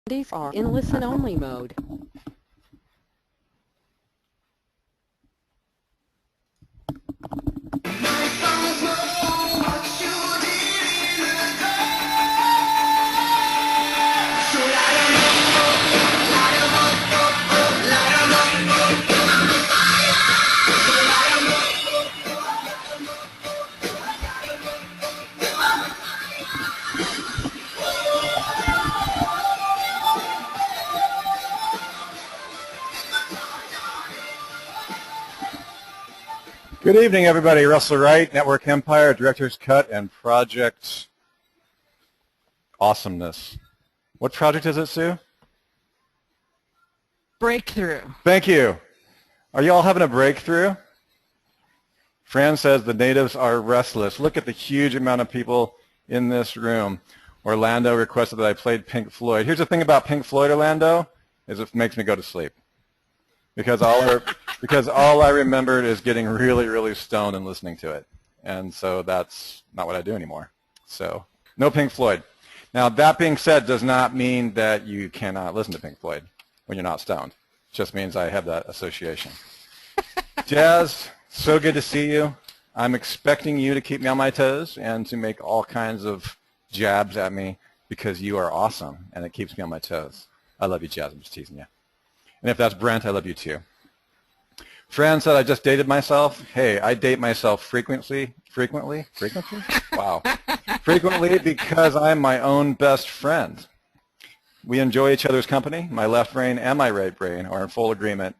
These are in listen-only mode. Good evening, everybody. Russell Wright, Network Empire, Director's Cut, and Project Awesomeness. What project is it, Sue? Breakthrough. Thank you. Are you all having a breakthrough? Fran says the natives are restless. Look at the huge amount of people in this room. Orlando requested that I played Pink Floyd. Here's the thing about Pink Floyd, Orlando, is it makes me go to sleep. Because all I remembered is getting really, really stoned and listening to it. And so that's not what I do anymore. So no Pink Floyd. Now, that being said does not mean that you cannot listen to Pink Floyd when you're not stoned. It just means I have that association. Jazz, so good to see you. I'm expecting you to keep me on my toes and to make all kinds of jabs at me because you are awesome and it keeps me on my toes. I love you, Jazz. I'm just teasing you. And if that's Brent, I love you too. Fran said I just dated myself. Hey, I date myself frequently? Wow. Frequently because I'm my own best friend. We enjoy each other's company. My left brain and my right brain are in full agreement.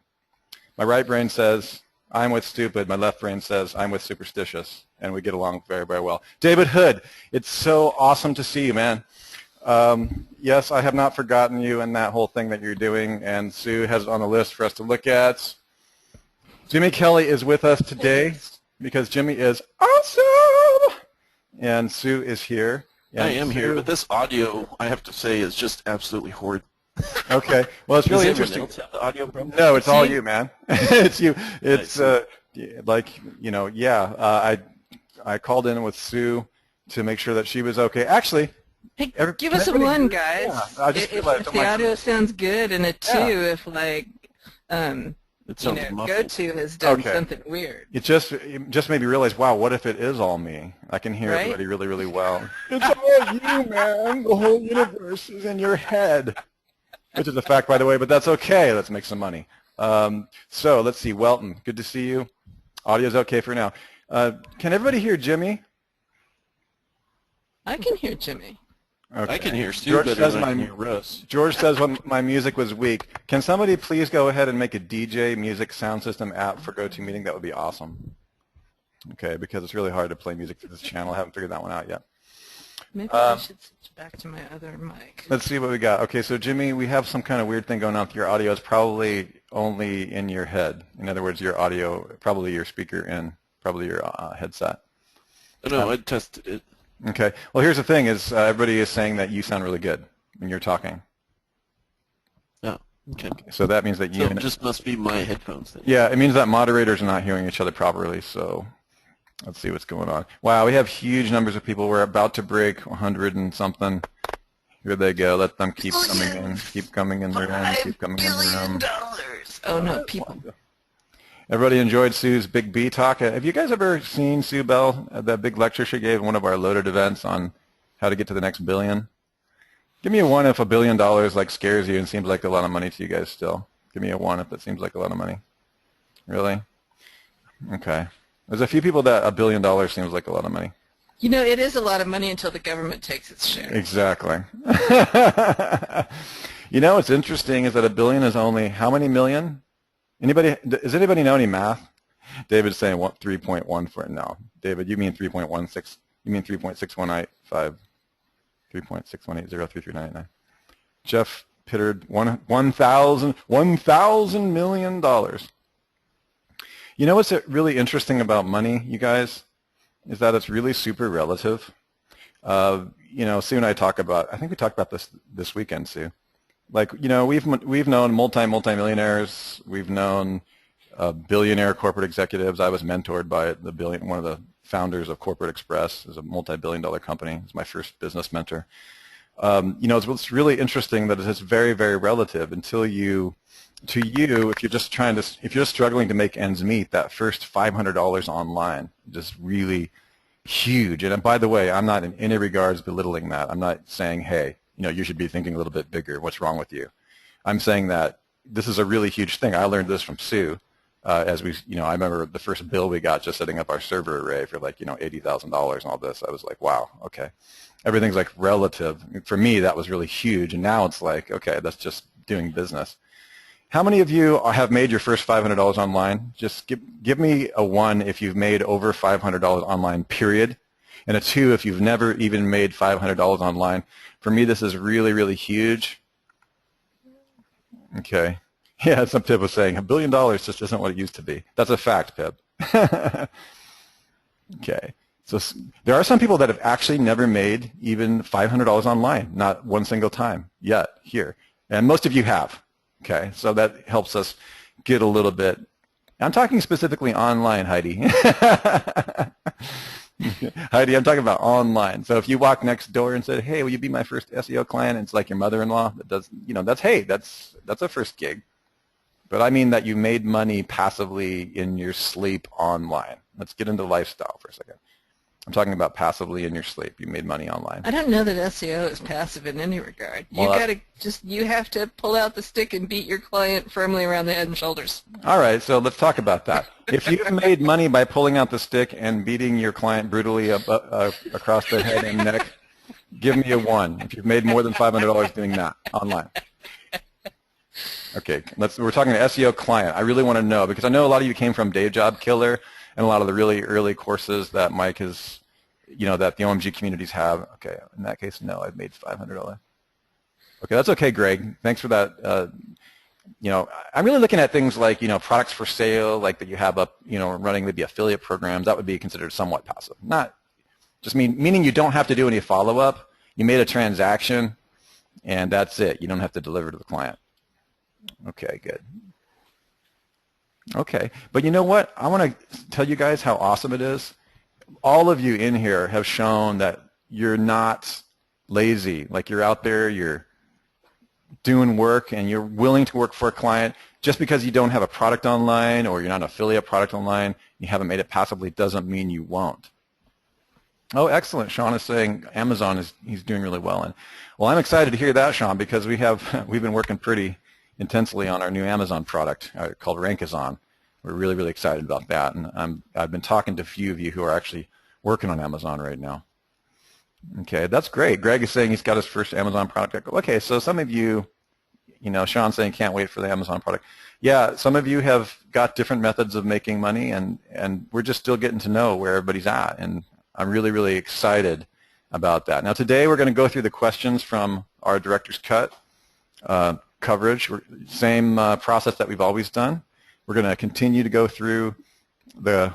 My right brain says, I'm with stupid. My left brain says, I'm with superstitious. And we get along very, very well. David Hood, it's so awesome to see you, man. Yes, I have not forgotten you and that whole thing that you're doing, and Sue has it on the list for us to look at. Jimmy Kelly is with us today because Jimmy is awesome, and Sue is here. I am here, but this audio, I have to say, is just absolutely horrid. Okay, well, it's really interesting. Does anyone else have the audio problem? No, it's all you, man. It's you. It's like, you know, yeah. I called in with Sue to make sure that she was okay. Actually. Hey, give us a one, guys. Yeah, I just if the audio sounds good, and a two if like go-to has done something weird. It just made me realize, wow, what if it is all me? I can hear everybody really, really well. It's all you, man. The whole universe is in your head, which is a fact, by the way. But that's okay. Let's make some money. So let's see, Welton. Good to see you. Audio's okay for now. Can everybody hear Jimmy? I can hear Jimmy. Okay. I can hear Stu better than I can hear Russ. George says when my music was weak. Can somebody please go ahead and make a DJ music sound system app for GoToMeeting? That would be awesome. Okay, because it's really hard to play music for this channel. I haven't figured that one out yet. Maybe I should switch back to my other mic. Let's see what we got. Okay, so Jimmy, we have some kind of weird thing going on with your audio. It's probably only in your head. In other words, your audio, probably your speaker and probably your headset. No, I tested it. Okay. Well, here's the thing: is everybody is saying that you sound really good when you're talking. Oh, okay. So that means that you. So it just must be my headphones then. Yeah, it means that moderators are not hearing each other properly. So let's see what's going on. Wow, we have huge numbers of people. We're about to break 100 and something. Here they go. Let them keep coming in. Keep coming in the room. Keep coming in the room. Oh no, people. Everybody enjoyed Sue's Big B talk. Have you guys ever seen Sue Bell, that big lecture she gave in one of our loaded events on how to get to the next billion? Give me a one if $1 billion like scares you and seems like a lot of money to you guys still. Give me a one if it seems like a lot of money. Really? Okay. There's a few people that $1 billion seems like a lot of money. You know, it is a lot of money until the government takes its share. Exactly. You know what's interesting is that $1 billion is only how many million? Does anybody know any math? David's saying 3.1 for it. No, David, you mean 3.16. You mean 3.6185, 3.61803399. Jeff Pittard, $1,000 million. You know what's really interesting about money, you guys, is that it's really super relative. You know, Sue and I talk about. I think we talked about this weekend, Sue. Like, you know, we've known multimillionaires. We've known billionaire corporate executives. I was mentored by one of the founders of Corporate Express. It's a multi-billion-dollar company. It's my first business mentor. It's really interesting that it's very, very relative until you, if you're just struggling to make ends meet, that first $500 online is really huge. And by the way, I'm not in any regards belittling that. I'm not saying, hey, you should be thinking a little bit bigger. What's wrong with you? I'm saying that this is a really huge thing. I learned this from Sue. I remember the first bill we got just setting up our server array for like, $80,000 and all this. I was like, wow, okay. Everything's like relative. For me, that was really huge. And now it's like, okay, that's just doing business. How many of you have made your first $500 online? Just give me a 1 if you've made over $500 online, period, and a 2 if you've never even made $500 online. For me, this is really, really huge. Okay. Yeah, some Pip was saying, $1 billion just isn't what it used to be. That's a fact, Pip. Okay. So there are some people that have actually never made even $500 online, not one single time yet here. And most of you have. Okay, so that helps us get a little bit. I'm talking specifically online, Heidi. Heidi, I'm talking about online. So if you walk next door and said, "Hey, will you be my first SEO client?" And it's like your mother-in-law that does, that's a first gig. But I mean that you made money passively in your sleep online. Let's get into lifestyle for a second. I'm talking about passively in your sleep. You made money online. I don't know that SEO is passive in any regard. Well, You have to pull out the stick and beat your client firmly around the head and shoulders. All right, so let's talk about that. If you've made money by pulling out the stick and beating your client brutally across the head and neck, give me a 1. If you've made more than $500 doing that online. Okay, we're talking to SEO client. I really want to know, because I know a lot of you came from Day Job Killer and a lot of the really early courses that Mike has, that the OMG communities have. Okay, in that case, no, I've made $500. Okay, that's okay, Greg. Thanks for that. I'm really looking at things like, products for sale, like that you have up, running maybe affiliate programs. That would be considered somewhat passive. Not just meaning you don't have to do any follow-up. You made a transaction, and that's it. You don't have to deliver to the client. Okay, good. Okay, but you know what? I want to tell you guys how awesome it is. All of you in here have shown that you're not lazy. Like, you're out there, you're doing work, and you're willing to work for a client. Just because you don't have a product online or you're not an affiliate product online, you haven't made it passively, doesn't mean you won't. Oh, excellent. Sean is saying Amazon he's doing really well. And well, I'm excited to hear that, Sean, because we've been working pretty intensely on our new Amazon product called Rankazon. We're really, really excited about that, and I've been talking to a few of you who are actually working on Amazon right now. Okay, that's great. Greg is saying he's got his first Amazon product. Okay, so some of you, Sean's saying can't wait for the Amazon product. Yeah, some of you have got different methods of making money, and we're just still getting to know where everybody's at, and I'm really, really excited about that. Now today we're going to go through the questions from our Director's Cut coverage. Same process that we've always done. We're going to continue to go through the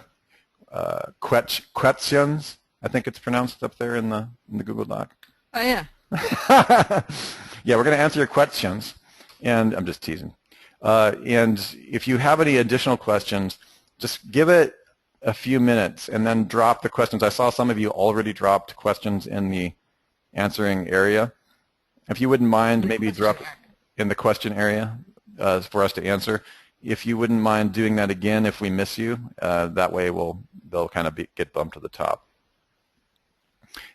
questions. I think it's pronounced up there in the Google Doc. Oh yeah. Yeah, we're going to answer your questions, and I'm just teasing. And if you have any additional questions, just give it a few minutes and then drop the questions. I saw some of you already dropped questions in the answering area. If you wouldn't mind, maybe drop in the question area for us to answer. If you wouldn't mind doing that again if we miss you, that way they'll kind of get bumped to the top.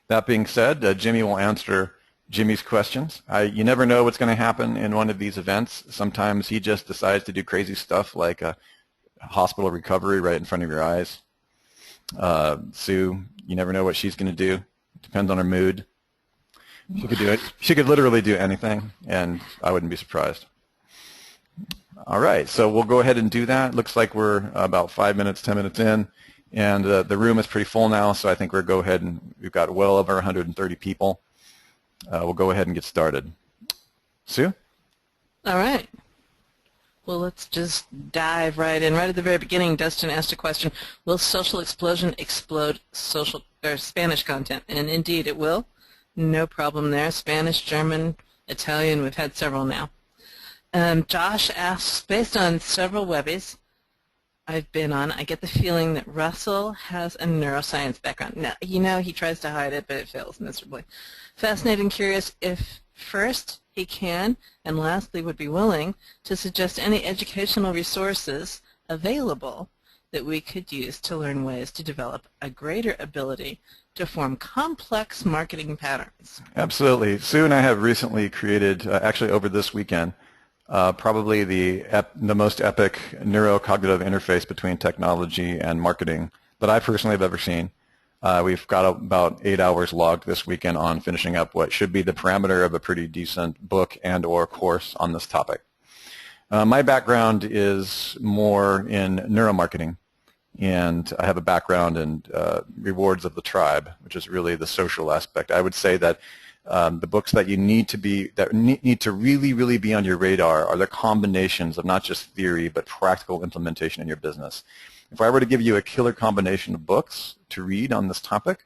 That being said, Jimmy will answer Jimmy's questions. You never know what's going to happen in one of these events. Sometimes he just decides to do crazy stuff like a hospital recovery right in front of your eyes. Sue, you never know what she's going to do. Depends on her mood. She could do it. She could literally do anything, and I wouldn't be surprised. All right, so we'll go ahead and do that. Looks like we're about 5 minutes, 10 minutes in, and the room is pretty full now, so I think we'll go ahead and we've got well over 130 people. We'll go ahead and get started. Sue? All right. Well, let's just dive right in. Right at the very beginning, Dustin asked a question, will Social Explosion explode Spanish content? And indeed it will. No problem there. Spanish, German, Italian, we've had several now. Josh asks, based on several webbies I've been on, I get the feeling that Russell has a neuroscience background. Now, he tries to hide it, but it fails miserably. Fascinated and curious if first he can and lastly would be willing to suggest any educational resources available that we could use to learn ways to develop a greater ability to form complex marketing patterns. Absolutely. Sue and I have recently created, actually over this weekend, probably the most epic neurocognitive interface between technology and marketing that I personally have ever seen. We've got about 8 hours logged this weekend on finishing up what should be the parameter of a pretty decent book and or course on this topic. My background is more in neuromarketing, and I have a background in rewards of the tribe, which is really the social aspect. I would say that the books that you need to really be on your radar are the combinations of not just theory but practical implementation in your business. If I were to give you a killer combination of books to read on this topic,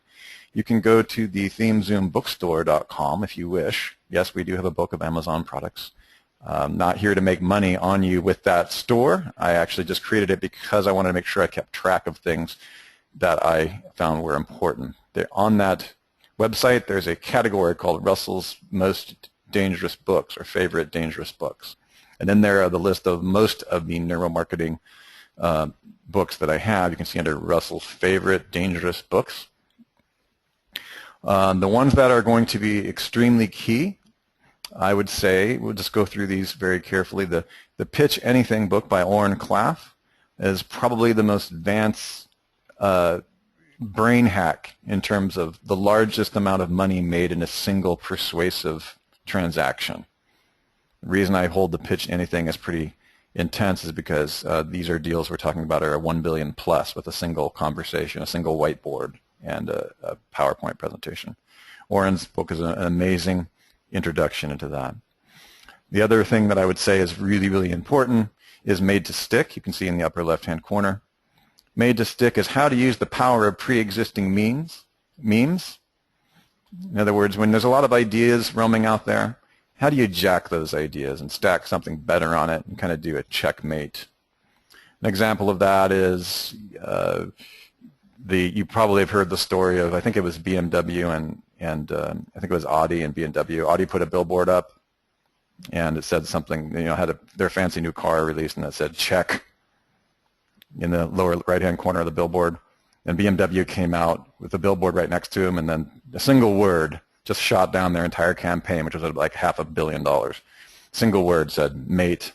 you can go to the themezoombookstore.com if you wish. Yes, we do have a book of Amazon products. Not here to make money on you with that store. I actually just created it because I wanted to make sure I kept track of things that I found were important. On that website, there's a category called Russell's Most Dangerous Books or Favorite Dangerous Books. And then there are the list of most of the neuromarketing books that I have. You can see under Russell's Favorite Dangerous Books. The ones that are going to be extremely key, I would say, we'll just go through these very carefully. The Pitch Anything book by Oren Klaff is probably the most advanced brain hack in terms of the largest amount of money made in a single persuasive transaction. The reason I hold the Pitch Anything as pretty intense is because these are deals we're talking about are 1 billion plus with a single conversation, a single whiteboard, and a PowerPoint presentation. Oren's book is an amazing introduction into that. The other thing that I would say is really important is Made to Stick. You can see in the upper left-hand corner. Made to Stick is how to use the power of pre-existing memes. In other words, when there's a lot of ideas roaming out there, how do you jack those ideas and stack something better on it and kind of do a checkmate? An example of that is you probably have heard the story of, I think it was BMW and I think it was Audi and BMW. Audi put a billboard up, and it said something, had their fancy new car released, and it said check in the lower right-hand corner of the billboard. And BMW came out with the billboard right next to them, and then a single word just shot down their entire campaign, which was like $500 million. Single word said, mate.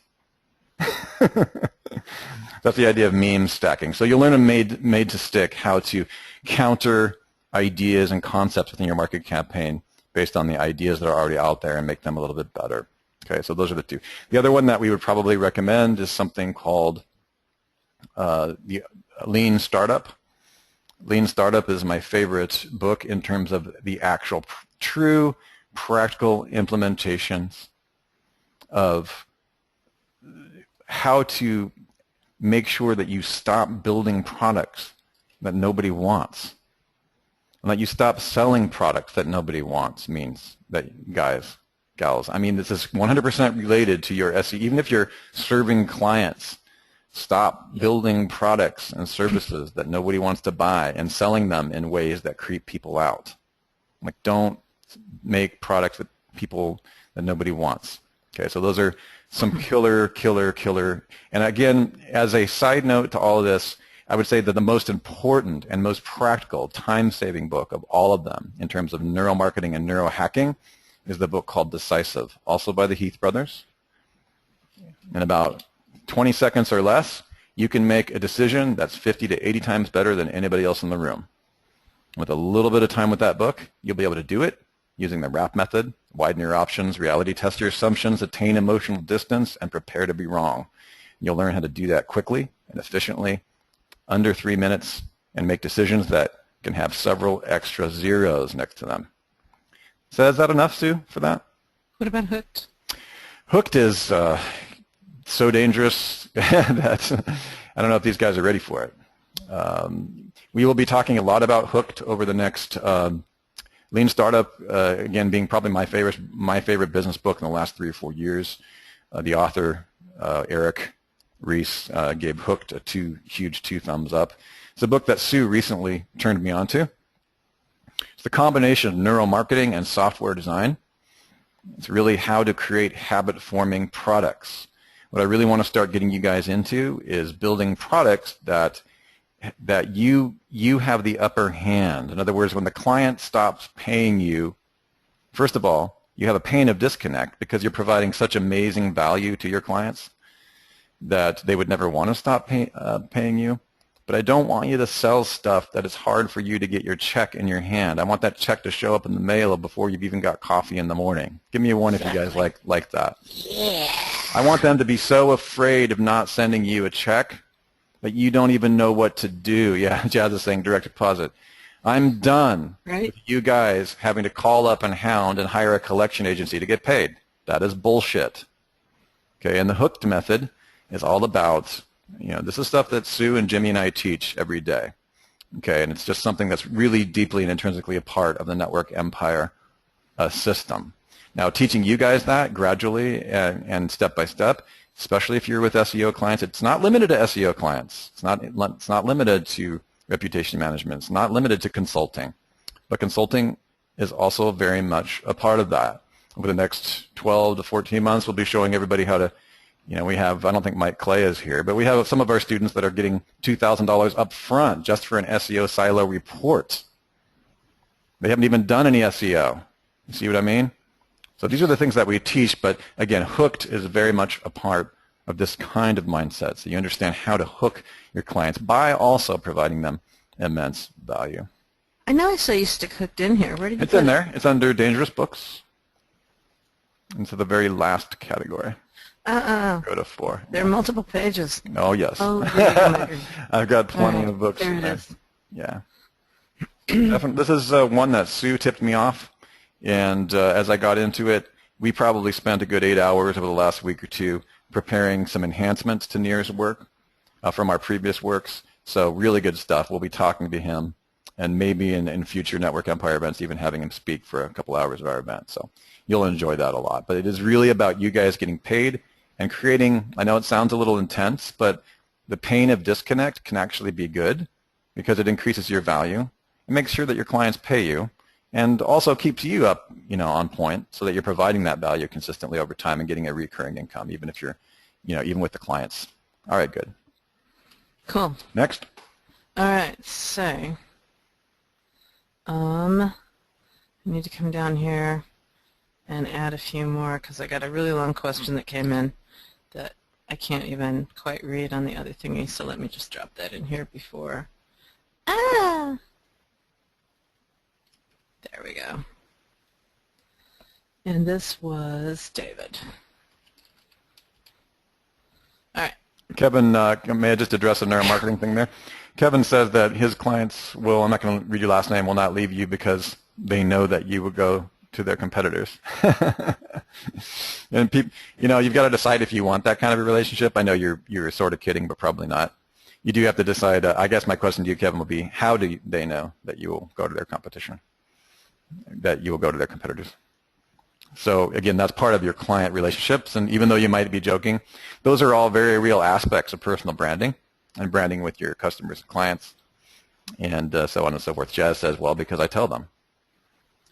That's the idea of meme stacking. So you'll learn a made to stick, how to counter ideas and concepts within your market campaign based on the ideas that are already out there and make them a little bit better. Okay, so those are the two. The other one that we would probably recommend is something called the Lean Startup. Lean Startup is my favorite book in terms of the actual true practical implementations of how to make sure that you stop building products that nobody wants. And that you stop selling products that nobody wants means that, gals, I mean, this is 100% related to your SE. Even if you're serving clients, stop building products and services that nobody wants to buy and selling them in ways that creep people out. Like, don't make products with people that nobody wants. Okay, so those are some killer. And again, as a side note to all of this, I would say that the most important and most practical time-saving book of all of them in terms of neuromarketing and neurohacking is the book called Decisive, also by the Heath brothers. In about 20 seconds or less, you can make a decision that's 50 to 80 times better than anybody else in the room. With a little bit of time with that book, you'll be able to do it using the RAP method, widen your options, reality test your assumptions, attain emotional distance, and prepare to be wrong. You'll learn how to do that quickly and efficiently, under 3 minutes, and make decisions that can have several extra zeros next to them. So is that enough, Sue, for that? What about Hooked? Hooked is so dangerous that I don't know if these guys are ready for it. We will be talking a lot about Hooked over the next Lean Startup, again, being probably my favorite business book in the last 3 or 4 years. The author, Eric Reese, gave Hooked a huge 2 thumbs up. It's a book that Sue recently turned me on to. It's the combination of neuromarketing and software design. It's really how to create habit-forming products. What I really want to start getting you guys into is building products that you have the upper hand. In other words, when the client stops paying you, first of all, you have a pain of disconnect because you're providing such amazing value to your clients that they would never want to stop paying you. But I don't want you to sell stuff that it's hard for you to get your check in your hand. I want that check to show up in the mail before you've even got coffee in the morning. Give me a one if you guys like that. Yeah. I want them to be so afraid of not sending you a check that you don't even know what to do. Yeah, Jazz is saying direct deposit. I'm done with you guys having to call up and hound and hire a collection agency to get paid. That is bullshit. Okay, and the hooked method is all about, this is stuff that Sue and Jimmy and I teach every day. Okay, and it's just something that's really deeply and intrinsically a part of the network empire system. Now, teaching you guys that gradually and step by step, especially if you're with SEO clients, it's not limited to SEO clients. It's not limited to reputation management. It's not limited to consulting. But consulting is also very much a part of that. Over the next 12 to 14 months, we'll be showing everybody how to, we have, I don't think Mike Clay is here, but we have some of our students that are getting $2,000 up front just for an SEO silo report. They haven't even done any SEO. You see what I mean? So these are the things that we teach, but again, hooked is very much a part of this kind of mindset. So you understand how to hook your clients by also providing them immense value. I know I saw you stick hooked in here. Where did you It's put in it? there. It's under dangerous books. Into the very last category. Go to 4. There are multiple pages. Oh, yes. Oh, yeah, I've got plenty right, of books. there in it there. is. Yeah. This is one that Sue tipped me off, and as I got into it, we probably spent a good 8 hours over the last week or two preparing some enhancements to Nir's work from our previous works. So really good stuff. We'll be talking to him, and maybe in future Network Empire events, even having him speak for a couple hours of our event. So you'll enjoy that a lot. But it is really about you guys getting paid and creating, I know it sounds a little intense, but the pain of disconnect can actually be good because it increases your value. It makes sure that your clients pay you and also keeps you up, on point so that you're providing that value consistently over time and getting a recurring income, even if you're, even with the clients. All right, good. Cool. Next. All right, so I need to come down here and add a few more because I got a really long question that came in that I can't even quite read on the other thingy, so let me just drop that in here before. There we go. And this was David. All right. Kevin, may I just address the neuromarketing thing there? Kevin says that his clients will, I'm not going to read your last name, will not leave you because they know that you will go to their competitors. And people, you've got to decide if you want that kind of a relationship. I know you're sort of kidding, but probably not. You do have to decide. I guess my question to you, Kevin, will be, how do they know that you will go to their competition, that you will go to their competitors? So again, that's part of your client relationships, and even though you might be joking, those are all very real aspects of personal branding and branding with your customers and clients, and so on and so forth. Jazz says, well, because I tell them.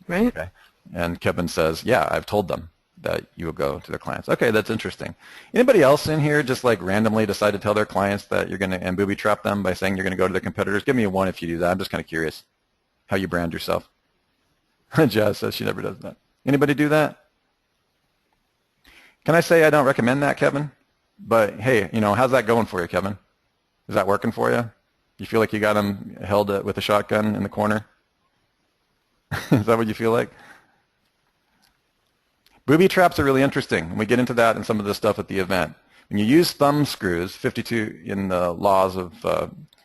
Right. Okay. And Kevin says, yeah, I've told them that you will go to their clients. Okay, that's interesting. Anybody else in here just like randomly decide to tell their clients that you're going to and booby trap them by saying you're going to go to their competitors? Give me a 1 if you do that. I'm just kind of curious how you brand yourself. Jazz says she never does that. Anybody do that? Can I say I don't recommend that, Kevin? But hey, how's that going for you, Kevin? Is that working for you? You feel like you got him held with a shotgun in the corner? Is that what you feel like? Booby traps are really interesting, and we get into that in some of the stuff at the event. When you use thumb screws, 52 in the laws of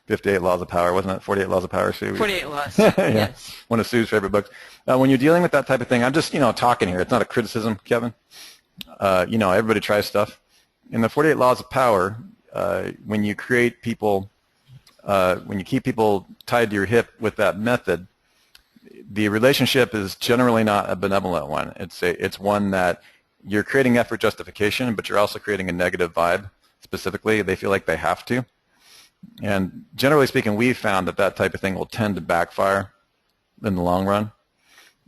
58 laws of power, wasn't it? 48 laws of power, Sue? 48 laws. Yeah. Yes. One of Sue's favorite books. When you're dealing with that type of thing, I'm just, talking here. It's not a criticism, Kevin. Everybody tries stuff. In the 48 laws of power, when you create people, when you keep people tied to your hip with that method, the relationship is generally not a benevolent one. It's one that you're creating effort justification, but you're also creating a negative vibe. Specifically, they feel like they have to. And generally speaking, we've found that type of thing will tend to backfire in the long run.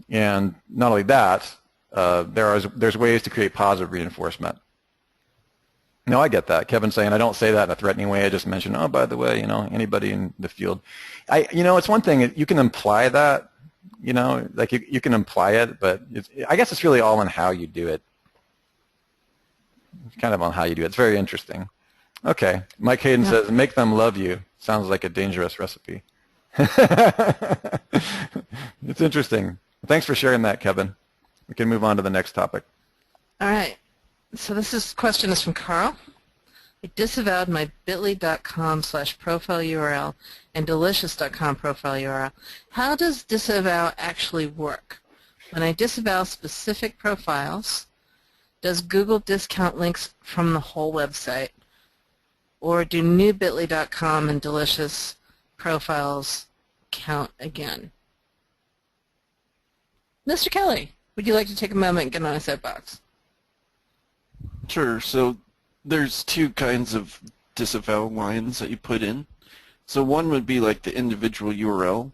And not only that, there's ways to create positive reinforcement. No, I get that. Kevin's saying I don't say that in a threatening way. I just mention, oh, by the way, anybody in the field. It's one thing you can imply that, like you can imply it, but I guess it's really all on how you do it. It's kind of on how you do it. It's very interesting. Okay, Mike Hayden says, make them love you. Sounds like a dangerous recipe. It's interesting. Thanks for sharing that, Kevin. We can move on to the next topic. All right. So this question is from Carl. I disavowed my bit.ly.com/profile URL and delicious.com profile URL. How does disavow actually work? When I disavow specific profiles, does Google discount links from the whole website? Or do new bit.ly.com and delicious profiles count again? Mr. Kelly, would you like to take a moment and get on a soapbox? Sure. So there's two kinds of disavow lines that you put in. So one would be like the individual URL,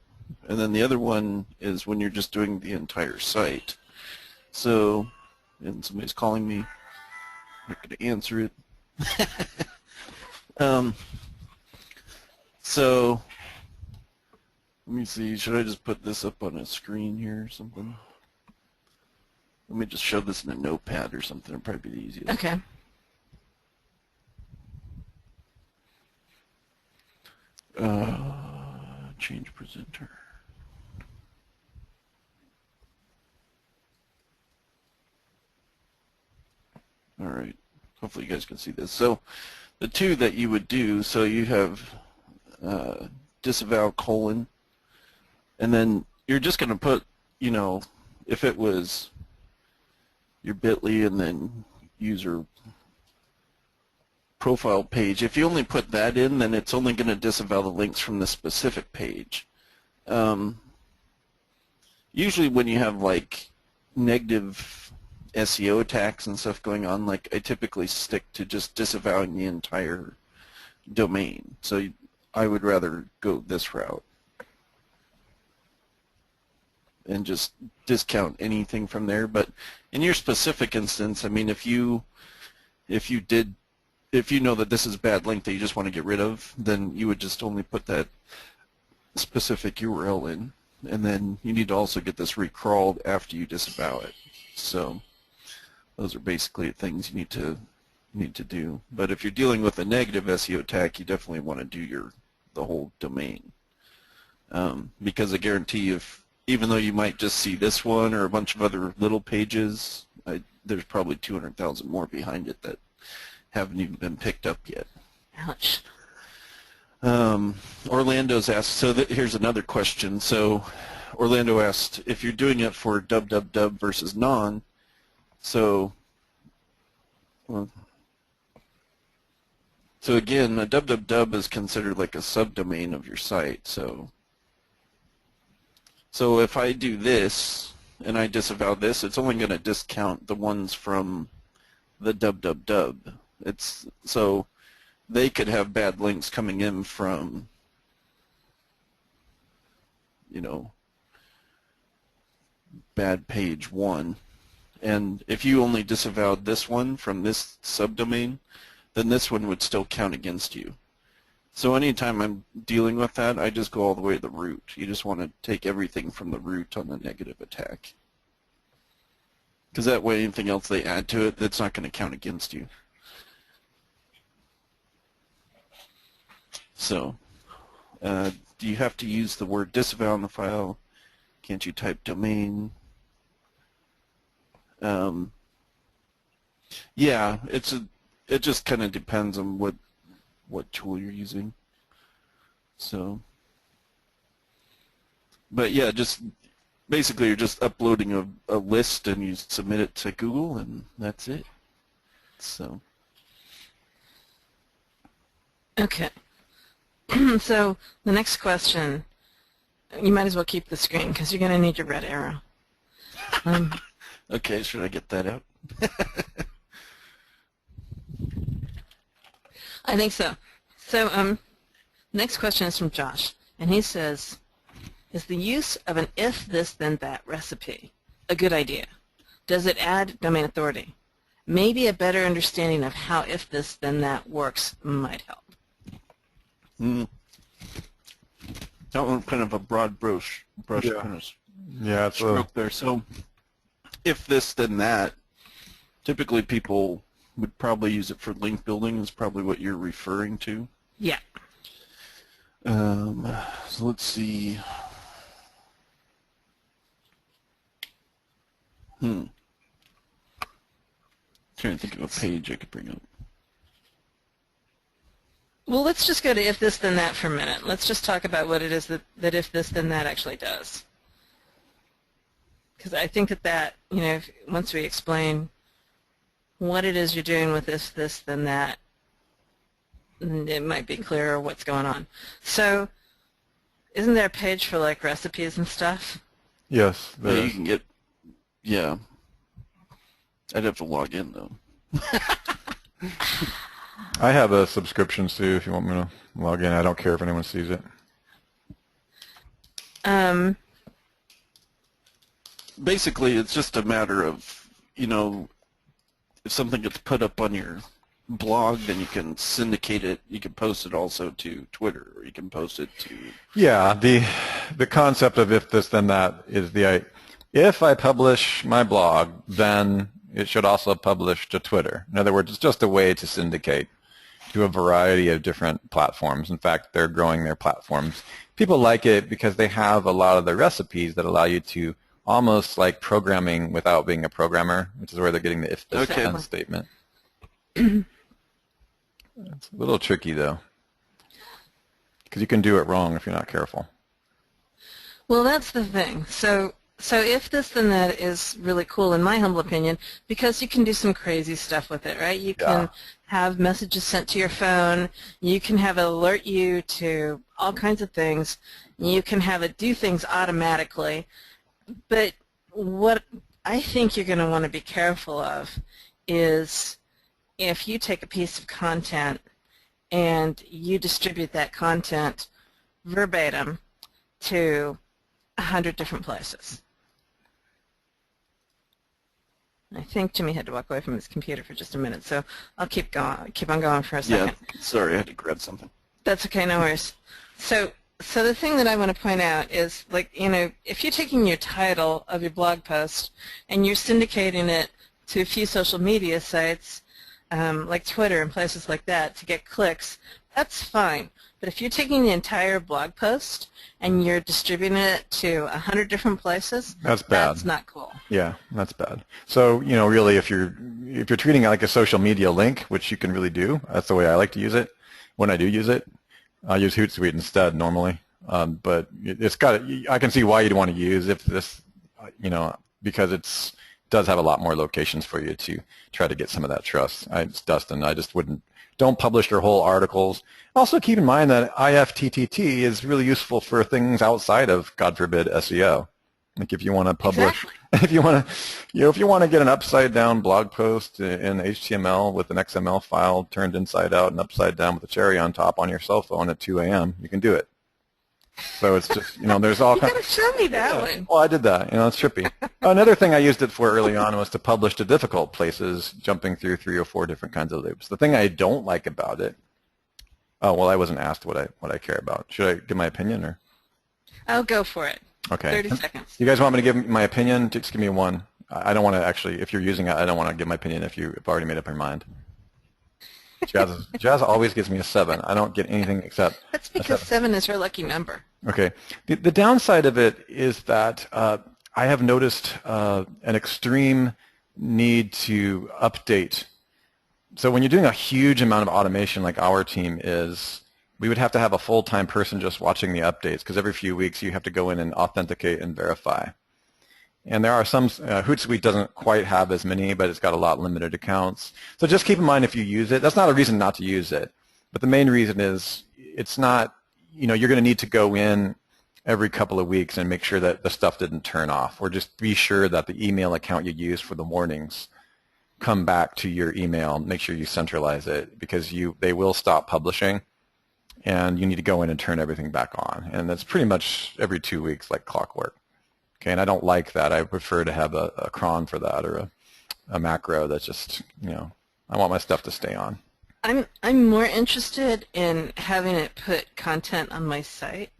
and then the other one is when you're just doing the entire site. So, and somebody's calling me. I'm not going to answer it. So let me see, should I just put this up on a screen here or something? Let me just show this in a notepad or something. It'll probably be the easiest. Okay. Change presenter. All right. Hopefully you guys can see this. So the two that you would do, so you have disavow colon, and then you're just going to put, if it was your bit.ly and then user profile page, if you only put that in, then it's only going to disavow the links from the specific page. Usually when you have like negative SEO attacks and stuff going on, like I typically stick to just disavowing the entire domain. So I would rather go this route and just discount anything from there. But in your specific instance, I mean, if you know that this is a bad link that you just want to get rid of, then you would just only put that specific URL in, and then you need to also get this recrawled after you disavow it. So those are basically things you need to do. But if you're dealing with a negative SEO attack, you definitely want to do the whole domain, because I guarantee you, even though you might just see this one or a bunch of other little pages, there's probably 200,000 more behind it that haven't even been picked up yet. Ouch. Orlando's asked, so here's another question. So Orlando asked, if you're doing it for www versus non, so again, a www is considered like a subdomain of your site. So if I do this and I disavow this, it's only going to discount the ones from the www. So they could have bad links coming in from, bad page 1. And if you only disavowed this one from this subdomain, then this one would still count against you. So anytime I'm dealing with that, I just go all the way to the root. You just want to take everything from the root on the negative attack, because that way anything else they add to it, that's not going to count against you. So do you have to use the word disavow in the file? Can't you type domain? Yeah, it just kind of depends on what tool you're using. So, but yeah, just basically you're just uploading a list and you submit it to Google, and that's it. So. Okay. So the next question, you might as well keep the screen because you're going to need your red arrow. Okay, should I get that out? I think so. So next question is from Josh, and he says, Is the use of an if this then that recipe a good idea? Does it add domain authority? Maybe a better understanding of how if this then that works might help. That one kind of a broad brush Yeah. kind of Yeah, it's stroke there. So if this then that, typically people would probably use it for link building is probably what you're referring to. Yeah. So let's see. Trying to think of a page I could bring up. Well, let's just go to if this then that for a minute. Let's just talk about what it is that if this then that actually does. Because I think that, you know, once we explain what it is you're doing with if this then that, it might be clearer what's going on. So, isn't there a page for like recipes and stuff? yes. Yeah, there you is. can get, yeah. I'd have to log in though. I have a subscription too. If you want me to log in, I don't care if anyone sees it. Basically, it's just a matter of, you know, if something gets put up on your blog, then you can syndicate it. You can post it also to Twitter, or you can post it to... Yeah, the concept of if this then that is if I publish my blog, then it should also publish to Twitter. In other words, it's just a way to syndicate to a variety of different platforms. In fact, they're growing their platforms. People like it because they have a lot of the recipes that allow you to almost like programming without being a programmer, which is where they're getting the if this then statement. It's a little tricky though, because you can do it wrong if you're not careful. Well, that's the thing. So if this then that is really cool, in my humble opinion, because you can do some crazy stuff with it, right? You can have messages sent to your phone. You can have it alert you to all kinds of things. You can have it do things automatically. But what I think you're going to want to be careful of is if you take a piece of content and you distribute that content verbatim to 100 different places. I think Jimmy had to walk away from his computer for just a minute, so I'll keep on going for a second. Yeah, sorry, I had to grab something. That's okay, no worries. So the thing that I want to point out is, like, you know, if you're taking your title of your blog post and you're syndicating it to a few social media sites, like Twitter and places like that, to get clicks, that's fine. But if you're taking the entire blog post and you're distributing it to 100 different places, that's bad. That's not cool. Yeah, that's bad. So, you know, really, if you're treating it like a social media link, which you can really do, that's the way I like to use it. When I do use it, I use Hootsuite instead normally. But it's got. I can see why you'd want to use if this, you know, because it does have a lot more locations for you to try to get some of that trust. It's Dustin. I just don't publish your whole articles. Also, keep in mind that IFTTT is really useful for things outside of, God forbid, SEO. Like if you want to publish, if you want to get an upside down blog post in HTML with an XML file turned inside out and upside down with a cherry on top on your cell phone at 2 a.m., you can do it. So it's just, you know, there's all kinds. You gotta show me that one. Well, I did that. You know, it's trippy. Another thing I used it for early on was to publish to difficult places, jumping through 3 or 4 different kinds of loops. The thing I don't like about it. Oh well, I wasn't asked what I care about. Should I give my opinion or? I'll go for it. Okay. 30 seconds. You guys want me to give my opinion? Just give me one. I don't want to actually. If you're using it, I don't want to give my opinion if you've already made up your mind. Jazz always gives me a 7. I don't get anything except. That's because 7 is her lucky number. Okay. The downside of it is that I have noticed an extreme need to update. So when you're doing a huge amount of automation like our team is, we would have to have a full-time person just watching the updates because every few weeks you have to go in and authenticate and verify. And there are some, Hootsuite doesn't quite have as many, but it's got a lot limited accounts. So just keep in mind if you use it, that's not a reason not to use it. But the main reason is it's not, you know, you're going to need to go in every couple of weeks and make sure that the stuff didn't turn off, or just be sure that the email account you use for the warnings come back to your email. Make sure you centralize it because they will stop publishing. and you need to go in and turn everything back on. And that's pretty much every 2 weeks, like clockwork. Okay, and I don't like that. I prefer to have a cron for that, or a macro that's just, I want my stuff to stay on. I'm more interested in having it put content on my site.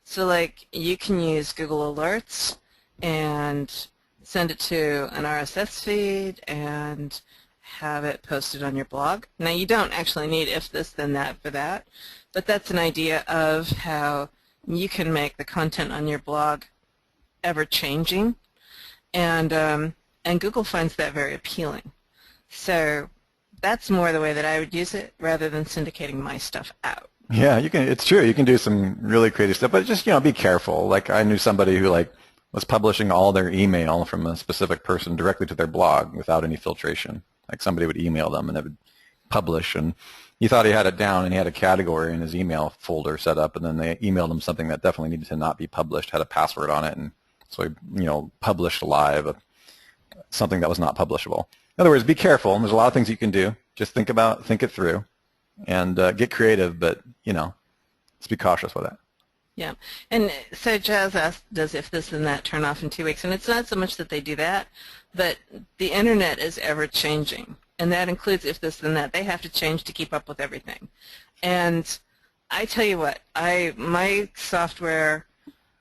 So like you can use Google Alerts and send it to an RSS feed and have it posted on your blog. Now you don't actually need if this then that for that, but that's an idea of how you can make the content on your blog ever changing, and Google finds that very appealing. So that's more the way that I would use it rather than syndicating my stuff out. Yeah, you can. It's true. You can do some really creative stuff, but just be careful. Like I knew somebody who was publishing all their email from a specific person directly to their blog without any filtration. Like somebody would email them and they would publish, and he thought he had it down, and he had a category in his email folder set up, and then they emailed him something that definitely needed to not be published, had a password on it, and so he published live something that was not publishable. In other words, be careful. There's a lot of things you can do. Just think it through, and get creative, but let's be cautious with it. Yeah, and so Jazz asked, does if this and that turn off in 2 weeks? And it's not so much that they do that, but the internet is ever changing, and that includes if this and that. They have to change to keep up with everything. And I tell you what, my software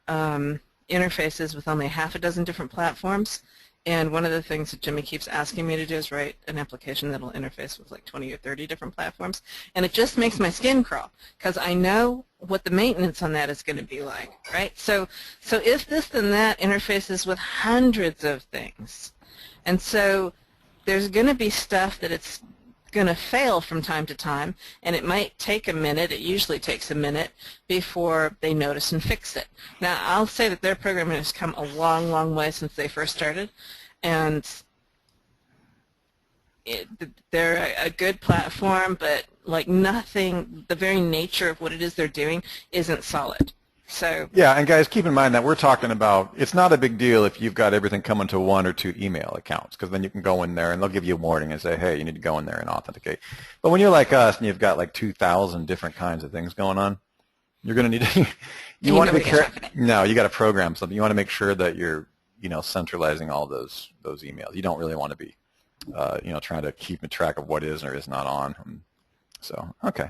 interfaces with only half a dozen different platforms, and one of the things that Jimmy keeps asking me to do is write an application that will interface with like 20 or 30 different platforms, and it just makes my skin crawl because I know what the maintenance on that is going to be like, right? So if this then that interfaces with hundreds of things, and so there's going to be stuff that it's going to fail from time to time, and it might take a minute. It usually takes a minute before they notice and fix it. Now, I'll say that their programming has come a long, long way since they first started, and they're a good platform, but like nothing, the very nature of what it is they're doing isn't solid. So yeah, and guys, keep in mind that we're talking about, it's not a big deal if you've got everything coming to 1 or 2 email accounts, because then you can go in there and they'll give you a warning and say, hey, you need to go in there and authenticate. But when you're like us and you've got like 2,000 different kinds of things going on, you're going to need to, you want to be careful. No, you got to program something. You want to make sure that you're, centralizing all those emails. You don't really want to be, trying to keep track of what is or is not on. So, okay.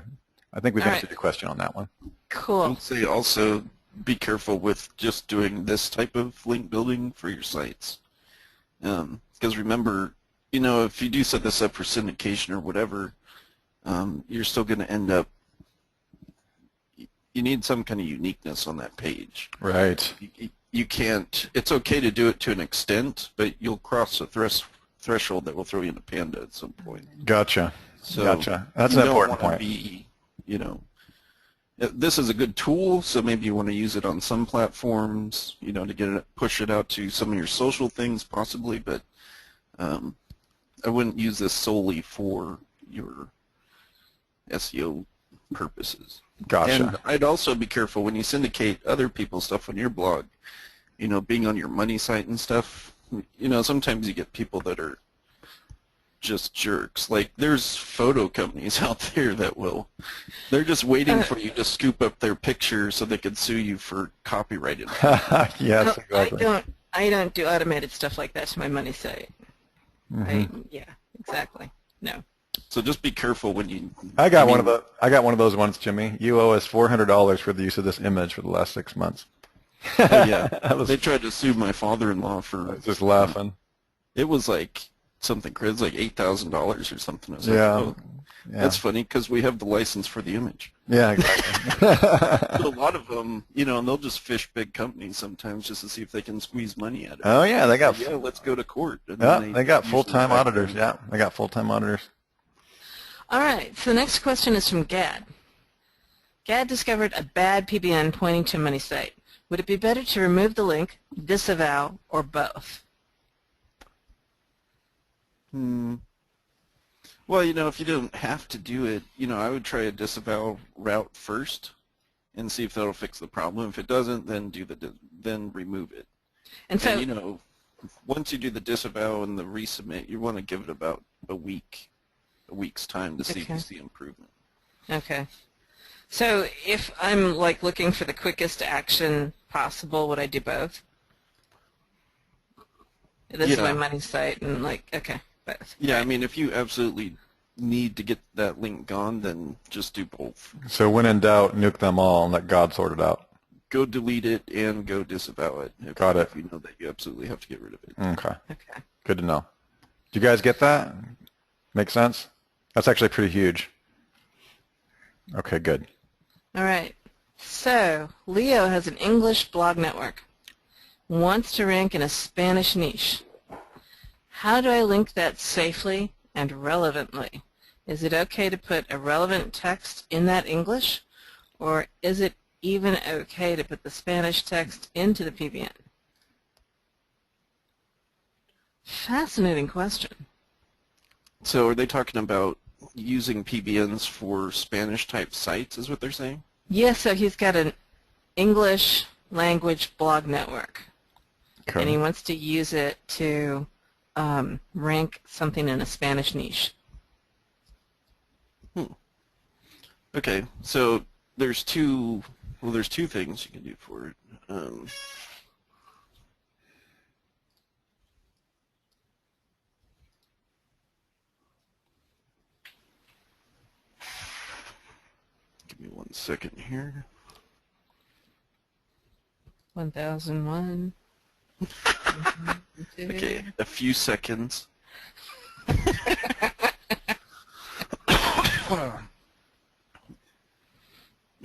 I think we've answered your question on that one. Cool. I would say also be careful with just doing this type of link building for your sites. Because remember, if you do set this up for syndication or whatever, you're still going to end up, you need some kind of uniqueness on that page. Right. You can't, it's okay to do it to an extent, but you'll cross a threshold that will throw you in a panda at some point. Gotcha. So gotcha. That's an important point. Be, this is a good tool, so maybe you want to use it on some platforms, to get it, push it out to some of your social things possibly, but I wouldn't use this solely for your SEO purposes. Gotcha. And I'd also be careful when you syndicate other people's stuff on your blog, being on your money site and stuff, sometimes you get people that are just jerks. Like there's photo companies out there that they're just waiting for you to scoop up their picture so they can sue you for copyright infringement. Yes, exactly. I don't do automated stuff like that to my money site. Mm-hmm. Yeah, exactly. No. So just be careful when you. I got one of those ones, Jimmy. You owe us $400 for the use of this image for the last 6 months. Yeah, they tried to sue my father-in-law for. I was just laughing. It was like something crazy, like $8,000 or something. I was yeah. Like, oh, yeah. That's funny because we have the license for the image. Yeah, exactly. But a lot of them, and they'll just fish big companies sometimes just to see if they can squeeze money out of it. Oh yeah, they got. Yeah, let's go to court. And they got full-time auditors. Yeah, they got full-time auditors. All right. So the next question is from Gad. Gad discovered a bad PBN pointing to a money site. Would it be better to remove the link, disavow, or both? Well, if you don't have to do it, I would try a disavow route first and see if that'll fix the problem. If it doesn't, then then remove it. And so, and, once you do the disavow and the resubmit, you want to give it about a week's time to see if you see improvement. Okay. So if I'm like looking for the quickest action possible, would I do both? This is my Yeah. money site, and like, okay, both. Yeah, I Right. mean, if you absolutely need to get that link gone, then just do both. So when in doubt, nuke them all and let God sort it out. Go delete it and go disavow it Got it. if you know that you absolutely have to get rid of it. Okay. Okay. Good to know. Do you guys get that? Make sense? That's actually pretty huge. Okay, good. All right. So Leo has an English blog network. Wants to rank in a Spanish niche. How do I link that safely and relevantly? Is it okay to put irrelevant text in that English, or is it even okay to put the Spanish text into the PBN? Fascinating question. So are they talking about using PBNs for Spanish-type sites, is what they're saying? Yes, so he's got an English language blog network, and he Okay. wants to use it to rank something in a Spanish niche. Okay, so there's two things you can do for it. Give me 1 second here. 1001. Okay, a few seconds.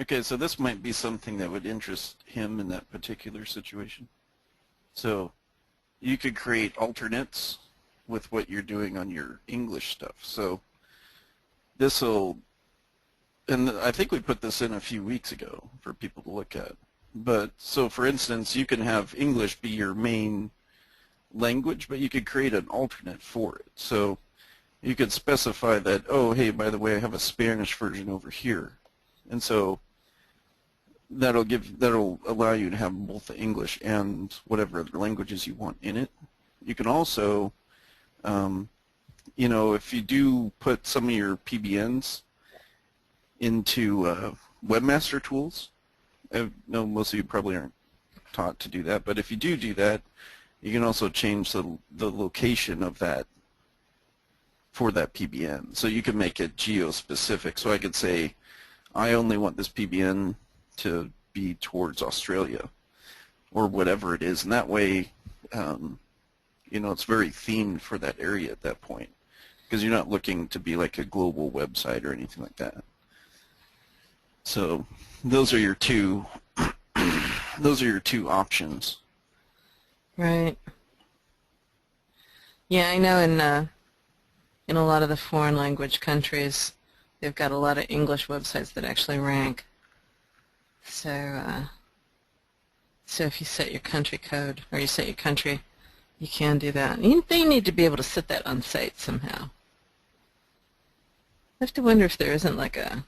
Okay, so this might be something that would interest him in that particular situation. So you could create alternates with what you're doing on your English stuff. So this will, and I think we put this in a few weeks ago for people to look at. But so for instance, you can have English be your main language, but you could create an alternate for it. So you could specify that, oh, hey, by the way, I have a Spanish version over here. And so that'll allow you to have both the English and whatever other languages you want in it. You can also, if you do put some of your PBNs into webmaster tools, I know most of you probably aren't taught to do that, but if you do that, you can also change the location of that for that PBN. So you can make it geo-specific. So I could say, I only want this PBN to be towards Australia or whatever it is, and that way, it's very themed for that area at that point, because you're not looking to be like a global website or anything like that. So those are your two options. Right. Yeah, I know in a lot of the foreign language countries, they've got a lot of English websites that actually rank. So if you set your country code, or you set your country, you can do that. They need to be able to set that on site somehow. I have to wonder if there isn't like a...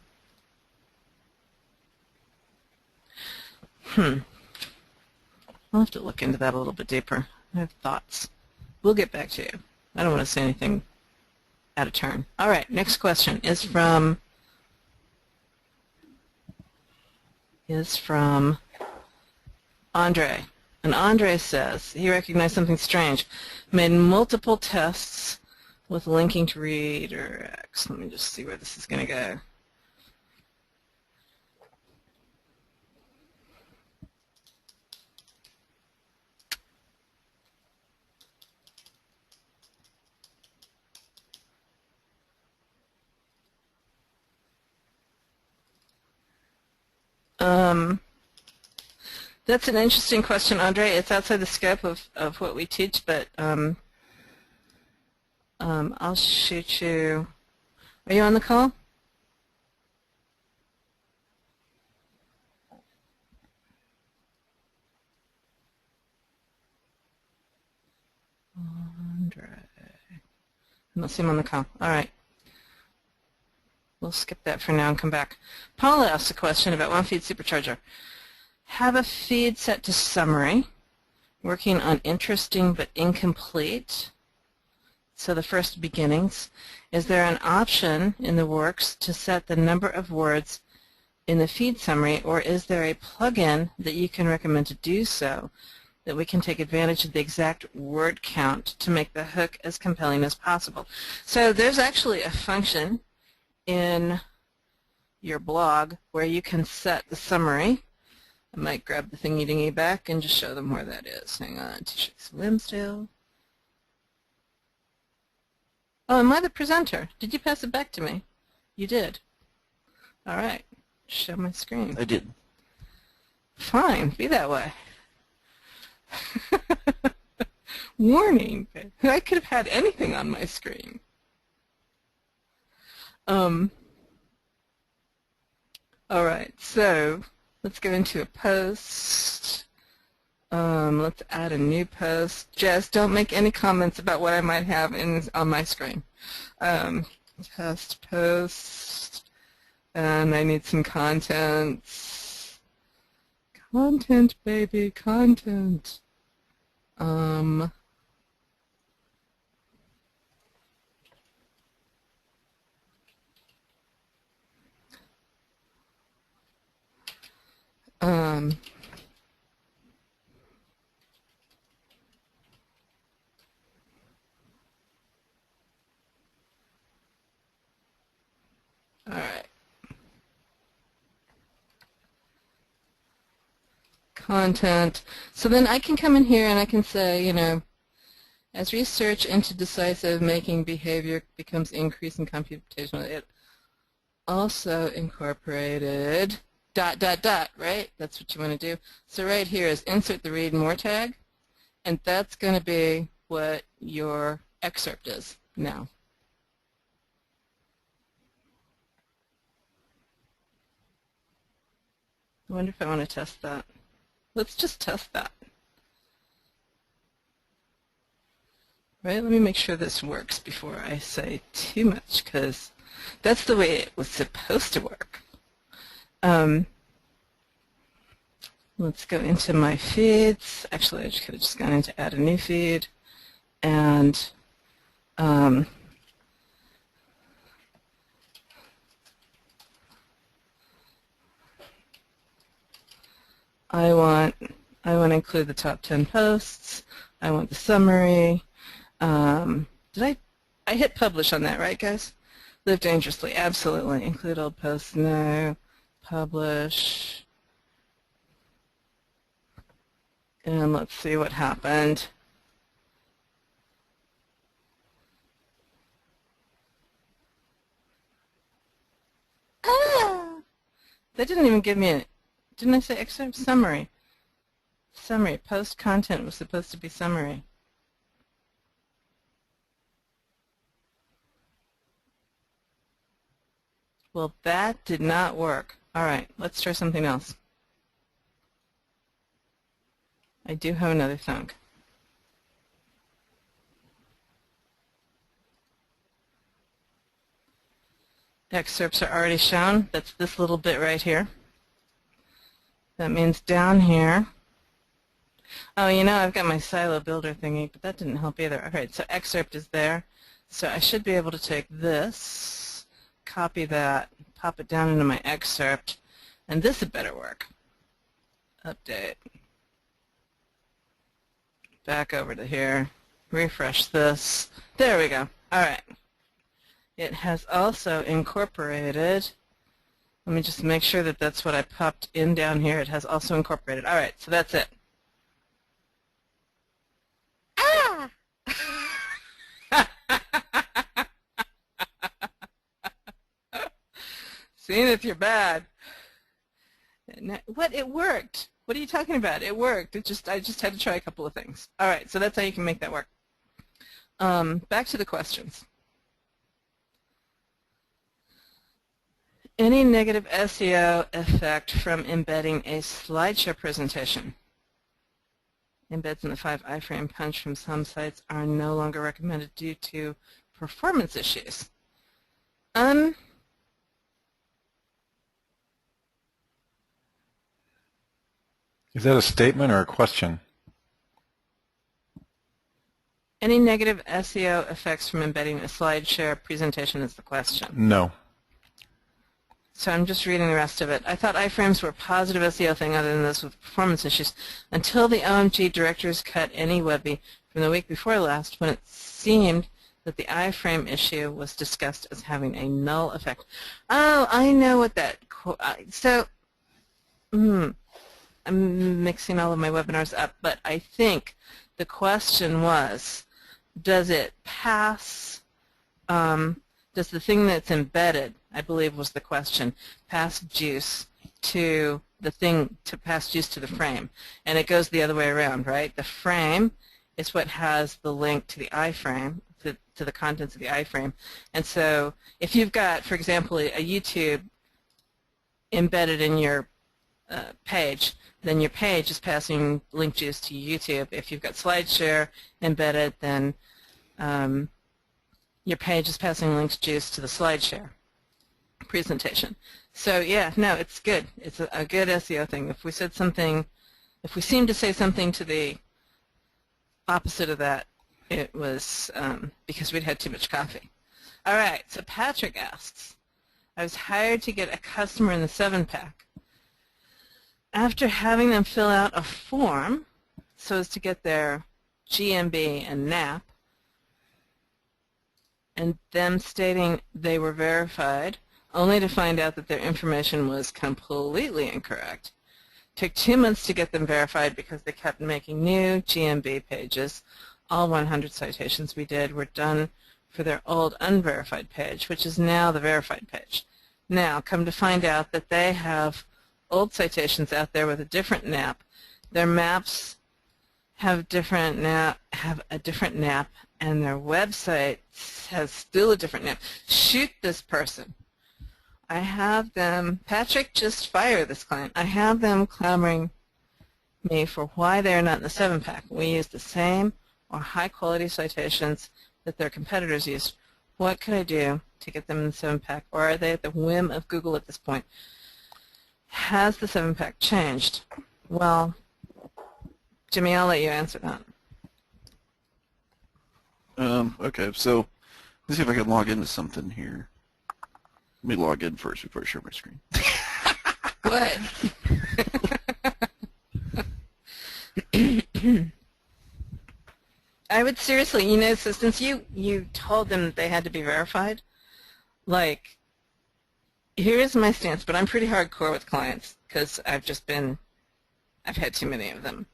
I'll have to look into that a little bit deeper. I have thoughts. We'll get back to you. I don't want to say anything out of turn. All right, next question is from Andre. And Andre says he recognized something strange. Made multiple tests with linking to reader X. Let me just see where this is going to go. That's an interesting question, Andre. It's outside the scope of what we teach, but I'll shoot you. Are you on the call? Andre. I don't see him on the call. All right. We'll skip that for now and come back. Paula asked a question about OneFeed Supercharger. Have a feed set to summary, working on interesting but incomplete. So the first beginnings. Is there an option in the works to set the number of words in the feed summary, or is there a plugin that you can recommend to do so, that we can take advantage of the exact word count to make the hook as compelling as possible? So there's actually a function in your blog where you can set the summary. I might grab the thingy-dingy back and just show them where that is. Hang on, T-Shakes Limsdale. Oh, am I the presenter? Did you pass it back to me? You did. All right. Show my screen. I did. Fine. Be that way. Warning. I could have had anything on my screen. All right. So let's go into a post. Let's add a new post. Jess, don't make any comments about what I might have on my screen. Test post, and I need some content. Content, baby, content. All right. Content. So then I can come in here and I can say, you know, as research into decisive making behavior becomes increasing computational, it also incorporated ... right? That's what you want to do. So right here is insert the read more tag, and that's going to be what your excerpt is now. I wonder if I want to test that. Let's just test that. Right, let me make sure this works before I say too much, because that's the way it was supposed to work. Let's go into my feeds. Actually, I could have just gone into add a new feed, and I want to include the top 10 posts. I want the summary. Did I hit publish on that, right, guys? Live dangerously, absolutely. Include old posts, no. Publish. And let's see what happened. Ah! That didn't even give me a, didn't I say excerpt? Summary. Summary. Post content was supposed to be summary. Well, that did not work. All right, let's try something else. I do have another thunk. Excerpts are already shown. That's this little bit right here. That means down here. Oh, you know, I've got my silo builder thingy, but that didn't help either. All right, so excerpt is there. So I should be able to take this, copy that, pop it down into my excerpt, and this had better work. Update. Back over to here. Refresh this. There we go. All right. It has also incorporated, let me just make sure that that's what I popped in down here. It has also incorporated. All right, so that's it. Ah! Seeing if you're bad. What? It worked. What are you talking about? It worked. I just had to try a couple of things. All right, so that's how you can make that work. Back to the questions. Any negative SEO effect from embedding a slideshow presentation? Embeds in the 5 iframe punch from some sites are no longer recommended due to performance issues. Is that a statement or a question? Any negative SEO effects from embedding a slideshare presentation is the question. No. So I'm just reading the rest of it. I thought iframes were a positive SEO thing other than those with performance issues until the OMG directors cut any Webby from the week before last when it seemed that the iframe issue was discussed as having a null effect. Oh, I know what that... I'm mixing all of my webinars up, but I think the question was, does it pass, does the thing that's embedded, I believe was the question, pass juice to the thing, to pass juice to the frame? And it goes the other way around, right? The frame is what has the link to the iframe, to the contents of the iframe. And so if you've got, for example, a YouTube embedded in your page, then your page is passing link juice to YouTube. If you've got SlideShare embedded, then your page is passing link juice to the SlideShare presentation. So yeah, no, it's good. It's a good SEO thing. If we said something, if we seemed to say something to the opposite of that, it was because we'd had too much coffee. All right, so Patrick asks, I was hired to get a customer in the 7-pack. After having them fill out a form so as to get their GMB and NAP, and them stating they were verified, only to find out that their information was completely incorrect. Took 2 months to get them verified because they kept making new GMB pages. All 100 citations we did were done for their old unverified page, which is now the verified page. Now, come to find out that they have old citations out there with a different NAP. Their maps have a different NAP, and their website has still a different NAP. Shoot this person. I have them, Patrick, just fire this client. I have them clamoring me for why they're not in the 7-pack. We use the same or high-quality citations that their competitors use. What could I do to get them in the 7-pack, or are they at the whim of Google at this point? Has the 7-pack changed? Well, Jimmy, I'll let you answer that. Okay, so let's see if I can log into something here. Let me log in first before I share my screen. What? I would seriously, you know, so since you told them that they had to be verified, like, here's my stance, but I'm pretty hardcore with clients because I've had too many of them.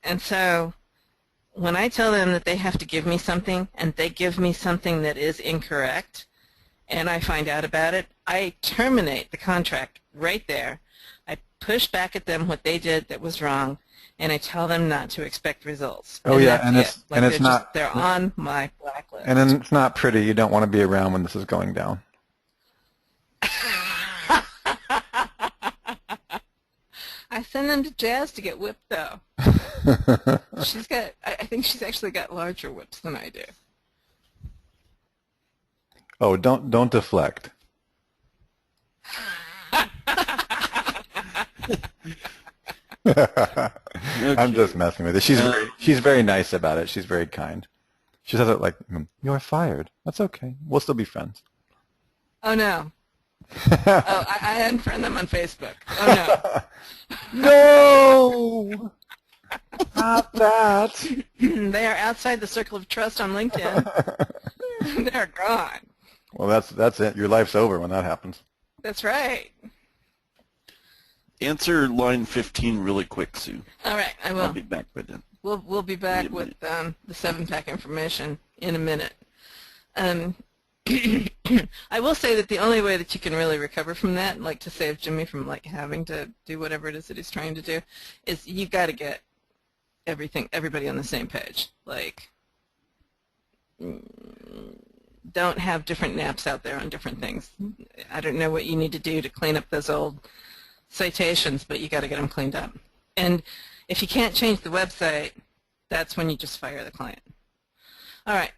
And so when I tell them that they have to give me something and they give me something that is incorrect and I find out about it, I terminate the contract right there. I push back at them what they did that was wrong, and I tell them not to expect results. Oh and yeah, and it's not they're on my blacklist. And then it's not pretty. You don't want to be around when this is going down. I send them to Jazz to get whipped, though. I think she's actually got larger whips than I do. Oh, don't deflect. I'm just messing with you. She's very nice about it. She's very kind. She says it like, "You're fired. That's okay. We'll still be friends." Oh no. Oh, I unfriend them on Facebook. Oh no. No, not that. They are outside the circle of trust on LinkedIn. They're gone. Well, that's it. Your life's over when that happens. That's right. Answer line 15 really quick, Sue. All right, I will. I'll be back by then. We'll be back with the 7-pack information in a minute. I will say that the only way that you can really recover from that, like to save Jimmy from like having to do whatever it is that he's trying to do, is you got to get everybody on the same page. Like, don't have different naps out there on different things. I don't know what you need to do to clean up those old citations, but you got to get them cleaned up. And if you can't change the website, that's when you just fire the client. All right.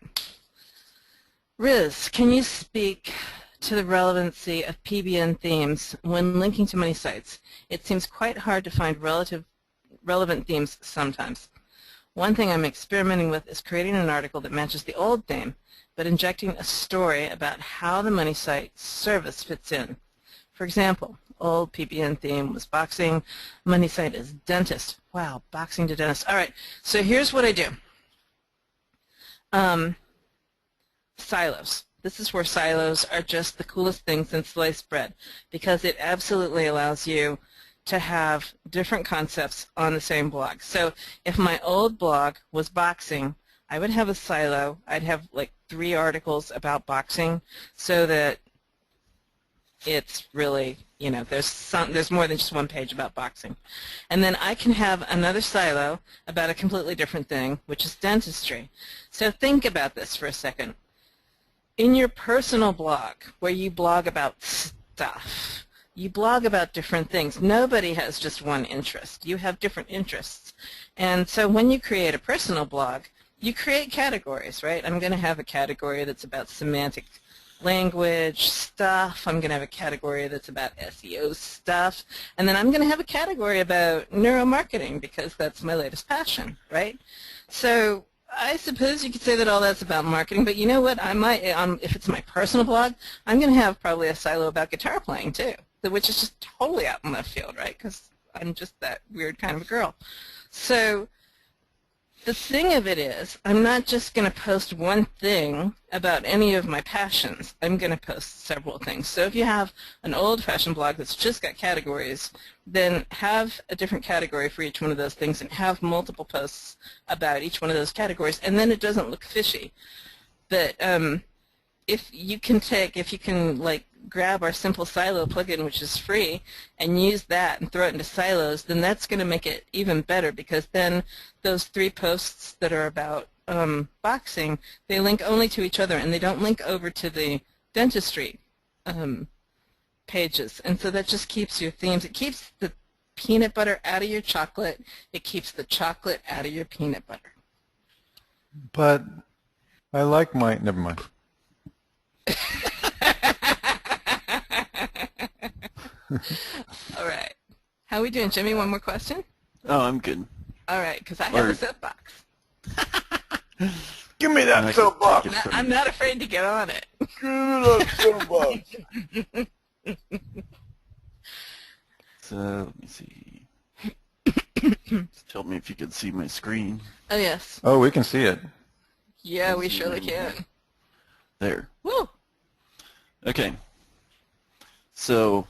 Riz, can you speak to the relevancy of PBN themes when linking to many sites? It seems quite hard to find relevant themes sometimes. One thing I'm experimenting with is creating an article that matches the old theme, but injecting a story about how the money site service fits in. For example, old PBN theme was boxing. Money site is dentist. Wow, boxing to dentist. All right, so here's what I do. Silos. This is where silos are just the coolest thing since sliced bread, because it absolutely allows you to have different concepts on the same blog. So if my old blog was boxing, I would have a silo. I'd have like 3 articles about boxing, so that it's really, you know, there's more than just one page about boxing. And then I can have another silo about a completely different thing, which is dentistry. So think about this for a second. In your personal blog, where you blog about stuff, you blog about different things. Nobody has just one interest. You have different interests. And so when you create a personal blog, you create categories, right? I'm going to have a category that's about semantic language stuff. I'm going to have a category that's about SEO stuff. And then I'm going to have a category about neuromarketing, because that's my latest passion, right? So I suppose you could say that all that's about marketing, but you know what? I might, if it's my personal blog, I'm going to have probably a silo about guitar playing too, which is just totally out in left field, right? Because I'm just that weird kind of a girl. So the thing of it is, I'm not just going to post one thing about any of my passions. I'm going to post several things. So if you have an old-fashioned blog that's just got categories, then have a different category for each one of those things and have multiple posts about each one of those categories, and then it doesn't look fishy. But if you can like grab our simple silo plugin, which is free, and use that and throw it into silos, then that's going to make it even better, because then those 3 posts that are about boxing, they link only to each other, and they don't link over to the dentistry pages. And so that just keeps your themes. It keeps the peanut butter out of your chocolate. It keeps the chocolate out of your peanut butter. But I like my, never mind. All right. How are we doing, Jimmy? One more question? Oh, I'm good. All right, because I have a soapbox. Give me that soapbox. I'm not afraid to get on it. Give me that soapbox. So, let me see. Just tell me if you can see my screen. Oh, yes. Oh, we can see it. Yeah, we surely can. There. Woo! Okay. So,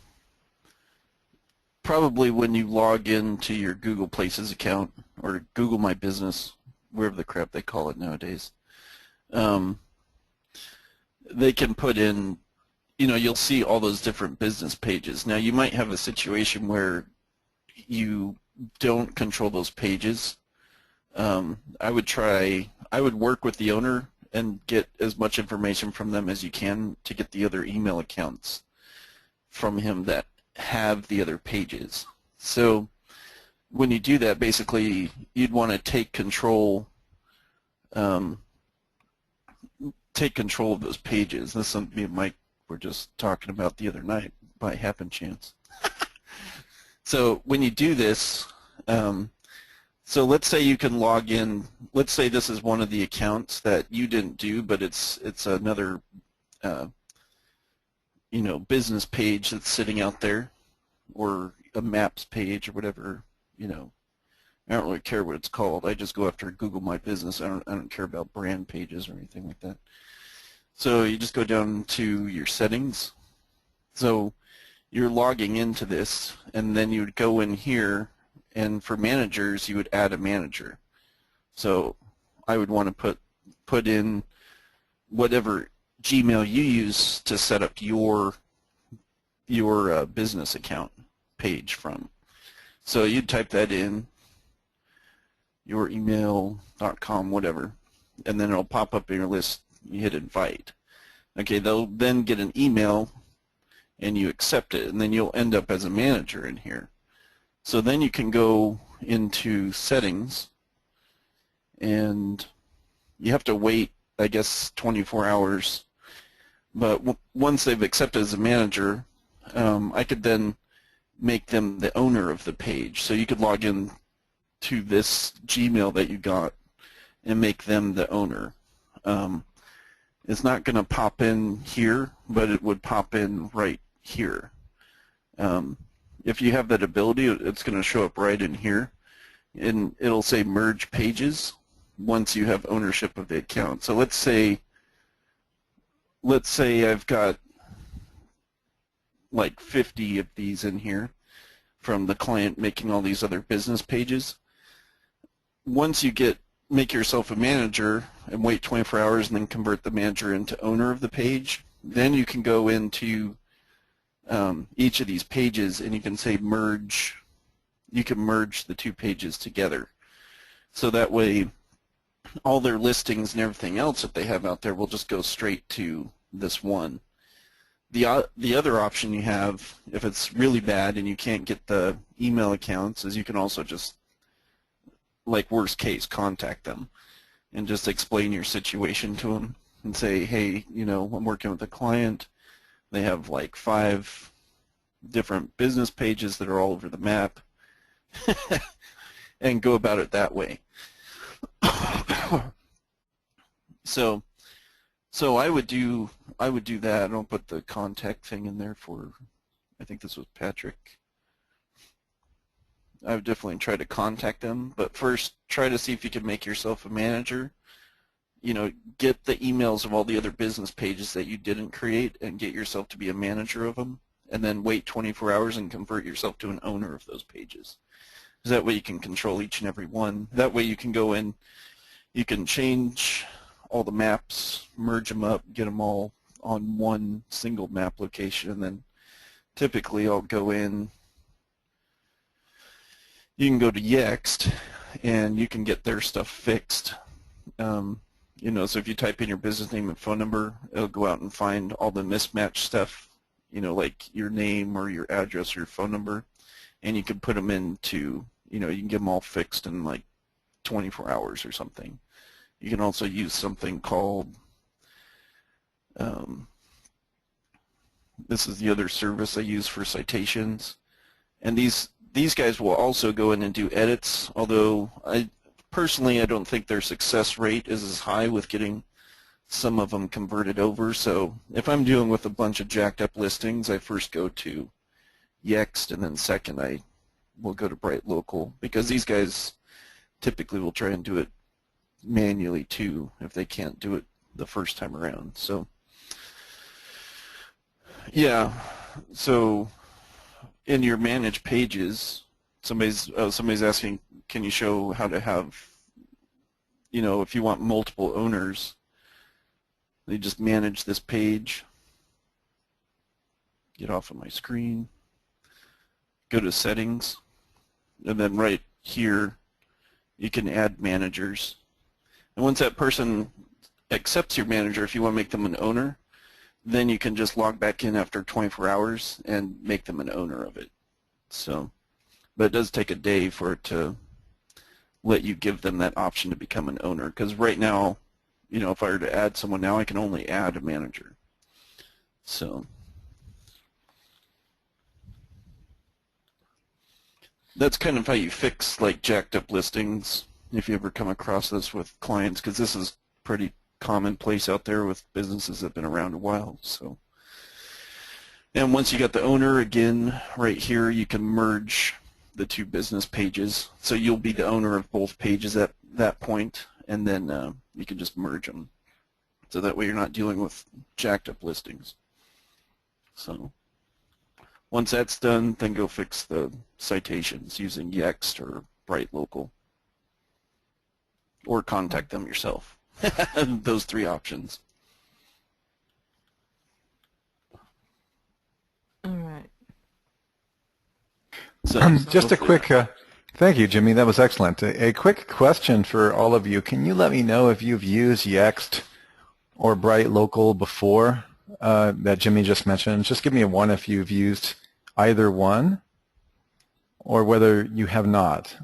probably when you log into your Google Places account, or Google My Business, wherever the crap they call it nowadays, they can put in, you know, you'll see all those different business pages. Now, you might have a situation where you don't control those pages. I would work with the owner and get as much information from them as you can to get the other email accounts from him that have the other pages. So when you do that, basically you'd want to take control of those pages. This is something me and Mike were just talking about the other night by happen chance. So when you do this, so let's say you can log in. Let's say this is one of the accounts that you didn't do, but it's another you know, business page that's sitting out there, or a maps page, or whatever. You know, I don't really care what it's called. I just go after Google My Business. I don't care about brand pages or anything like that. So you just go down to your settings. So you're logging into this, and then you would go in here, and for managers, you would add a manager. So I would want to put in whatever Gmail you use to set up your business account page from. So you'd type that in, your email.com, whatever, and then it'll pop up in your list. You hit invite. Okay, they'll then get an email, and you accept it, and then you'll end up as a manager in here. So then you can go into settings, and you have to wait, I guess, 24 hours. But once they've accepted as a manager, I could then make them the owner of the page. So you could log in to this Gmail that you got and make them the owner. It's not going to pop in here, but it would pop in right here. If you have that ability, it's going to show up right in here, and it'll say merge pages once you have ownership of the account. So let's say I've got like 50 of these in here from the client making all these other business pages. Once you make yourself a manager and wait 24 hours and then convert the manager into owner of the page, then you can go into each of these pages and you can say merge. You can merge the two pages together. So that way all their listings and everything else that they have out there will just go straight to this one. The other option you have, if it's really bad and you can't get the email accounts, is you can also just, like worst case, contact them and just explain your situation to them and say, hey, you know, I'm working with a client. They have like 5 different business pages that are all over the map, and go about it that way. So I would do that. I'll put the contact thing in there for, I think this was Patrick. I would definitely try to contact them, but first try to see if you can make yourself a manager. You know, get the emails of all the other business pages that you didn't create and get yourself to be a manager of them, and then wait 24 hours and convert yourself to an owner of those pages. Because that way you can control each and every one. That way you can go in, you can change all the maps, merge them up, get them all on one single map location, and then typically I'll go in, you can go to Yext and you can get their stuff fixed. You know, so if you type in your business name and phone number, it'll go out and find all the mismatched stuff, you know, like your name or your address or your phone number, and you can put them into, you know, you can get them all fixed in like 24 hours or something. You can also use something called, this is the other service I use for citations, and these guys will also go in and do edits, although personally I don't think their success rate is as high with getting some of them converted over. So if I'm dealing with a bunch of jacked up listings, I first go to Yext, and then second I will go to Bright Local, because these guys typically will try and do it manually too if they can't do it the first time around. So yeah, so in your manage pages, somebody's asking, can you show how to have, you know, if you want multiple owners, you just manage this page. Get off of my screen, go to settings, and then right here you can add managers. And once that person accepts your manager, if you want to make them an owner, then you can just log back in after 24 hours and make them an owner of it. So, but it does take a day for it to let you give them that option to become an owner, because right now, you know, if I were to add someone now, I can only add a manager. So that's kind of how you fix like jacked up listings, if you ever come across this with clients, because this is pretty commonplace out there with businesses that have been around a while. So, and once you got the owner, again, right here, you can merge the two business pages. So you'll be the owner of both pages at that point, and then you can just merge them. So that way you're not dealing with jacked up listings. So once that's done, then go fix the citations using Yext or Bright Local, or contact them yourself. Those 3 options. All right. So Just a quick, thank you, Jimmy. That was excellent. A quick question for all of you. Can you let me know if you've used Yext or Bright Local before that Jimmy just mentioned? Just give me a 1 if you've used either one, or whether you have not.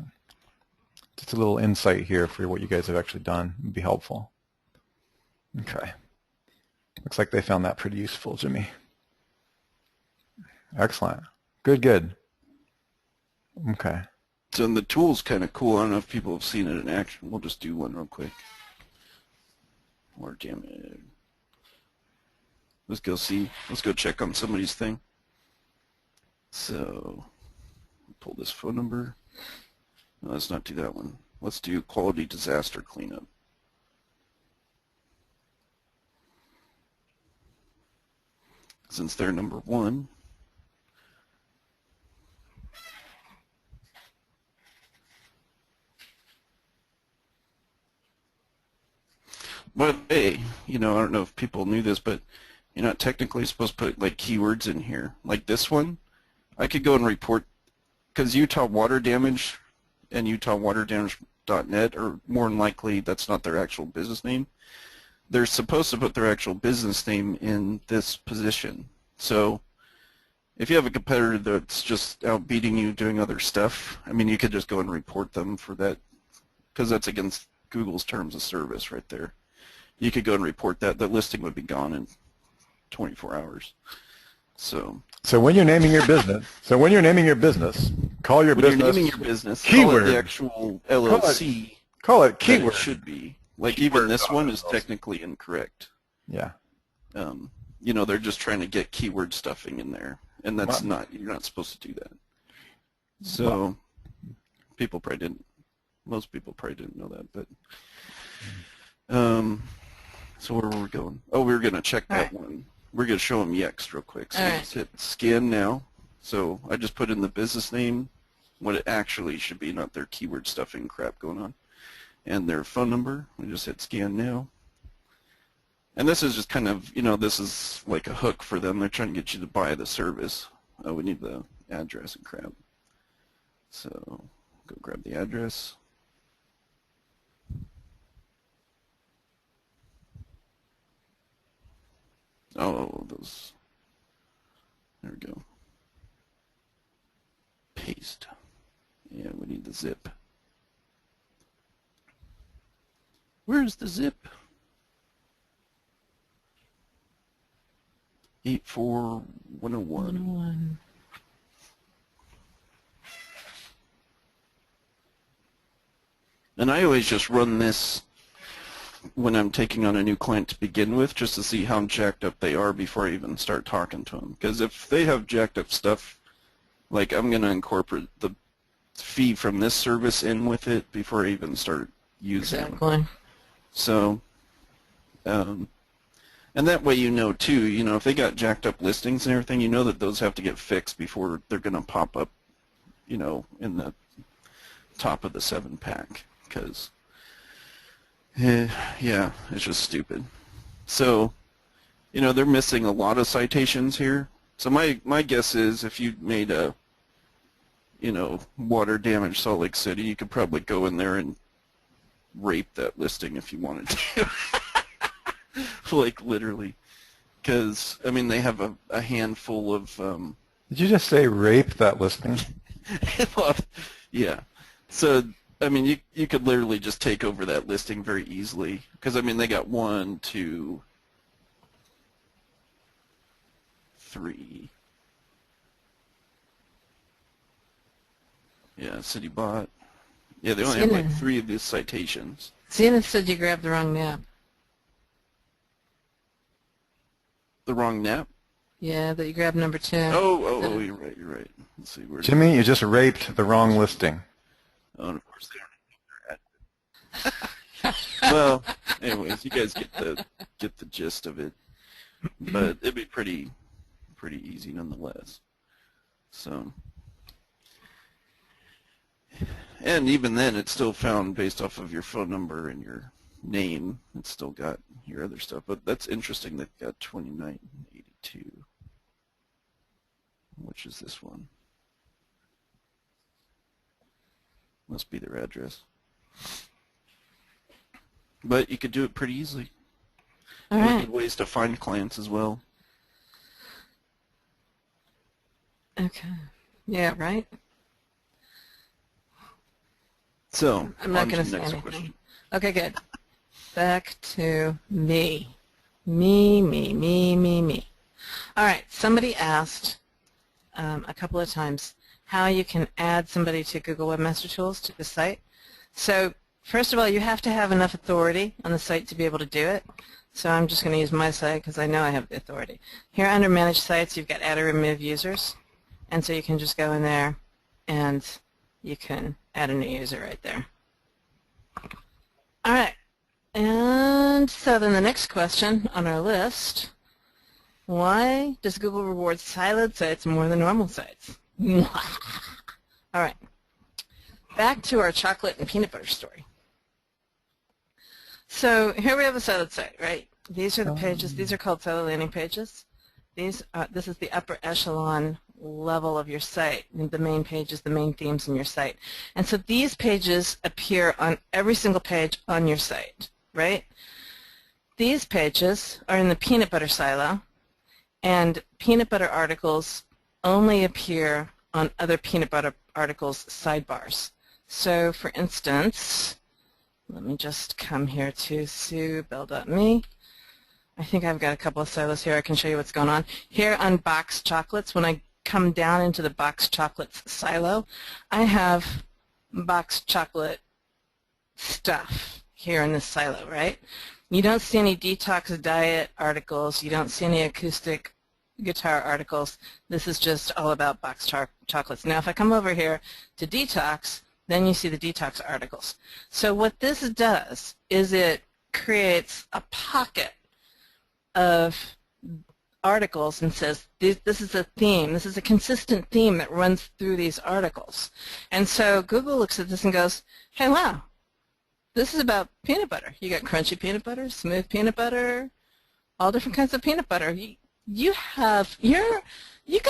Just a little insight here for what you guys have actually done would be helpful. Okay. Looks like they found that pretty useful, Jimmy. Excellent. Good, good. Okay. So the tool's kind of cool. I don't know if people have seen it in action. We'll just do one real quick. Or damn it. Let's go see. Let's go check on somebody's thing. So pull this phone number. No, let's not do that one. Let's do quality disaster cleanup. Since they're number 1. But hey, I don't know if people knew this, but you're not technically supposed to put like keywords in here. Like this one, I could go and report, because Utah Water Damage and UtahWaterDamage.net are more than likely that's not their actual business name. They're supposed to put their actual business name in this position. So if you have a competitor that's just out beating you doing other stuff, I mean, you could just go and report them for that, because that's against Google's terms of service right there. You could go and report that. That listing would be gone in 24 hours. So when you're naming your business, call your when business. you're naming your business, keyword. call it the actual LLC. Call it that keyword. it should be. Like even this one is technically incorrect. Yeah. They're just trying to get keyword stuffing in there, and that's not. You're not supposed to do that. So most people probably didn't know that, but. So where were we going? Oh, we were going to check that one. We're going to show them Yext real quick. So just hit scan now. So I just put in the business name, what it actually should be, not their keyword stuffing crap going on, and their phone number. We just hit scan now. And this is just kind of, this is like a hook for them. They're trying to get you to buy the service. Oh, we need the address and crap. So go grab the address. Oh, those. There we go. Paste. Yeah, we need the zip. Where's the zip? 84101. 101. And I always just run this when I'm taking on a new client to begin with, just to see how jacked up they are before I even start talking to them. Because if they have jacked up stuff, like I'm going to incorporate the fee from this service in with it before I even start using it. Exactly. So, and that way too, if they got jacked up listings and everything, that those have to get fixed before they're going to pop up, in the top of the 7-pack. Because yeah, it's just stupid. So, they're missing a lot of citations here. So my guess is if you made a, water damage Salt Lake City, you could probably go in there and rape that listing if you wanted to. Like literally. Because, I mean, they have a handful of... Did you just say rape that listing? Well, yeah. So... I mean, you could literally just take over that listing very easily, because I mean they got 1, 2, 3. Yeah, city bot. Yeah, they only have like 3 of these citations. Sienna said you grabbed the wrong nap. The wrong nap? Yeah, that you grabbed number 2. Oh, you're right. Let's see where. Jimmy, you just raped the wrong listing. Oh, and of course they don't know their address. Well, anyways, you guys get the gist of it, but it'd be pretty easy nonetheless. So, and even then, it's still found based off of your phone number and your name. It's still got your other stuff, but that's interesting. They've got 2982, which is this one. Must be their address. But you could do it pretty easily. All There's right. good ways to find clients as well. Okay. Yeah, right? So, I'm not on to going to the say next anything. question. Okay, good. Back to me. Me. All right, somebody asked a couple of times how you can add somebody to Google Webmaster Tools to the site. So first of all, you have to have enough authority on the site to be able to do it. So I'm just going to use my site because I know I have the authority. Here under Manage Sites, you've got Add or Remove Users. And so you can just go in there and you can add a new user right there. All right. And so then the next question on our list, why does Google reward siloed sites more than normal sites? All right. Back to our chocolate and peanut butter story. So here we have a siloed site, right? These are the pages. These are called silo landing pages. This is the upper echelon level of your site, the main pages, the main themes in your site. And so these pages appear on every single page on your site, right? These pages are in the peanut butter silo, and peanut butter articles only appear on other peanut butter articles sidebars. So for instance, let me just come here to SueBell.me. I think I've got a couple of silos here. I can show you what's going on. Here on box chocolates, when I come down into the box chocolates silo, I have box chocolate stuff here in this silo, right? You don't see any detox diet articles. You don't see any acoustic guitar articles. This is just all about box chocolates. Now if I come over here to detox, then you see the detox articles. So what this does is it creates a pocket of articles and says this is a theme, this is a consistent theme that runs through these articles. And so Google looks at this and goes, hey, wow, this is about peanut butter. You got crunchy peanut butter, smooth peanut butter, all different kinds of peanut butter. You got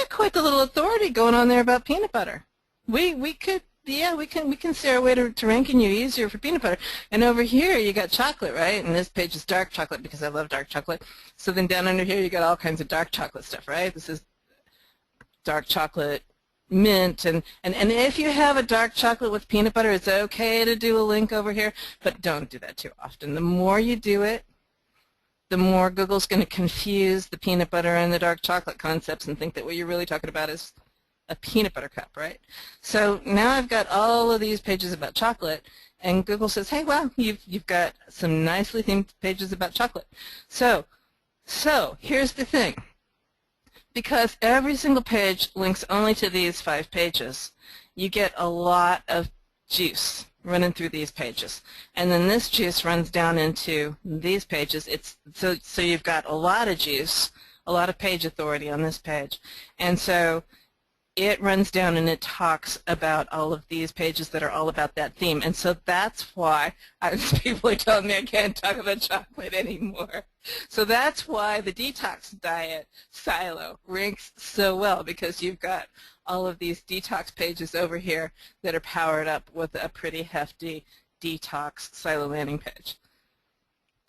quite the little authority going on there about peanut butter. We can see our way to ranking you easier for peanut butter. And over here you got chocolate, right? And this page is dark chocolate because I love dark chocolate. So then down under here you got all kinds of dark chocolate stuff, right? This is dark chocolate mint, and if you have a dark chocolate with peanut butter, it's okay to do a link over here, but don't do that too often. The more you do it, the more Google's going to confuse the peanut butter and the dark chocolate concepts and think that what you're really talking about is a peanut butter cup, right? So now I've got all of these pages about chocolate, and Google says, hey, well, you've got some nicely themed pages about chocolate. So here's the thing. Because every single page links only to these 5 pages, you get a lot of juice running through these pages. And then this juice runs down into these pages. So you've got a lot of juice, a lot of page authority on this page. And so it runs down and it talks about all of these pages that are all about that theme. And so that's why people are telling me I can't talk about chocolate anymore. So that's why the detox diet silo ranks so well, because you've got all of these detox pages over here that are powered up with a pretty hefty detox silo landing page.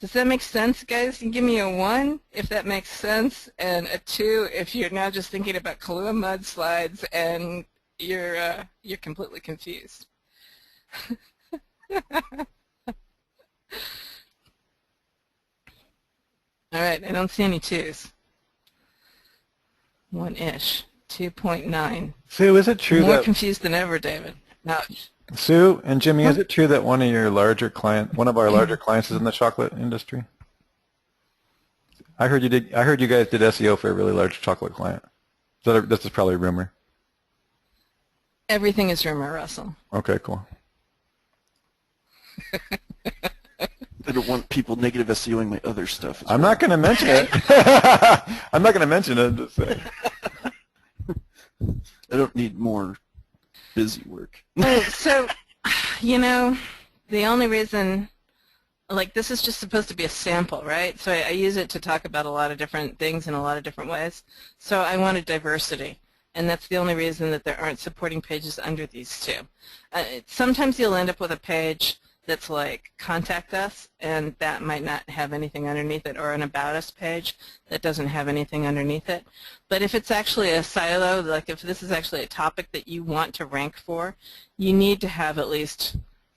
Does that make sense, guys? You can give me a 1 if that makes sense, and a 2 if you're now just thinking about Kahlua mudslides and you're completely confused. All right, I don't see any 2s. 1-ish. 2.9. Sue, is it true More that confused than ever, David. Ouch. Sue and Jimmy, is it true that one of our larger clients is in the chocolate industry? I heard you guys did SEO for a really large chocolate client. This is probably a rumor. Everything is rumor, Russell. Okay, cool. I don't want people negative SEOing my other stuff. I'm not going to mention it. I'm not going to mention it. Just say. I don't need more busy work. So, the only reason, this is just supposed to be a sample, right? So I use it to talk about a lot of different things in a lot of different ways. So I wanted diversity, and that's the only reason that there aren't supporting pages under these 2. Sometimes you'll end up with a page that's like contact us, and that might not have anything underneath it, or an about us page that doesn't have anything underneath it. But if it's actually a silo, like if this is actually a topic that you want to rank for, you need to have at least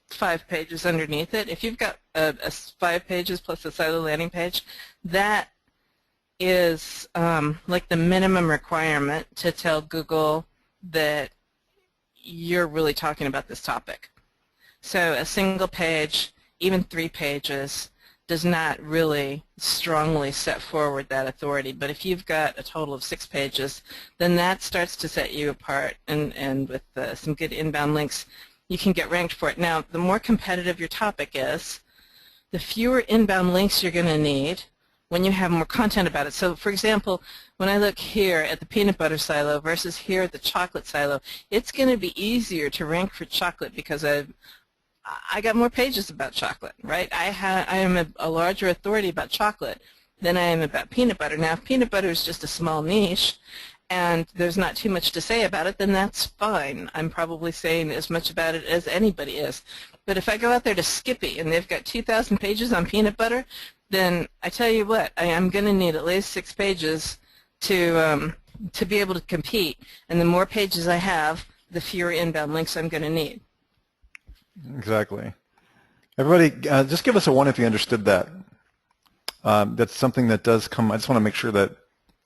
5 pages underneath it. If you've got 5 pages plus a silo landing page, that is like the minimum requirement to tell Google that you're really talking about this topic. So a single page, even 3 pages, does not really strongly set forward that authority. But if you've got a total of 6 pages, then that starts to set you apart, and with some good inbound links, you can get ranked for it. Now, the more competitive your topic is, the fewer inbound links you're going to need when you have more content about it. So, for example, when I look here at the peanut butter silo versus here at the chocolate silo, it's going to be easier to rank for chocolate because I got more pages about chocolate, right? I am a larger authority about chocolate than I am about peanut butter. Now, if peanut butter is just a small niche and there's not too much to say about it, then that's fine. I'm probably saying as much about it as anybody is. But if I go out there to Skippy and they've got 2,000 pages on peanut butter, then I tell you what, I am going to need at least 6 pages to be able to compete. And the more pages I have, the fewer inbound links I'm going to need. Exactly. Everybody, just give us a 1 if you understood that. That's something that does come. I just want to make sure that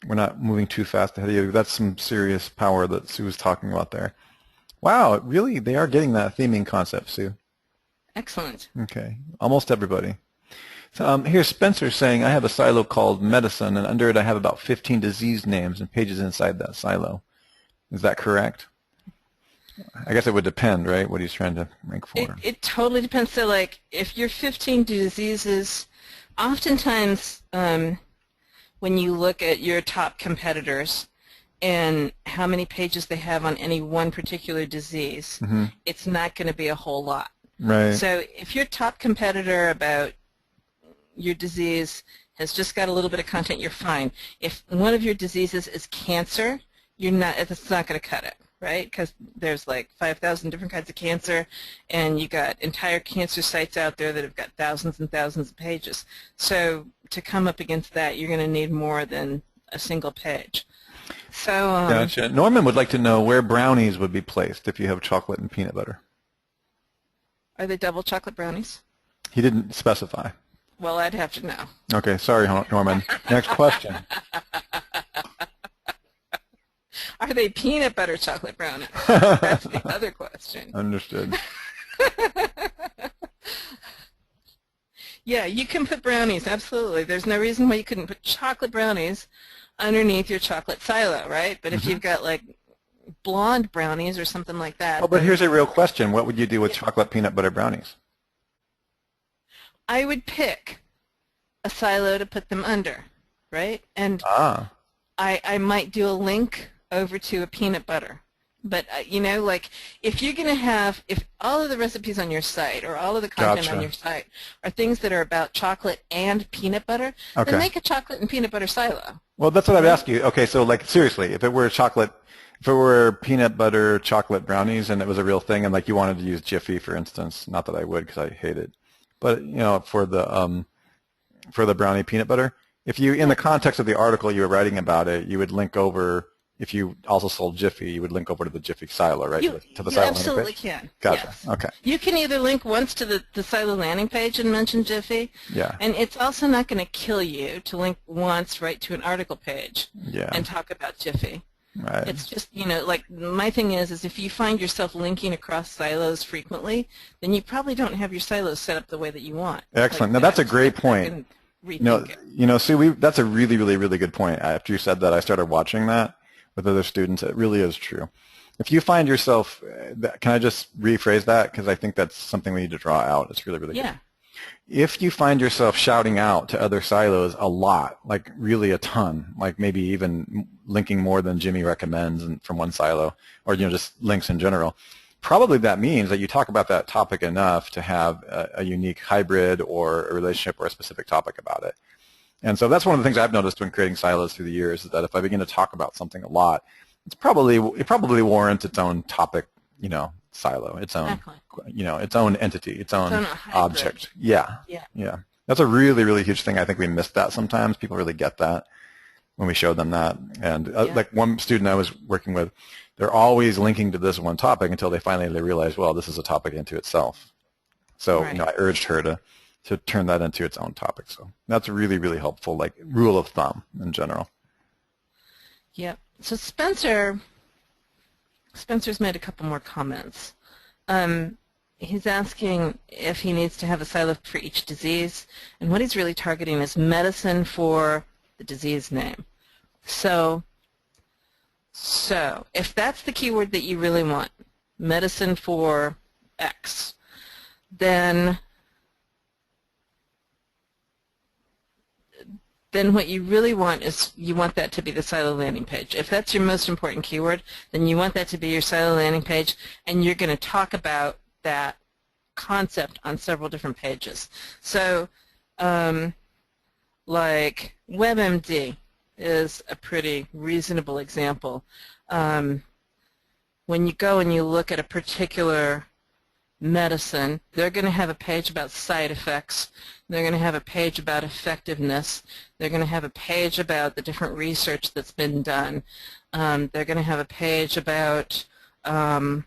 we're not moving too fast ahead of you. That's some serious power that Sue was talking about there. Wow, really, they are getting that theming concept, Sue. Excellent. Okay, almost everybody. So, here's Spencer saying, I have a silo called medicine, and under it I have about 15 disease names and pages inside that silo. Is that correct? I guess it would depend, right, what he's trying to rank for. It totally depends. So, like, if you're 15 diseases, oftentimes when you look at your top competitors and how many pages they have on any one particular disease, it's not going to be a whole lot. Right. So if your top competitor about your disease has just got a little bit of content, you're fine. If one of your diseases is cancer, it's not going to cut it, right? Because there's like 5,000 different kinds of cancer, and you got entire cancer sites out there that have got thousands and thousands of pages. So to come up against that, you're going to need more than a single page. So gotcha. Norman would like to know where brownies would be placed if you have chocolate and peanut butter. Are they double chocolate brownies? He didn't specify. Well, I'd have to know. Okay, sorry, Norman. Next question. Are they peanut butter chocolate brownies? That's the other question. Understood. Yeah, you can put brownies, absolutely. There's no reason why you couldn't put chocolate brownies underneath your chocolate silo, right? But if you've got like blonde brownies or something like that. Oh, but here's a real question. What would you do with chocolate peanut butter brownies? I would pick a silo to put them under, right? And I might do a link over to a peanut butter. But, you know, like, if you're going to have, if all of the recipes on your site or all of the content on your site are things that are about chocolate and peanut butter, then make a chocolate and peanut butter silo. Well, that's what I'd ask you. Okay, so, like, seriously, if it were chocolate, if it were peanut butter chocolate brownies and it was a real thing and, like, you wanted to use Jiffy, for instance, not that I would because I hate it, but, you know, for the brownie peanut butter, if you, in the context of the article you were writing about it, you would link over. If you also sold Jiffy, you would link over to the Jiffy silo, right? To the you silo absolutely landing page? can. Gotcha. Yes. Okay. You can either link once to the silo landing page and mention Jiffy, and it's also not going to kill you to link once right to an article page and talk about Jiffy. Right. It's just, you know, like my thing is if you find yourself linking across silos frequently, then you probably don't have your silos set up the way that you want. Excellent. Like, now that's a great point. Sue, that's a really, really, really good point. After you said that, I started watching that with other students. It really is true. If you find yourself, can I just rephrase that? Because I think that's something we need to draw out. It's really, really good. If you find yourself shouting out to other silos a lot, like really a ton, like maybe even linking more than Jimmy recommends from one silo, or just links in general, probably that means that you talk about that topic enough to have a unique hybrid or a relationship or a specific topic about it. And so that's one of the things I've noticed when creating silos through the years is that if I begin to talk about something a lot, it probably warrants its own topic, silo, its own, its own entity, its own object. Yeah. That's a really, really huge thing. I think we miss that sometimes. People really get that when we show them that. And like one student I was working with, they're always linking to this one topic until they finally realize, well, this is a topic into itself. So I urged her to turn that into its own topic. So that's really, really helpful, like rule of thumb in general. Yeah. So Spencer's made a couple more comments. he's asking if he needs to have a silo for each disease, and what he's really targeting is medicine for the disease name. So if that's the keyword that you really want, medicine for X, then what you really want is you want that to be the silo landing page. If that's your most important keyword, then you want that to be your silo landing page, and you're going to talk about that concept on several different pages. So like WebMD is a pretty reasonable example. When you go and you look at a particular medicine, they're going to have a page about side effects. They're going to have a page about effectiveness. They're going to have a page about the different research that's been done. They're going to have a page about blah,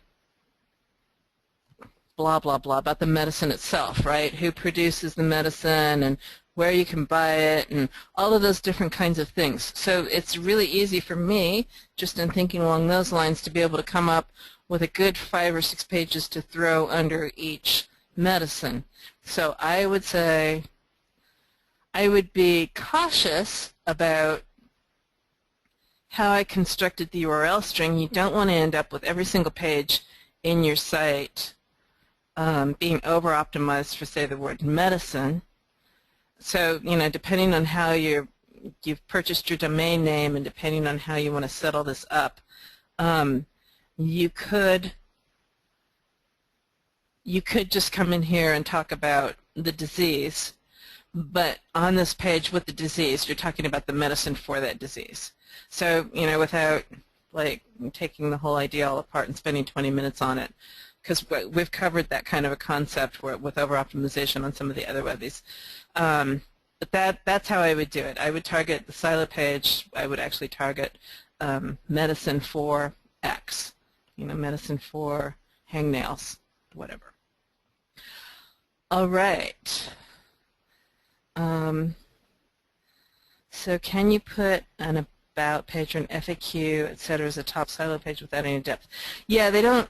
blah, blah, about the medicine itself, right? Who produces the medicine and where you can buy it and all of those different kinds of things. So it's really easy for me, just in thinking along those lines, to be able to come up with a good 5 or 6 pages to throw under each medicine. So I would say I would be cautious about how I constructed the URL string. You don't want to end up with every single page in your site being over-optimized for, say, the word medicine. So, you know, depending on how you've purchased your domain name and depending on how you want to set all this up, you could just come in here and talk about the disease, but on this page with the disease, you're talking about the medicine for that disease. So, you know, without like taking the whole idea all apart and spending 20 minutes on it, because we've covered that kind of a concept with over-optimization on some of the other webbies. But that's how I would do it. I would target the silo page. I would actually target medicine for X. You know, medicine for hangnails, whatever. All right. So can you put an about page or an FAQ, etc., as a top silo page without any depth? Yeah, they don't.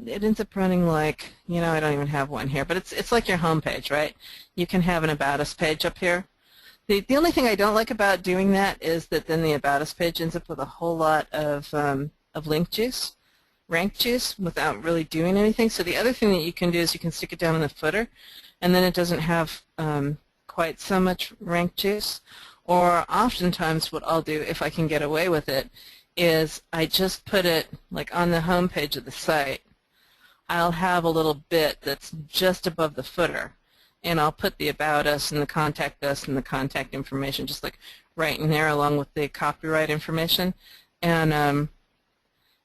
It ends up running like, you know, I don't even have one here, but it's like your home page, right? You can have an About Us page up here. The only thing I don't like about doing that is that then the About Us page ends up with a whole lot of link juice, rank juice, without really doing anything. So the other thing that you can do is you can stick it down in the footer, and then it doesn't have quite so much rank juice. Or oftentimes what I'll do, if I can get away with it, is I just put it like on the home page of the site. I'll have a little bit that's just above the footer, and I'll put the About Us and the Contact Us and the contact information just like right in there along with the copyright information, and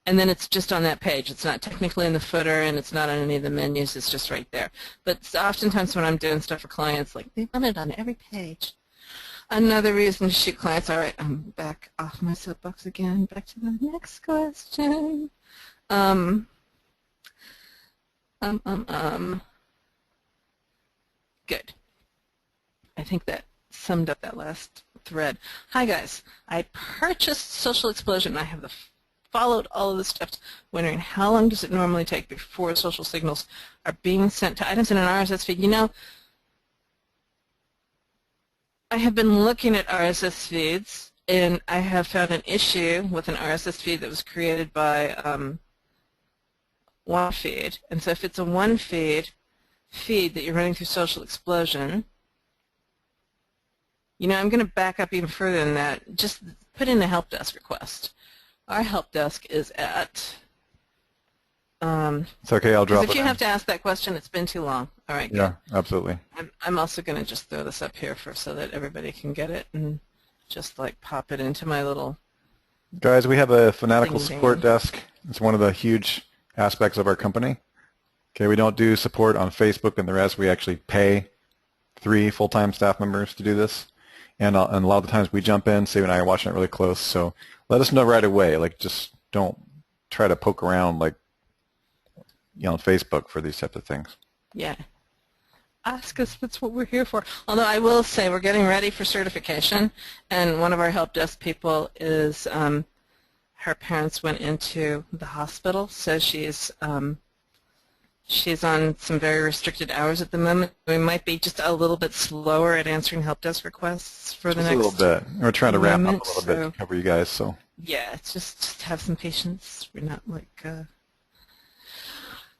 then it's just on that page. It's not technically in the footer and it's not on any of the menus, it's just right there. But oftentimes when I'm doing stuff for clients, like they want it on every page. Another reason to shoot clients. All right, I'm back off my soapbox again. Back to the next question. Good. I think that summed up that last thread. Hi guys, I purchased Social Explosion. I have followed all of the steps, wondering how long does it normally take before social signals are being sent to items in an RSS feed. You know, I have been looking at RSS feeds, and I have found an issue with an RSS feed that was created by one feed. And so if it's a one feed that you're running through Social Explosion, you know, I'm going to back up even further than that. Just put in a help desk request. Our help desk is at... it's okay, I'll drop it. If you have to ask that question, it's been too long. All right, good. Yeah, absolutely. I'm also going to just throw this up here so that everybody can get it and just like pop it into my little... Guys, we have a fanatical Ding, ding. support desk. It's one of the huge aspects of our company. Okay, we don't do support on Facebook and the rest. We actually pay 3 full-time staff members to do this. And a lot of the times we jump in, Steve and I are watching it really close, so let us know right away. Like, just don't try to poke around like, you know, on Facebook for these types of things. Yeah. Ask us. That's what we're here for. Although I will say we're getting ready for certification, and one of our help desk people is her parents went into the hospital, so she's She's on some very restricted hours at the moment. We might be just a little bit slower at answering help desk requests for the Just a next little bit. We're trying to ramp up moment. a little bit to cover you guys. So yeah, it's just have some patience. We're not like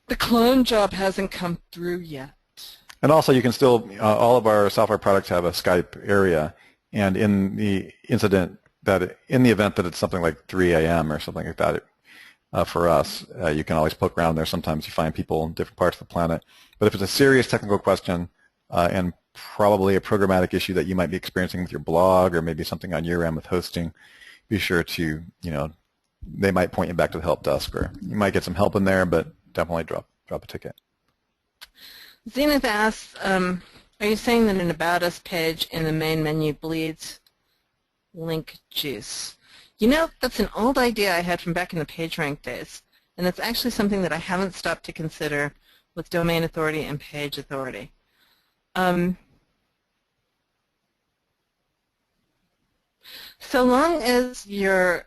the clone job hasn't come through yet. And also, you can still, all of our software products have a Skype area, and in the event that it's something like 3 a.m. or something like that, for us, you can always poke around there. Sometimes you find people in different parts of the planet. But if it's a serious technical question and probably a programmatic issue that you might be experiencing with your blog or maybe something on your end with hosting, be sure to, they might point you back to the help desk, or you might get some help in there, but definitely drop a ticket. Zenith asks, are you saying that an About Us page in the main menu bleeds link juice? That's an old idea I had from back in the PageRank days, and it's actually something that I haven't stopped to consider with domain authority and page authority. So long as your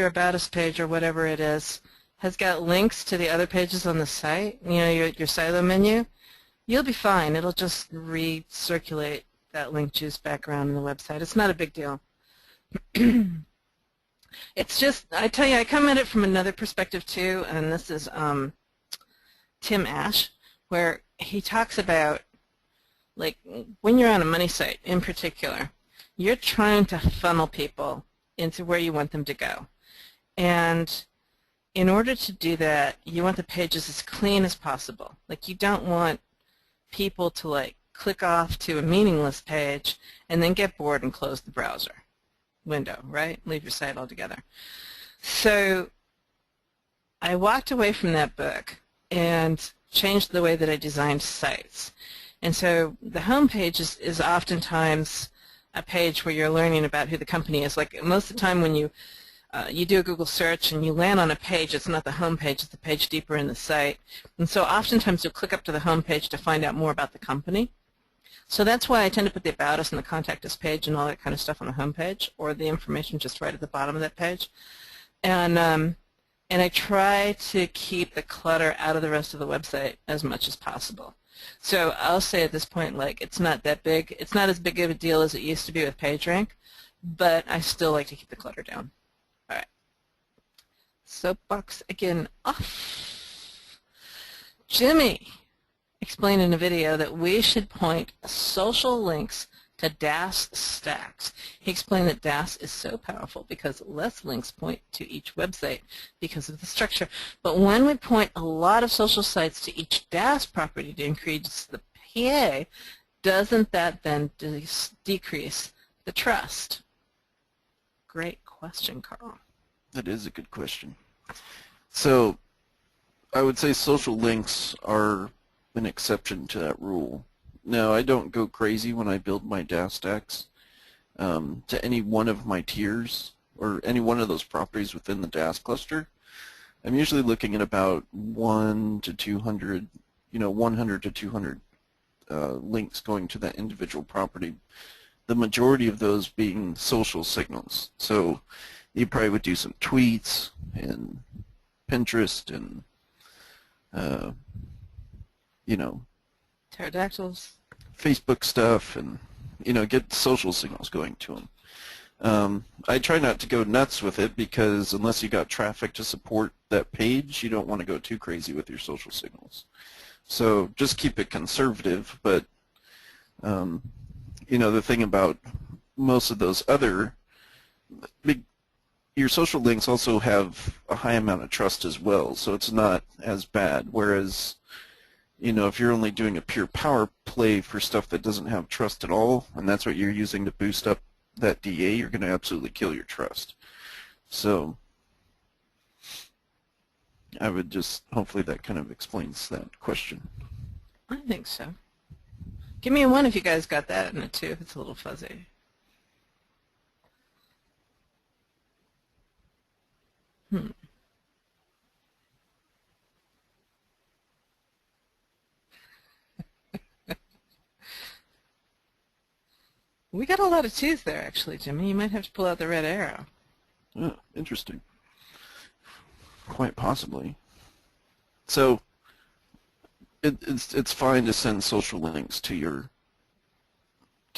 About Us page or whatever it is has got links to the other pages on the site, your silo menu, you'll be fine. It'll just recirculate that link juice back around in the website. It's not a big deal. It's just, I tell you, I come at it from another perspective too, and this is Tim Ash, where he talks about, like, when you're on a money site in particular, you're trying to funnel people into where you want them to go. And in order to do that, you want the pages as clean as possible. Like, you don't want people to, like, click off to a meaningless page and then get bored and close the browser window, right? Leave your site altogether. So I walked away from that book and changed the way that I designed sites. And so the home page is oftentimes a page where you're learning about who the company is. Like, most of the time when you do a Google search and you land on a page, it's not the home page, it's the page deeper in the site. And so oftentimes you'll click up to the home page to find out more about the company. So that's why I tend to put the About Us and the Contact Us page and all that kind of stuff on the home page, or the information just right at the bottom of that page. And I try to keep the clutter out of the rest of the website as much as possible. So I'll say at this point, like, it's not that big. It's not as big of a deal as it used to be with PageRank, but I still like to keep the clutter down. All right. Soapbox again off. Jimmy explained in a video that we should point social links to DAS stacks. He explained that DAS is so powerful because less links point to each website because of the structure. But when we point a lot of social sites to each DAS property to increase the PA, doesn't that then decrease the trust? Great question, Carl. That is a good question. So I would say social links are an exception to that rule. Now, I don't go crazy when I build my DAS stacks to any one of my tiers or any one of those properties within the DAS cluster. I'm usually looking at about 100 to 200 links going to that individual property. The majority of those being social signals. So you probably would do some tweets and Pinterest and Pterodactyls. Facebook stuff, and get social signals going to them. I try not to go nuts with it because unless you got traffic to support that page, you don't want to go too crazy with your social signals. So just keep it conservative. But the thing about most of those other your social links also have a high amount of trust as well, so it's not as bad. Whereas if you're only doing a pure power play for stuff that doesn't have trust at all, and that's what you're using to boost up that DA, you're going to absolutely kill your trust. So I would just, hopefully that kind of explains that question. I think so. Give me a 1 if you guys got that, and a 2 if it's a little fuzzy. We got a lot of 2s there, actually, Jimmy. You might have to pull out the red arrow. Oh, interesting. Quite possibly. So it's fine to send social links to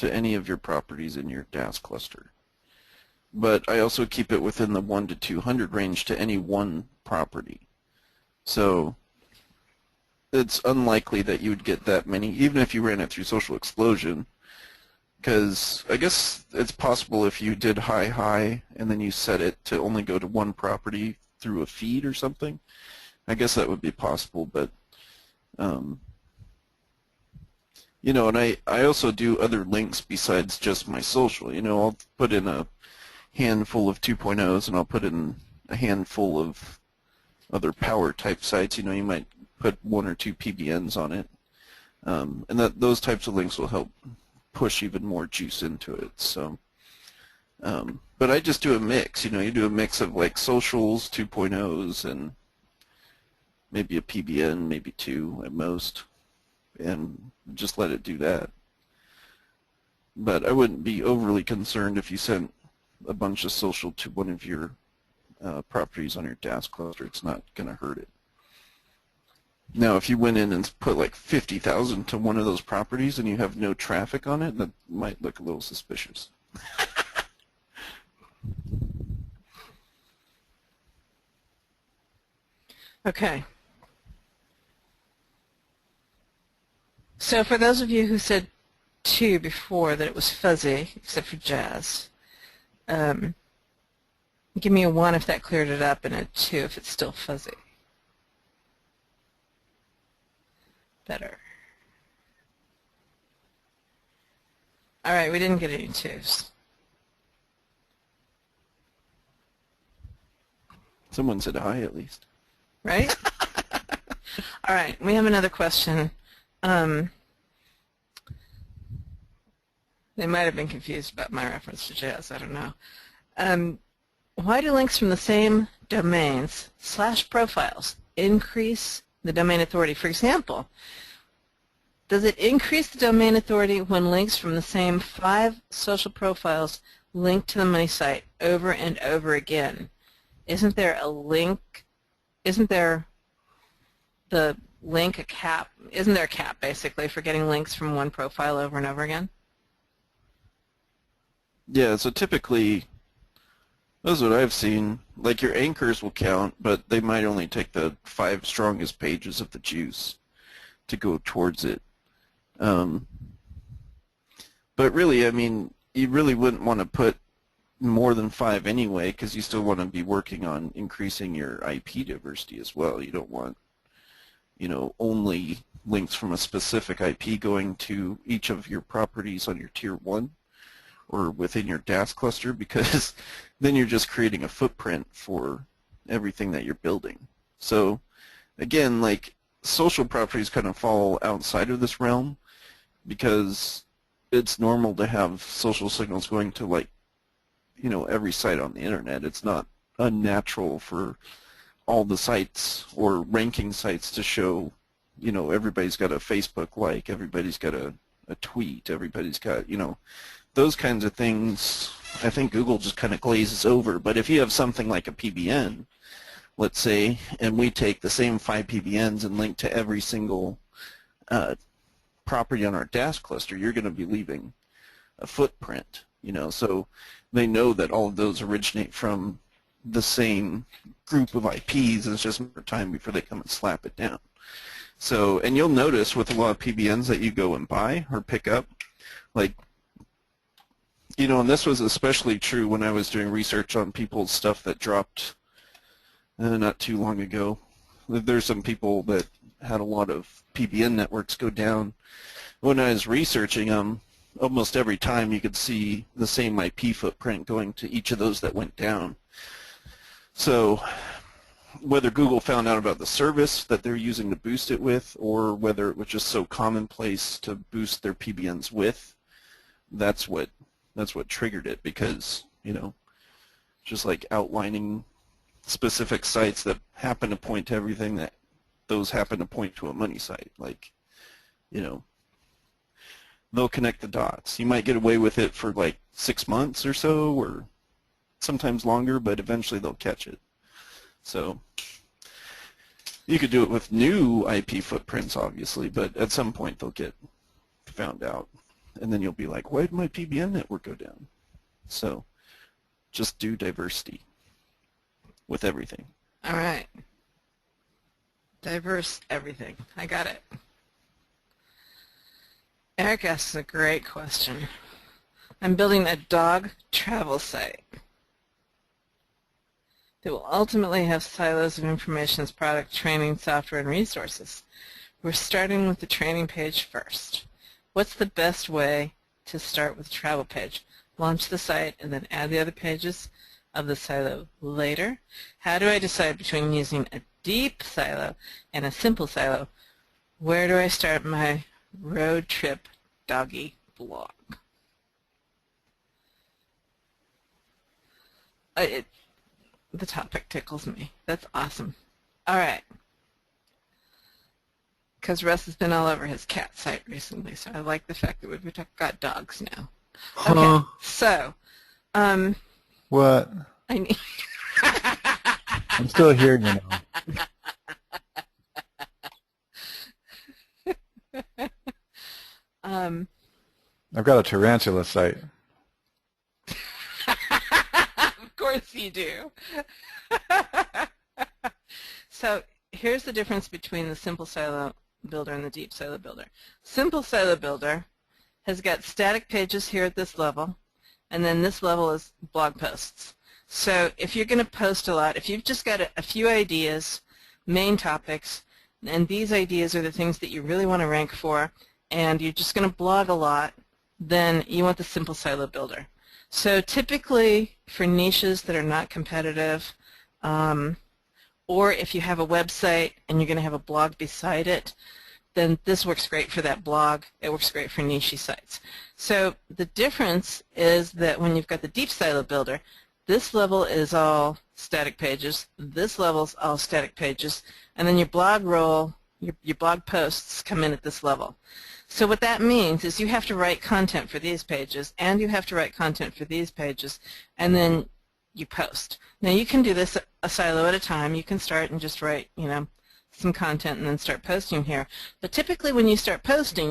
any of your properties in your DAS cluster. But I also keep it within the 1 to 200 range to any one property. So it's unlikely that you would get that many, even if you ran it through Social Explosion, because I guess it's possible if you did high and then you set it to only go to one property through a feed or something. I guess that would be possible, but you know, and I also do other links besides just my social. You know, I'll put in a handful of 2.0s and I'll put in a handful of other power type sites. You know, you might put 1 or 2 PBNs on it, and those types of links will help push even more juice into it. So, but I just do a mix. You know, you do a mix of like socials, 2.0s, and maybe a PBN, maybe 2 at most, and just let it do that. But I wouldn't be overly concerned if you sent a bunch of social to one of your properties on your DAS cluster. It's not going to hurt it. Now, if you went in and put like 50,000 to one of those properties and you have no traffic on it, that might look a little suspicious. Okay. So for those of you who said 2 before that it was fuzzy, except for Jazz, give me a 1 if that cleared it up and a 2 if it's still fuzzy. Better. All right, we didn't get any 2s. Someone said hi at least. Right? All right, we have another question. They might have been confused about my reference to Jazz. I don't know. Why do links from the same domains / profiles increase the domain authority? For example, does it increase the domain authority when links from the same 5 social profiles link to the money site over and over again? Isn't there a link? Isn't there the link a cap? Isn't there a cap basically for getting links from one profile over and over again? Yeah, so typically, that's what I've seen. Like your anchors will count, but they might only take the 5 strongest pages of the juice to go towards it. But really, I mean, you really wouldn't want to put more than 5 anyway, because you still want to be working on increasing your IP diversity as well. You don't want, you know, only links from a specific IP going to each of your properties on your tier 1 or within your DAS cluster, because then you're just creating a footprint for everything that you're building. So again, like social properties kind of fall outside of this realm, because it's normal to have social signals going to, like, you know, every site on the internet. It's not unnatural for all the sites or ranking sites to show, you know, everybody's got a Facebook like, everybody's got a tweet, everybody's got, you know, those kinds of things. I think Google just kind of glazes over. But if you have something like a PBN, let's say, and we take the same 5 PBNs and link to every single property on our DAS cluster, you're going to be leaving a footprint, you know. So they know that all of those originate from the same group of IPs, and it's just a matter of time before they come and slap it down. So, and you'll notice with a lot of PBNs that you go and buy or pick up, like, you know, and this was especially true when I was doing research on people's stuff that dropped not too long ago. There's some people that had a lot of PBN networks go down. When I was researching them, almost every time you could see the same IP footprint going to each of those that went down. So whether Google found out about the service that they're using to boost it with, or whether it was just so commonplace to boost their PBNs with, that's what triggered it, because, you know, just like outlining specific sites that happen to point to everything, that those happen to point to a money site. Like, you know, they'll connect the dots. You might get away with it for like 6 months or so, or sometimes longer, but eventually they'll catch it. So You could do it with new IP footprints, obviously, but at some point they'll get found out. And then you'll be like, why did my PBN network go down? So just do diversity with everything. All right. Diverse everything. I got it. Eric asks a great question. I'm building a dog travel site that will ultimately have silos of information as product, training, software, and resources. We're starting with the training page first. What's the best way to start with a travel page? Launch the site and then add the other pages of the silo later? How do I decide between using a deep silo and a simple silo? Where do I start my road trip doggy blog? The topic tickles me. That's awesome. All right. Because Russ has been all over his cat site recently, so I like the fact that we've got dogs now. Okay, so, What? I need. I'm still here, you know. I've got a tarantula site. Of course you do. So here's the difference between the simple silo builder and the deep silo builder. Simple silo builder has got static pages here at this level, and then this level is blog posts. So if you're going to post a lot, if you've just got a few ideas, main topics, and these ideas are the things that you really want to rank for, and you're just going to blog a lot, then you want the simple silo builder. So typically for niches that are not competitive, or if you have a website and you're going to have a blog beside it, then this works great for that blog. It works great for niche sites. So the difference is that when you've got the deep silo builder, this level is all static pages, this level is all static pages, and then your blog roll, your blog posts come in at this level. So what that means is you have to write content for these pages, and you have to write content for these pages, and then you post. Now you can do this a silo at a time. You can start and just write, you know, some content and then start posting here. But typically when you start posting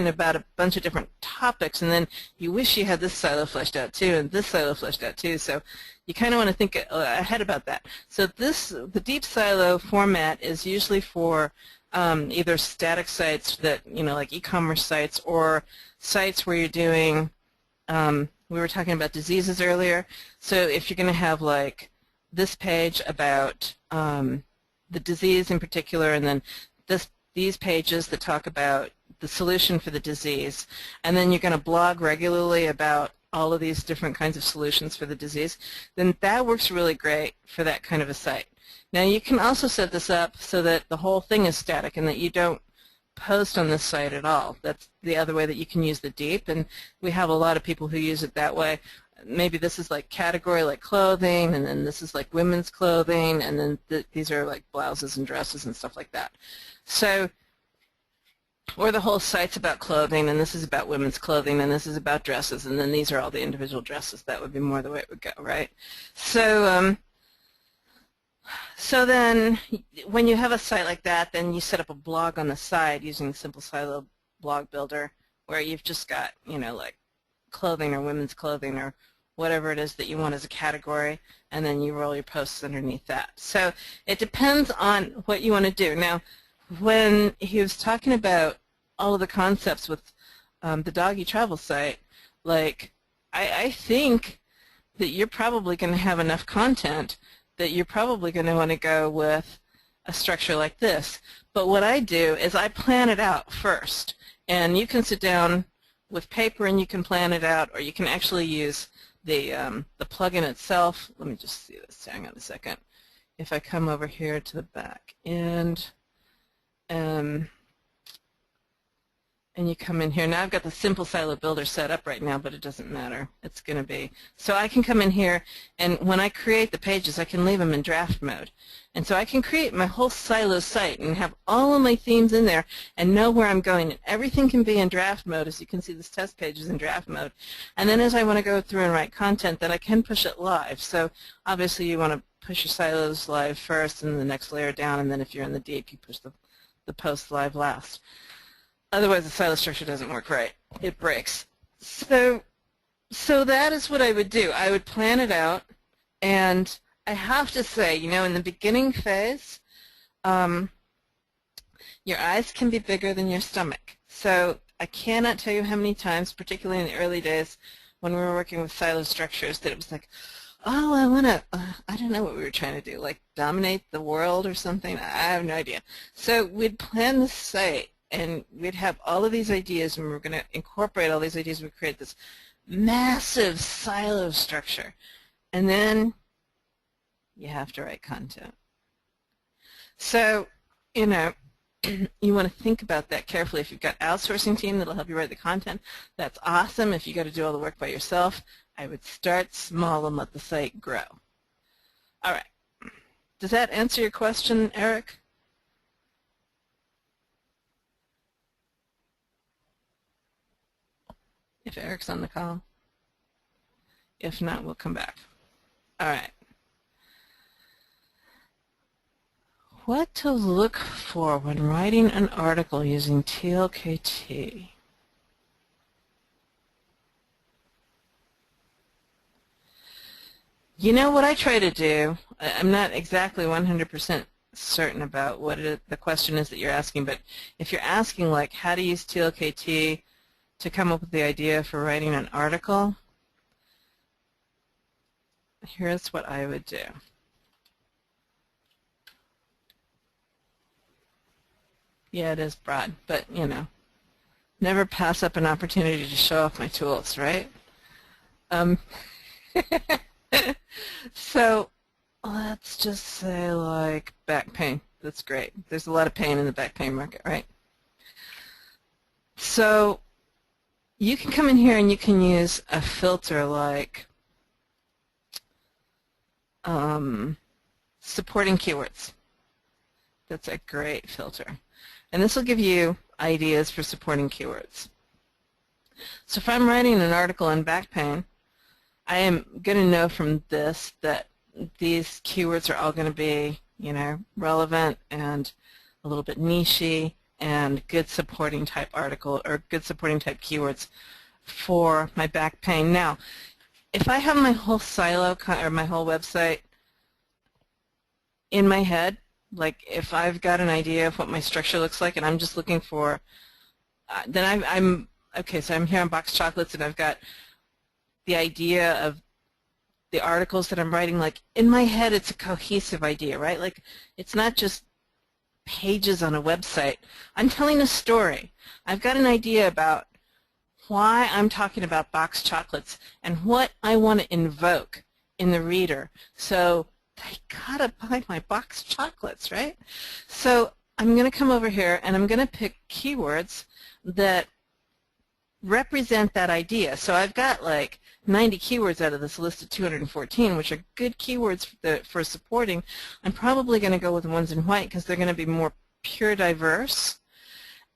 about a bunch of different topics, and then you wish you had this silo fleshed out too, and this silo fleshed out too. So you kind of want to think ahead about that. So the deep silo format is usually for either static sites that, you know, like e-commerce sites, or sites where you're doing, we were talking about diseases earlier. So if you're going to have like this page about the disease in particular, and then these pages that talk about the solution for the disease, and then you're going to blog regularly about all of these different kinds of solutions for the disease, then that works really great for that kind of a site. Now you can also set this up so that the whole thing is static and that you don't post on this site at all. That's the other way that you can use the deep, and we have a lot of people who use it that way. Maybe this is like category like clothing, and then this is like women's clothing, and then these are like blouses and dresses and stuff like that. So, or the whole site's about clothing, and this is about women's clothing, and this is about dresses, and then these are all the individual dresses. That would be more the way it would go, right? So, so then when you have a site like that, then you set up a blog on the side using the Simple Silo blog builder, where you've just got, you know, like clothing or women's clothing or whatever it is that you want as a category, and then you roll your posts underneath that. So it depends on what you want to do. Now, when he was talking about all of the concepts with the doggy travel site, like I think that you're probably going to have enough content that you're probably going to want to go with a structure like this. But what I do is I plan it out first, and you can sit down with paper and you can plan it out, or you can actually use the plugin itself. Let me just see this. Hang on a second. If I come over here to the back end, and you come in here. Now I've got the Simple Silo Builder set up right now, but it doesn't matter. It's going to be. So I can come in here, and when I create the pages, I can leave them in draft mode. And so I can create my whole silo site and have all of my themes in there and know where I'm going. And everything can be in draft mode. As you can see, this test page is in draft mode. And then as I want to go through and write content, then I can push it live. So obviously you want to push your silos live first and the next layer down, and then if you're in the deep, you push the post live last. Otherwise, the silo structure doesn't work right. It breaks. So that is what I would do. I would plan it out, and I have to say, you know, in the beginning phase, your eyes can be bigger than your stomach. So I cannot tell you how many times, particularly in the early days when we were working with silo structures, that it was like, oh, I want to, I don't know what we were trying to do, like dominate the world or something. I have no idea. So we'd plan the site, and we'd have all of these ideas, and we were going to incorporate all these ideas. We'd create this massive silo structure. And then you have to write content. So, you know, you want to think about that carefully. If you've got an outsourcing team that'll help you write the content, that's awesome. If you've got to do all the work by yourself, I would start small and let the site grow. All right. Does that answer your question, Eric? If Eric's on the call. If not, we'll come back. All right. What to look for when writing an article using TLKT. You know what I try to do, I'm not exactly 100% certain about what the question is that you're asking, but if you're asking like how to use TLKT to come up with the idea for writing an article, here's what I would do. Yeah, it is broad, but, you know, never pass up an opportunity to show off my tools, right? So let's just say, like, back pain. That's great. There's a lot of pain in the back pain market, right? So you can come in here and you can use a filter like supporting keywords. That's a great filter. And this will give you ideas for supporting keywords. So if I'm writing an article on back pain, I am going to know from this that these keywords are all going to be, you know, relevant and a little bit niche-y and good supporting type article or good supporting type keywords for my back pain. Now, if I have my whole silo or my whole website in my head, like if I've got an idea of what my structure looks like and I'm just looking for, then I'm okay, so I'm here on Box Chocolates and I've got the idea of the articles that I'm writing. Like in my head it's a cohesive idea, right? Like it's not just pages on a website. I'm telling a story. I've got an idea about why I'm talking about Box Chocolates and what I want to invoke in the reader. So they gotta buy my Box Chocolates, right? So I'm going to come over here and I'm going to pick keywords that represent that idea. So I've got like 90 keywords out of this list of 214, which are good keywords for supporting. I'm probably going to go with the ones in white because they're going to be more pure diverse.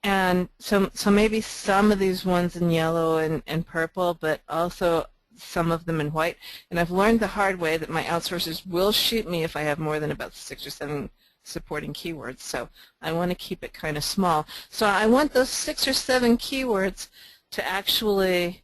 And so maybe some of these ones in yellow and purple, but also some of them in white. And I've learned the hard way that my outsourcers will shoot me if I have more than about 6 or 7 supporting keywords. So I want to keep it kind of small. So I want those 6 or 7 keywords to actually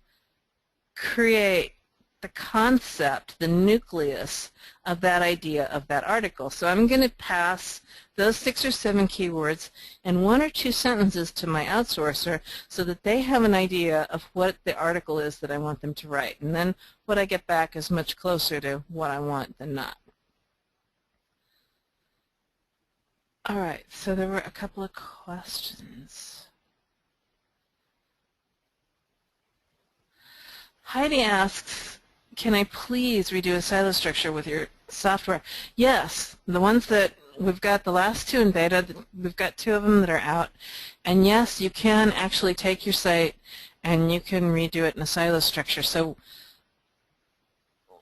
create the concept, the nucleus of that idea of that article. So I'm going to pass those 6 or 7 keywords and 1 or 2 sentences to my outsourcer so that they have an idea of what the article is that I want them to write. And then what I get back is much closer to what I want than not. All right, so there were a couple of questions. Heidi asks, can I please redo a silo structure with your software? Yes, the ones that we've got, the last 2 in beta, we've got 2 of them that are out. And yes, you can actually take your site and you can redo it in a silo structure. So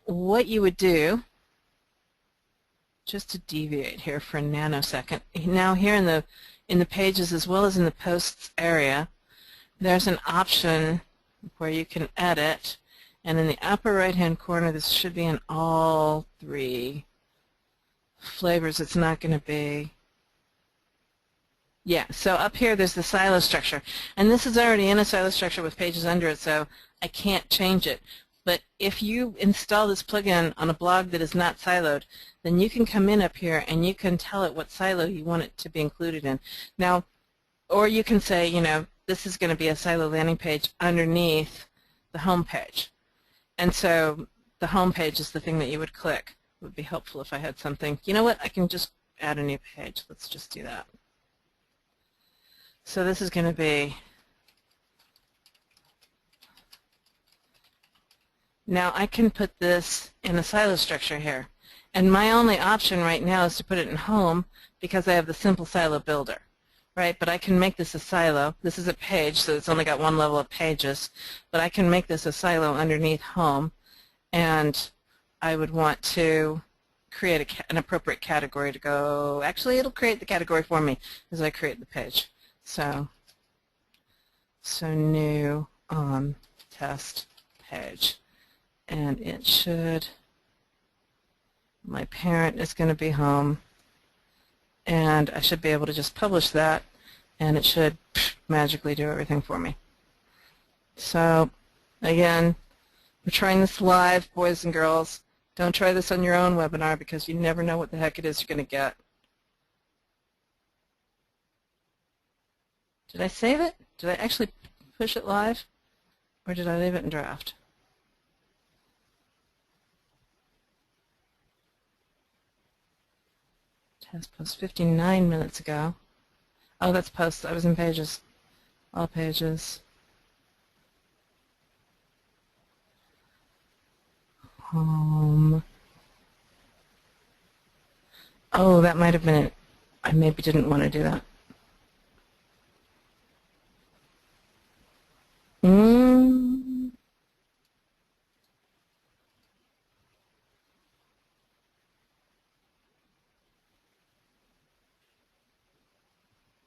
what you would do, just to deviate here for a nanosecond, now here in the pages as well as in the posts area, there's an option where you can edit, and in the upper right hand corner this should be in all 3 flavors, it's not going to be. Yeah, so up here there's the silo structure, and this is already in a silo structure with pages under it, so I can't change it. But if you install this plugin on a blog that is not siloed, then you can come in up here and you can tell it what silo you want it to be included in. Now, or you can say, you know, this is going to be a silo landing page underneath the home page. And so the home page is the thing that you would click. It would be helpful if I had something. You know what? I can just add a new page. Let's just do that. So this is going to be, now I can put this in a silo structure here. And my only option right now is to put it in home because I have the simple silo builder, right? But I can make this a silo. This is a page, so it's only got one level of pages. But I can make this a silo underneath home, and I would want to create an appropriate category to go. Actually, it'll create the category for me as I create the page. So new test page, and it should, my parent is going to be home, and I should be able to just publish that, and it should magically do everything for me. So again, we're trying this live, boys and girls. Don't try this on your own webinar because you never know what the heck it is you're going to get. Did I save it? Did I actually push it live? Or did I leave it in draft? Test post 59 minutes ago. Oh, that's post. I was in pages. All pages. Home. Oh, that might have been it. I maybe didn't want to do that.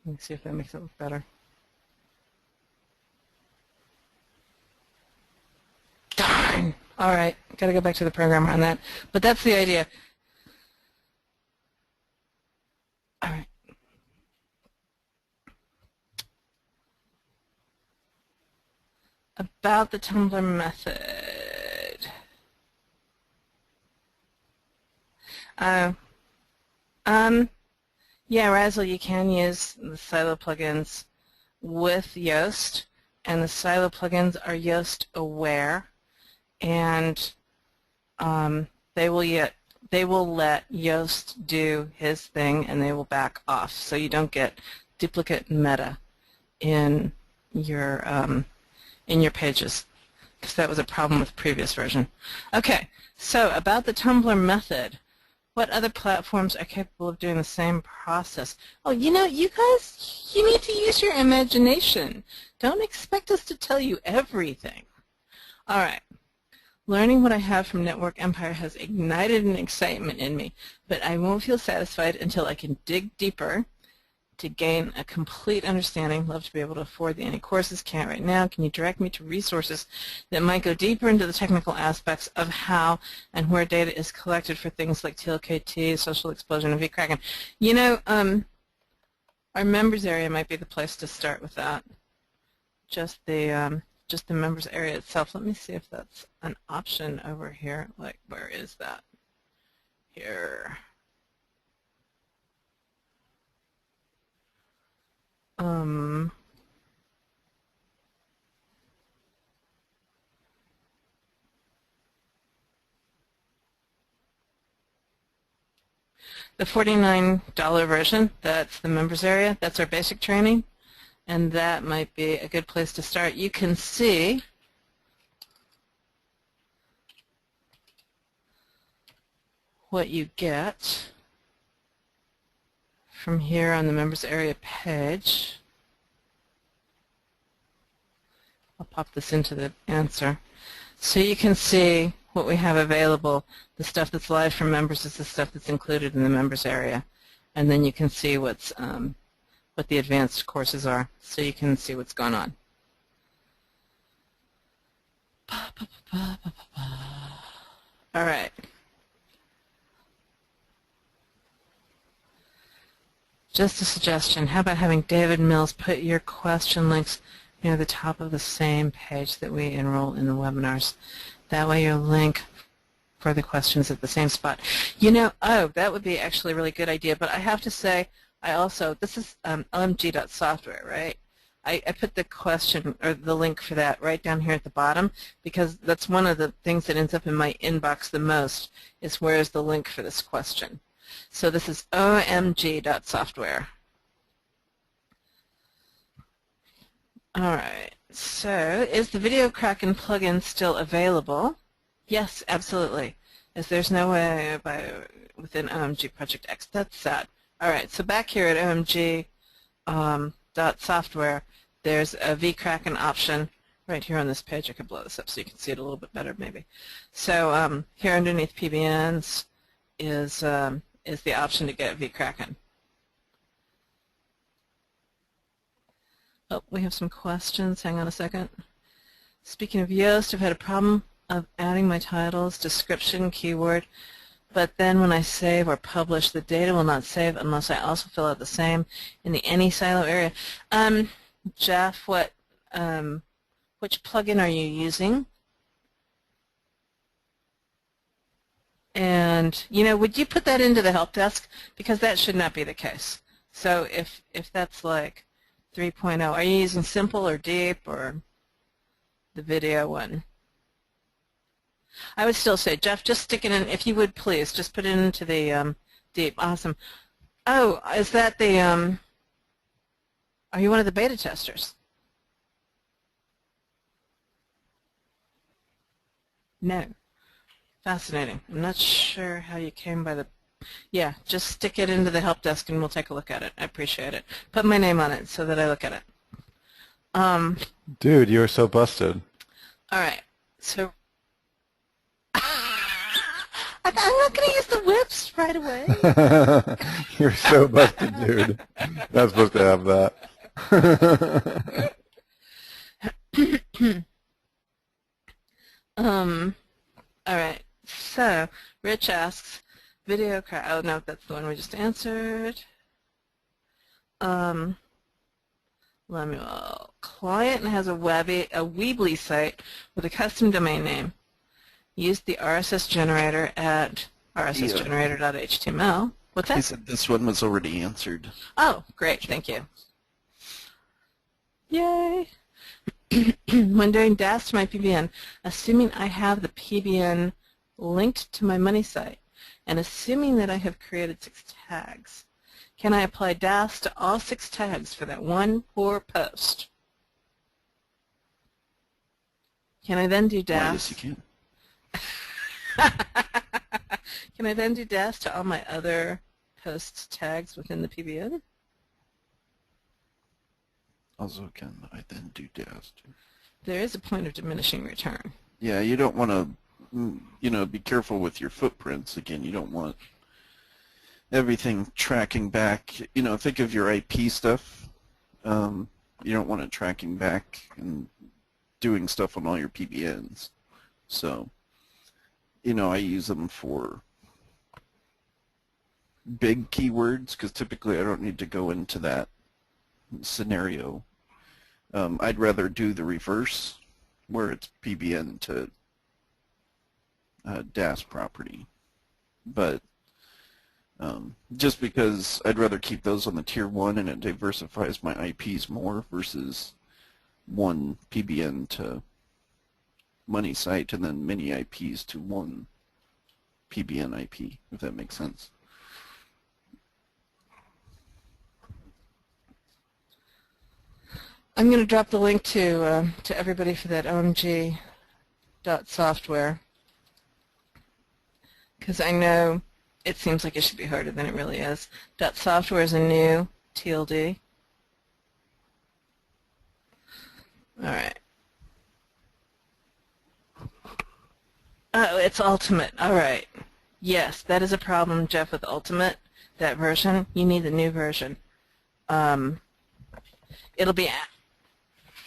Let me see if that makes it look better. Darn! All right, got to go back to the programmer on that. But that's the idea. All right. About the Tumblr method. Yeah, Razzle, you can use the Silo plugins with Yoast, and the Silo plugins are Yoast aware, and they will let Yoast do his thing, and they will back off, so you don't get duplicate meta in your pages, because that was a problem with the previous version. Okay, so about the Tumblr method. What other platforms are capable of doing the same process? Oh, you know, you guys, you need to use your imagination. Don't expect us to tell you everything. All right. Learning what I have from Network Empire has ignited an excitement in me, but I won't feel satisfied until I can dig deeper to gain a complete understanding. Love to be able to afford the any courses. Can't right now. Can you direct me to resources that might go deeper into the technical aspects of how and where data is collected for things like TLKT, social explosion, and vCracken? You know, our members area might be the place to start with that. Just the members area itself. Let me see if that's an option over here. Like, where is that? Here. The $49 version, that's the members area, that's our basic training, and that might be a good place to start. You can see what you get from here on the members area page. I'll pop this into the answer. So you can see what we have available. The stuff that's live for members is the stuff that's included in the members area. And then you can see what's what the advanced courses are, so you can see what's going on. All right. Just a suggestion. How about having David Mills put your question links near the top of the same page that we enroll in the webinars? That way your link for the questions at the same spot. You know, oh, that would be actually a really good idea, but I have to say, this is omg.software, right? I put the question, or the link for that right down here at the bottom, because that's one of the things that ends up in my inbox the most, is where's the link for this question. So this is omg.software. All right, so is the Video Kraken plugin still available? Yes, absolutely. As there's no way within OMG Project X. That's sad. All right, so back here at omg.software, there's a vKraken option right here on this page. I could blow this up so you can see it a little bit better, maybe. So here underneath PBNs is the option to get vKraken. Oh, we have some questions. Hang on a second. Speaking of Yoast, I've had a problem of adding my titles, description, keyword, but then when I save or publish, the data will not save unless I also fill out the same in the any silo area. Jeff, which plugin are you using? And, you know, would you put that into the help desk? Because that should not be the case. So if that's like 3.0, are you using simple or deep or the video one? I would still say, Jeff, just stick it in, if you would please, just put it into the deep. Awesome. Oh, is that the, are you one of the beta testers? No. Fascinating. I'm not sure how you came by the, yeah, just stick it into the help desk and we'll take a look at it. I appreciate it. Put my name on it so that I look at it. Dude, you are so busted. All right. So I'm not going to use the whips right away. You're so busted, dude. Not supposed to have that. All right. So Rich asks, video crack. Oh no, that's the one we just answered. Lemuel, client has a Weebly site with a custom domain name. Use the RSS generator at rssgenerator.html. What's that? He said this one was already answered. Oh, great. Thank you. Yay. When doing DAS to my PBN, assuming I have the PBN linked to my money site, and assuming that I have created 6 tags, can I apply DAS to all 6 tags for that one poor post? Can I then do DAS? Well, yes, you can. Can I then do DAS to all my other post tags within the PBN? Also, can I then do DAS too? There is a point of diminishing return. Yeah, you don't want to, you know, be careful with your footprints. Again, you don't want everything tracking back. You know, think of your IP stuff. You don't want it tracking back and doing stuff on all your PBNs. So, you know, I use them for big keywords because typically I don't need to go into that scenario. I'd rather do the reverse where it's PBN to DAS property. But just because I'd rather keep those on the tier 1 and it diversifies my IPs more versus one PBN to money site and then many IPs to one PBN IP, if that makes sense. I'm going to drop the link to everybody for that omg.software because I know it seems like it should be harder than it really is. .software is a new TLD. All right. Oh, it's Ultimate. All right. Yes, that is a problem, Jeff, with Ultimate, that version. You need the new version. It'll be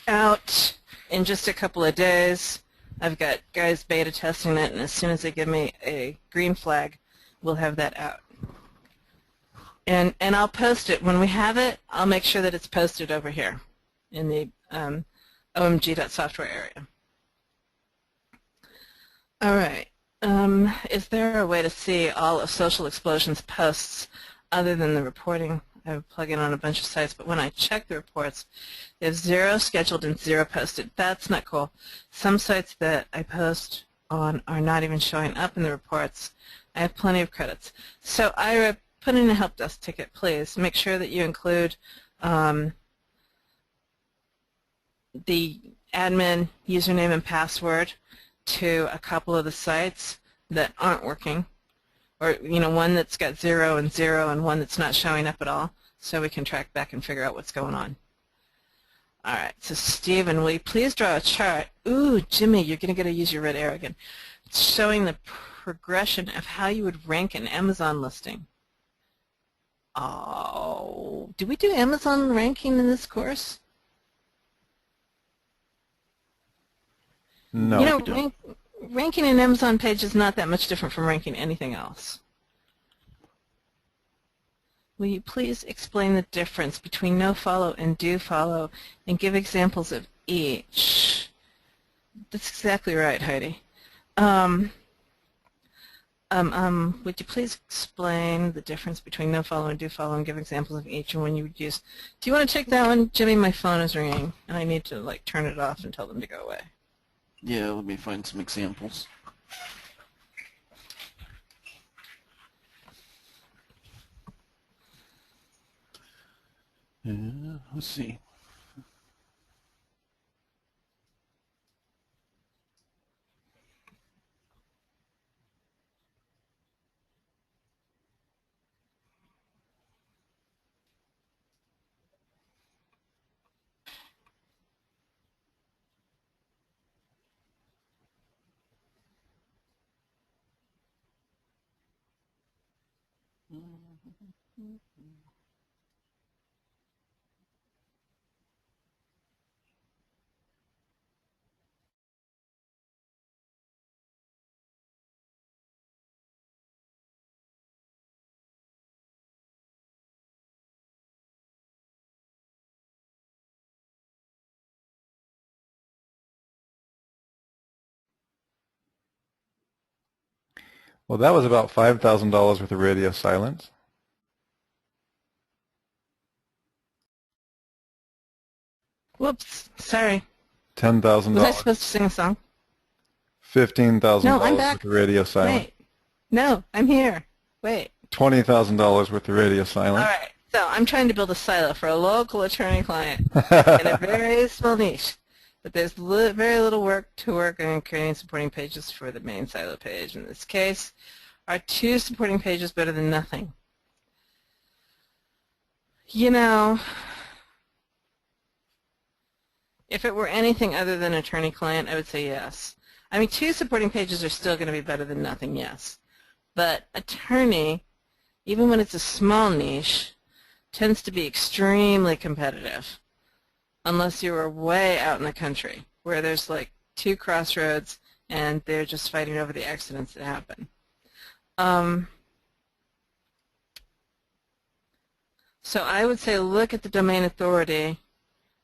out in just a couple of days. I've got guys beta testing it, and as soon as they give me a green flag, we'll have that out. And I'll post it. When we have it, I'll make sure that it's posted over here in the omg.software area. All right. Is there a way to see all of Social Explosion's posts other than the reporting? I have a plugin on a bunch of sites, but when I check the reports, there's 0 scheduled and 0 posted. That's not cool. Some sites that I post on are not even showing up in the reports. I have plenty of credits. So Ira, put in a help desk ticket, please. Make sure that you include the admin username and password to a couple of the sites that aren't working, or one that's got 0 and 0 and one that's not showing up at all, so we can track back and figure out what's going on. All right, so Stephen, will you please draw a chart? Ooh, Jimmy, you're going to use your red arrow again. It's showing the progression of how you would rank an Amazon listing. Oh, did we do Amazon ranking in this course? No. Ranking an Amazon page is not that much different from ranking anything else. Will you please explain the difference between no follow and do follow and give examples of each? That's exactly right, Heidi. Would you please explain the difference between no follow and do follow and give examples of each and when you would use? Do you want to take that one? Jimmy, my phone is ringing and I need to turn it off and tell them to go away. Yeah, let me find some examples. Let's see. Well, that was about $5,000 worth of radio silence. Whoops, sorry. $10,000. Was I supposed to sing a song? $15,000 No, I'm back. worth of radio silence. Wait. No, I'm here. Wait. $20,000 worth of radio silence. All right. So I'm trying to build a silo for a local attorney client in a very small niche. But there's very little work on creating supporting pages for the main silo page. In this case, are 2 supporting pages better than nothing? If it were anything other than attorney-client, I would say yes. I mean, 2 supporting pages are still going to be better than nothing, yes. But attorney, even when it's a small niche, tends to be extremely competitive, unless you are way out in the country, where there's 2 crossroads and they're just fighting over the accidents that happen. So I would say look at the domain authority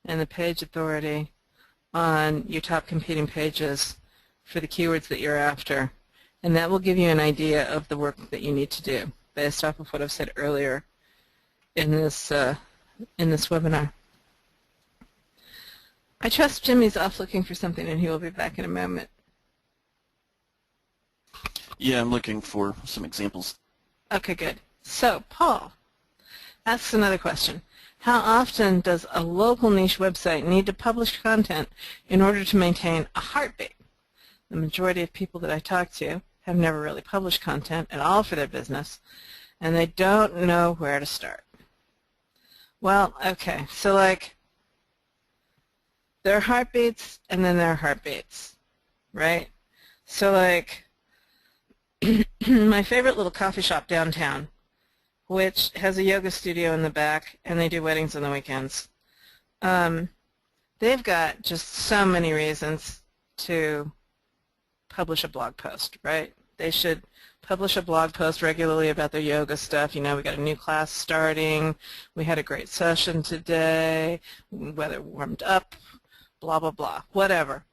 and the page authority on your top competing pages for the keywords that you're after, and that will give you an idea of the work that you need to do based off of what I've said earlier in this webinar. I trust Jimmy's off looking for something and he will be back in a moment. Yeah, I'm looking for some examples. Okay, good. So Paul asks another question. How often does a local niche website need to publish content in order to maintain a heartbeat? The majority of people that I talk to have never really published content at all for their business, and they don't know where to start. Well, okay, so there are heartbeats and then there are heartbeats, right? So my favorite little coffee shop downtown, which has a yoga studio in the back, and they do weddings on the weekends. They've got just so many reasons to publish a blog post, right? They should publish a blog post regularly about their yoga stuff. You know, we got a new class starting, we had a great session today, weather warmed up, blah, blah, blah, whatever.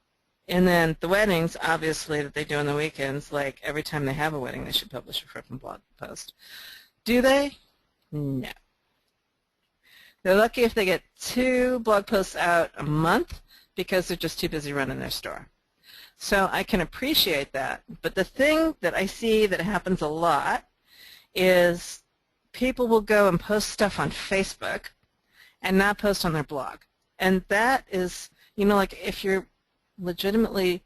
And then the weddings, obviously, that they do on the weekends, like every time they have a wedding, they should publish a freaking blog post. Do they? No. They're lucky if they get 2 blog posts out a month because they're just too busy running their store. So I can appreciate that. But the thing that I see that happens a lot is people will go and post stuff on Facebook and not post on their blog. And that is, you know, like if you're legitimately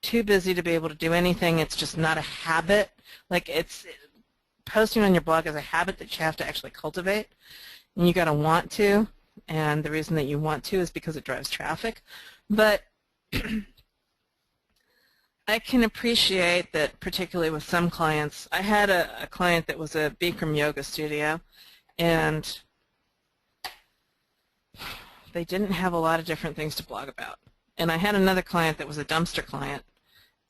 too busy to be able to do anything, it's just not a habit. Like it's posting on your blog is a habit that you have to actually cultivate, and you got to want to. And the reason that you want to is because it drives traffic. But I can appreciate that, particularly with some clients. I had a client that was a Bikram yoga studio, and they didn't have a lot of different things to blog about. And I had another client that was a dumpster client,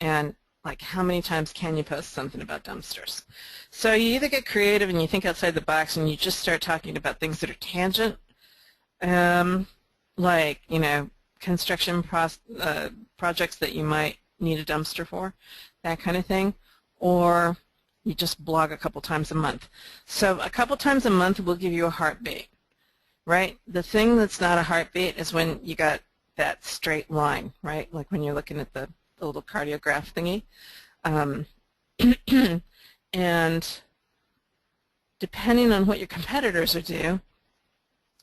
and like how many times can you post something about dumpsters? So you either get creative and you think outside the box and you just start talking about things that are tangent, like, you know, construction projects that you might need a dumpster for, that kind of thing, or you just blog a couple times a month. So a couple times a month will give you a heartbeat, right? The thing that's not a heartbeat is when you got that straight line, right? Like when you're looking at the little cardiograph thingy. And depending on what your competitors are doing,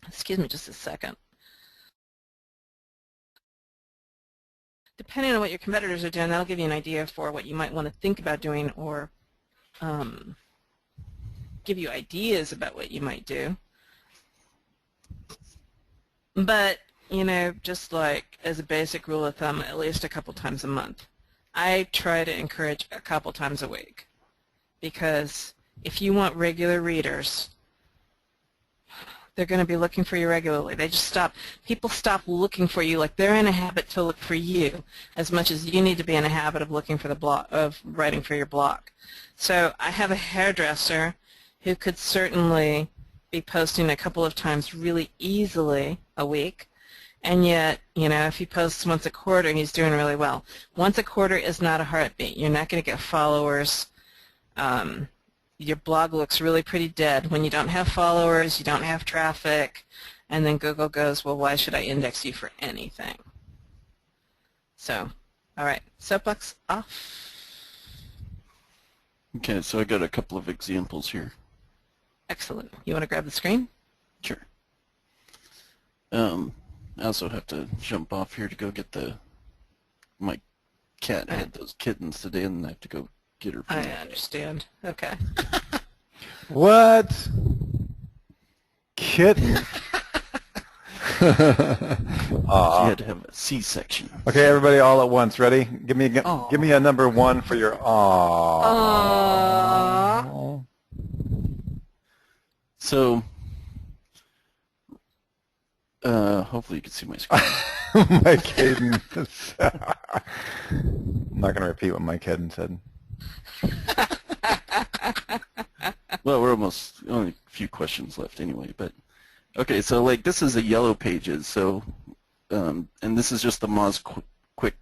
excuse me just a second. Depending on what your competitors are doing, that'll give you an idea for what you might want to think about doing, or give you ideas about what you might do. But, you know, just like as a basic rule of thumb, at least a couple times a month. I try to encourage a couple times a week, because if you want regular readers, they're going to be looking for you regularly. They just stop. People stop looking for you. Like they're in a habit to look for you as much as you need to be in a habit of looking for the blog, of writing for your blog. So I have a hairdresser who could certainly be posting a couple of times really easily a week, and yet, you know, if he posts once a quarter, he's doing really well. Once a quarter is not a heartbeat. You're not going to get followers. Your blog looks really pretty dead when you don't have followers, you don't have traffic, and then Google goes, well, why should I index you for anything? So, all right, soapbox off. Okay, so I got a couple of examples here. Excellent. You want to grab the screen? Sure. I also have to jump off here to go get my cat had those kittens today, and I have to go get her. I understand. Okay. What? Kitten? She had to have a C-section. Okay, everybody, all at once. Ready? Give me a number 1 for your aww. Aww. So, hopefully you can see my screen. Mike Hayden. I'm not going to repeat what Mike Hayden said. Well, we're almost only a few questions left anyway, but okay. So like this is a yellow pages. So and this is just the Moz quick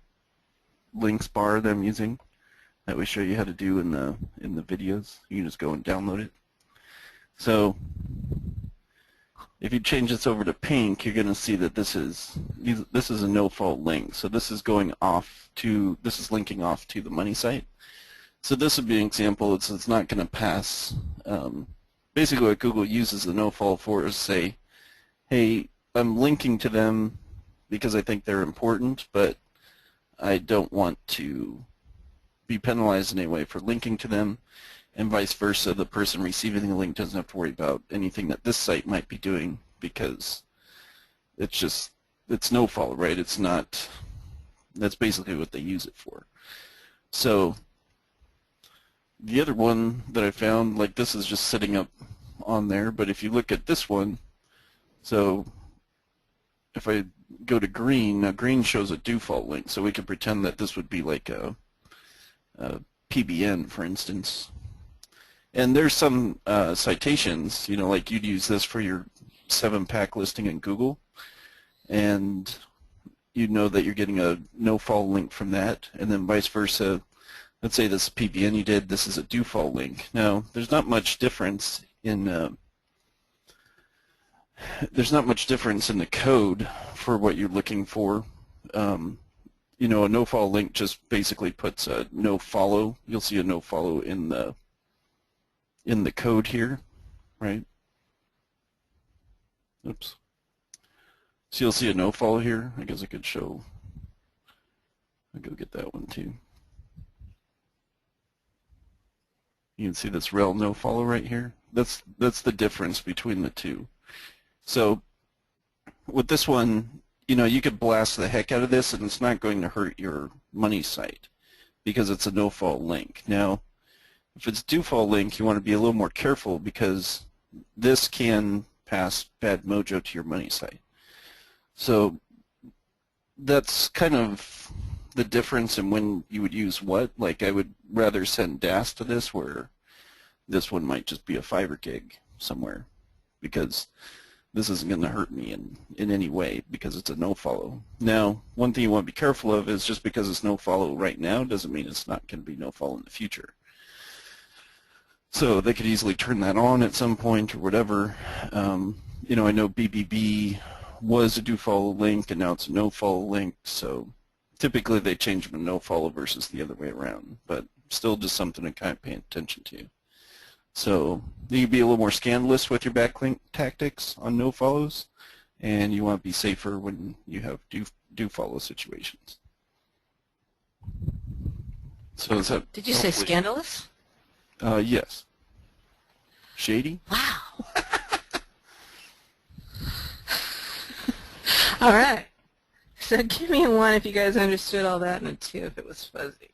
links bar that I'm using that we show you how to do in the videos. You can just go and download it. So if you change this over to pink, you're going to see that this is a no-fault link. So this is linking off to the money site. So this would be an example. It's not going to pass. Basically, what Google uses the no-fault for is say, hey, I'm linking to them because I think they're important, but I don't want to be penalized in any way for linking to them, and vice versa. The person receiving the link doesn't have to worry about anything that this site might be doing because it's no-fault, right? It's not. That's basically what they use it for. So the other one that I found, like this is just setting up on there, but if you look at this one, so if I go to green, now green shows a default link, so we could pretend that this would be like a PBN, for instance, And there's some citations, you know, like you'd use this for your 7-pack listing in Google, and you know that you're getting a no-follow link from that, and then vice versa. Let's say this is PBN you did, this is a do-follow link. Now, there's not much difference in the code for what you're looking for. You know, a no-follow link just basically puts a no-follow. You'll see a no-follow in the code here, right? Oops. So you'll see a no-follow here. I guess I could show. I'll go get that one too. You can see this rel no-follow right here. That's the difference between the two. So with this one, you know, you could blast the heck out of this and it's not going to hurt your money site because it's a no-follow link. Now, if it's do-follow link, you want to be a little more careful because this can pass bad mojo to your money site. So that's kind of the difference in when you would use what. Like I would rather send DAS to this, where this one might just be a Fiverr gig somewhere, because this isn't going to hurt me in any way because it's a no-follow. Now, one thing you want to be careful of is just because it's no-follow right now doesn't mean it's not going to be no-follow in the future. So they could easily turn that on at some point or whatever. You know, I know BBB was a do-follow link and now it's a no-follow link, so typically they change them to no-follow versus the other way around, but still just something to kind of pay attention to. So you can be a little more scandalous with your backlink tactics on no-follows, and you want to be safer when you have do-follow situations. So is that Did you say scandalous? Yes. Shady? Wow. All right. So give me a 1 if you guys understood all that, and a 2 if it was fuzzy.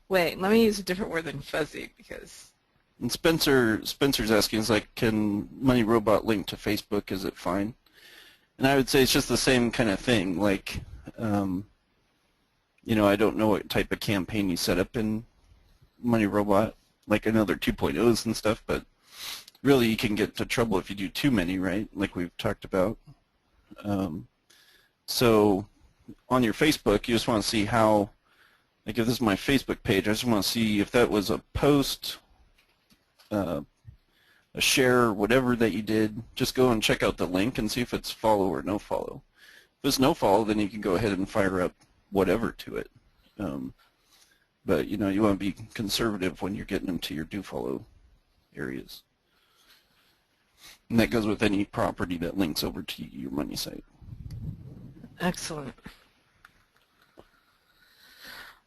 Wait, let me use a different word than fuzzy because... And Spencer's asking, is like, can Money Robot link to Facebook? Is it fine? And I would say it's just the same kind of thing. Like, you know, I don't know what type of campaign you set up in Money Robot. Like another 2.0s and stuff, but really you can get into trouble if you do too many, right? Like we've talked about. So on your Facebook, you just want to see how, like if this is my Facebook page, I just want to see if that was a post, a share, whatever that you did. Just go and check out the link and see if it's follow or no follow. If it's no follow, then you can go ahead and fire up whatever to it. But you know, you want to be conservative when you're getting into your do-follow areas. And that goes with any property that links over to your money site. Excellent.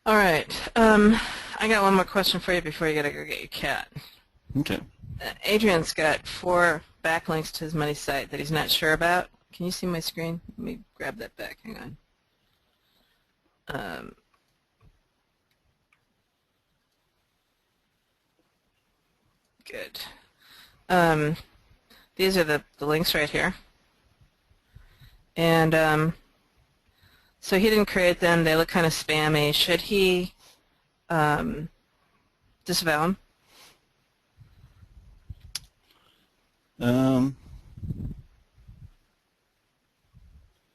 All right. I got one more question for you before you got to go get your cat. Okay. Adrian's got 4 backlinks to his money site that he's not sure about. Can you see my screen? Let me grab that back. Hang on. Good. These are the links right here. And so he didn't create them. They look kind of spammy. Should he disavow them?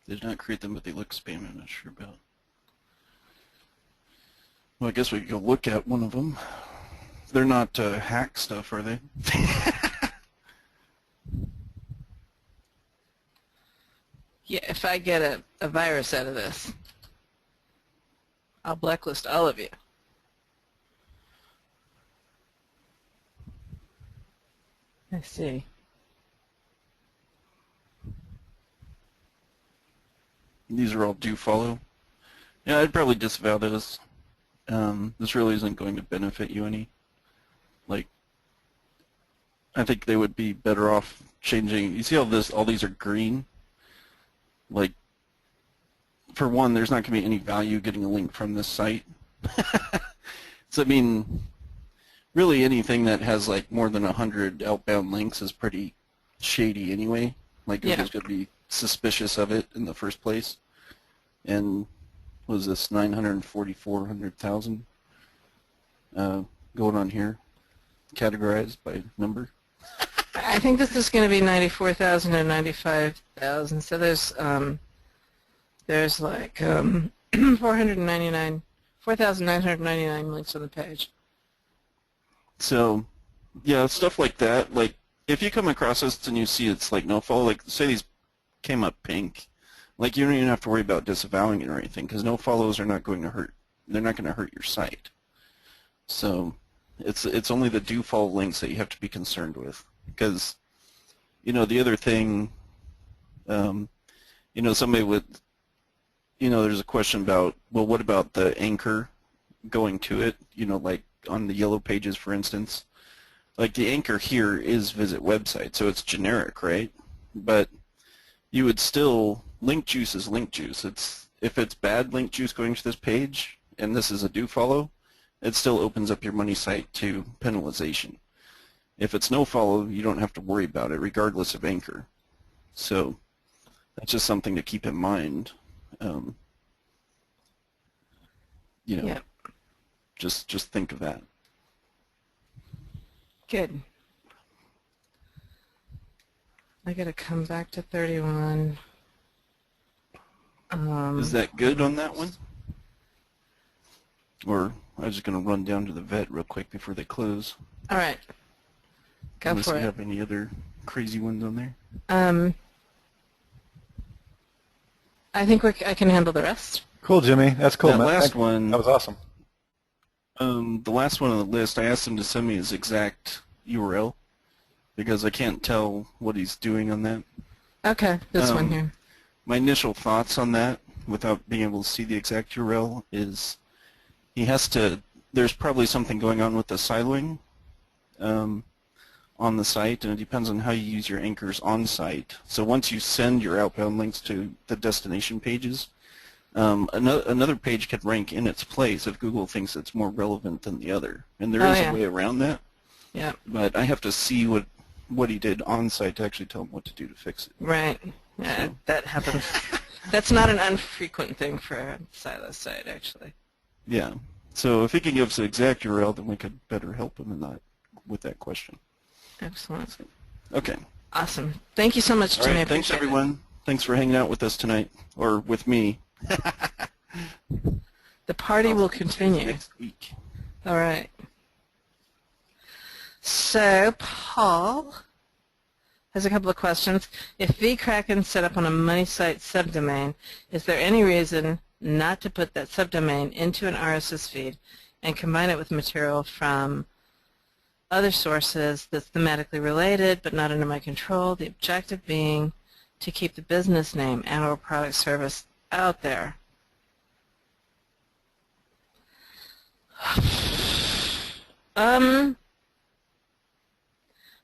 They did not create them, but they look spammy. I'm not sure about. Well, I guess we could go look at one of them. They're not hack stuff, are they? Yeah, if I get a virus out of this, I'll blacklist all of you. I see. These are all do follow. Yeah, I'd probably disavow those. This really isn't going to benefit you any. Like, I think they would be better off changing. You see how all these are green? Like, for one, there's not going to be any value getting a link from this site. So, I mean, really anything that has like more than 100 outbound links is pretty shady anyway. Like, Google's going to be suspicious of it in the first place. And what is this, 944,000 going on here? categorized by number? I think this is going to be 94,000 or 95,000. So there's like 4,999 links on the page. So, yeah, stuff like that. Like, if you come across this and you see it's like no follow, like say these came up pink, like you don't even have to worry about disavowing it or anything because no follows are not going to hurt. They're not going to hurt your site. So, it's only the do follow links that you have to be concerned with because, you know, the other thing, you know, somebody would, you know, there's a question about, well, what about the anchor going to it? You know, like on the yellow pages, for instance. Like the anchor here is visit website, so it's generic, right? But you would still, link juice is link juice. If it's bad link juice going to this page, and this is a do follow, it still opens up your money site to penalization. If it's no follow, you don't have to worry about it, regardless of anchor. So that's just something to keep in mind. You know, Yeah. just think of that. Good. I got to come back to 31. Is that good on that one? Or I was just going to run down to the vet real quick before they close. All right. Go Unless for you it. have any other crazy ones on there. I think I can handle the rest. Cool, Jimmy. That's cool, That man. last one, That was awesome. the last one on the list, I asked him to send me his exact URL because I can't tell what he's doing on that. Okay, this one here. My initial thoughts on that, without being able to see the exact URL, is he has to, there's probably something going on with the siloing on the site, and it depends on how you use your anchors on site. So once you send your outbound links to the destination pages, another page could rank in its place if Google thinks it's more relevant than the other. And there is a way around that. Yeah. But I have to see what he did on site to actually tell him what to do to fix it. Right. Yeah, that happens. That's not an unfrequent thing for a silo site, actually. Yeah. So if he can give us the exact URL, then we could better help him in that with that question. Excellent. Okay. Awesome. Thank you so much, All Jimmy. right. Thanks, Appreciate everyone. Thanks for hanging out with us tonight, or with me. The party will continue. Next week. All right. So, Paul has a couple of questions. If vKraken set up on a money site subdomain, is there any reason not to put that subdomain into an RSS feed and combine it with material from other sources that's thematically related but not under my control, the objective being to keep the business name and/or product service out there?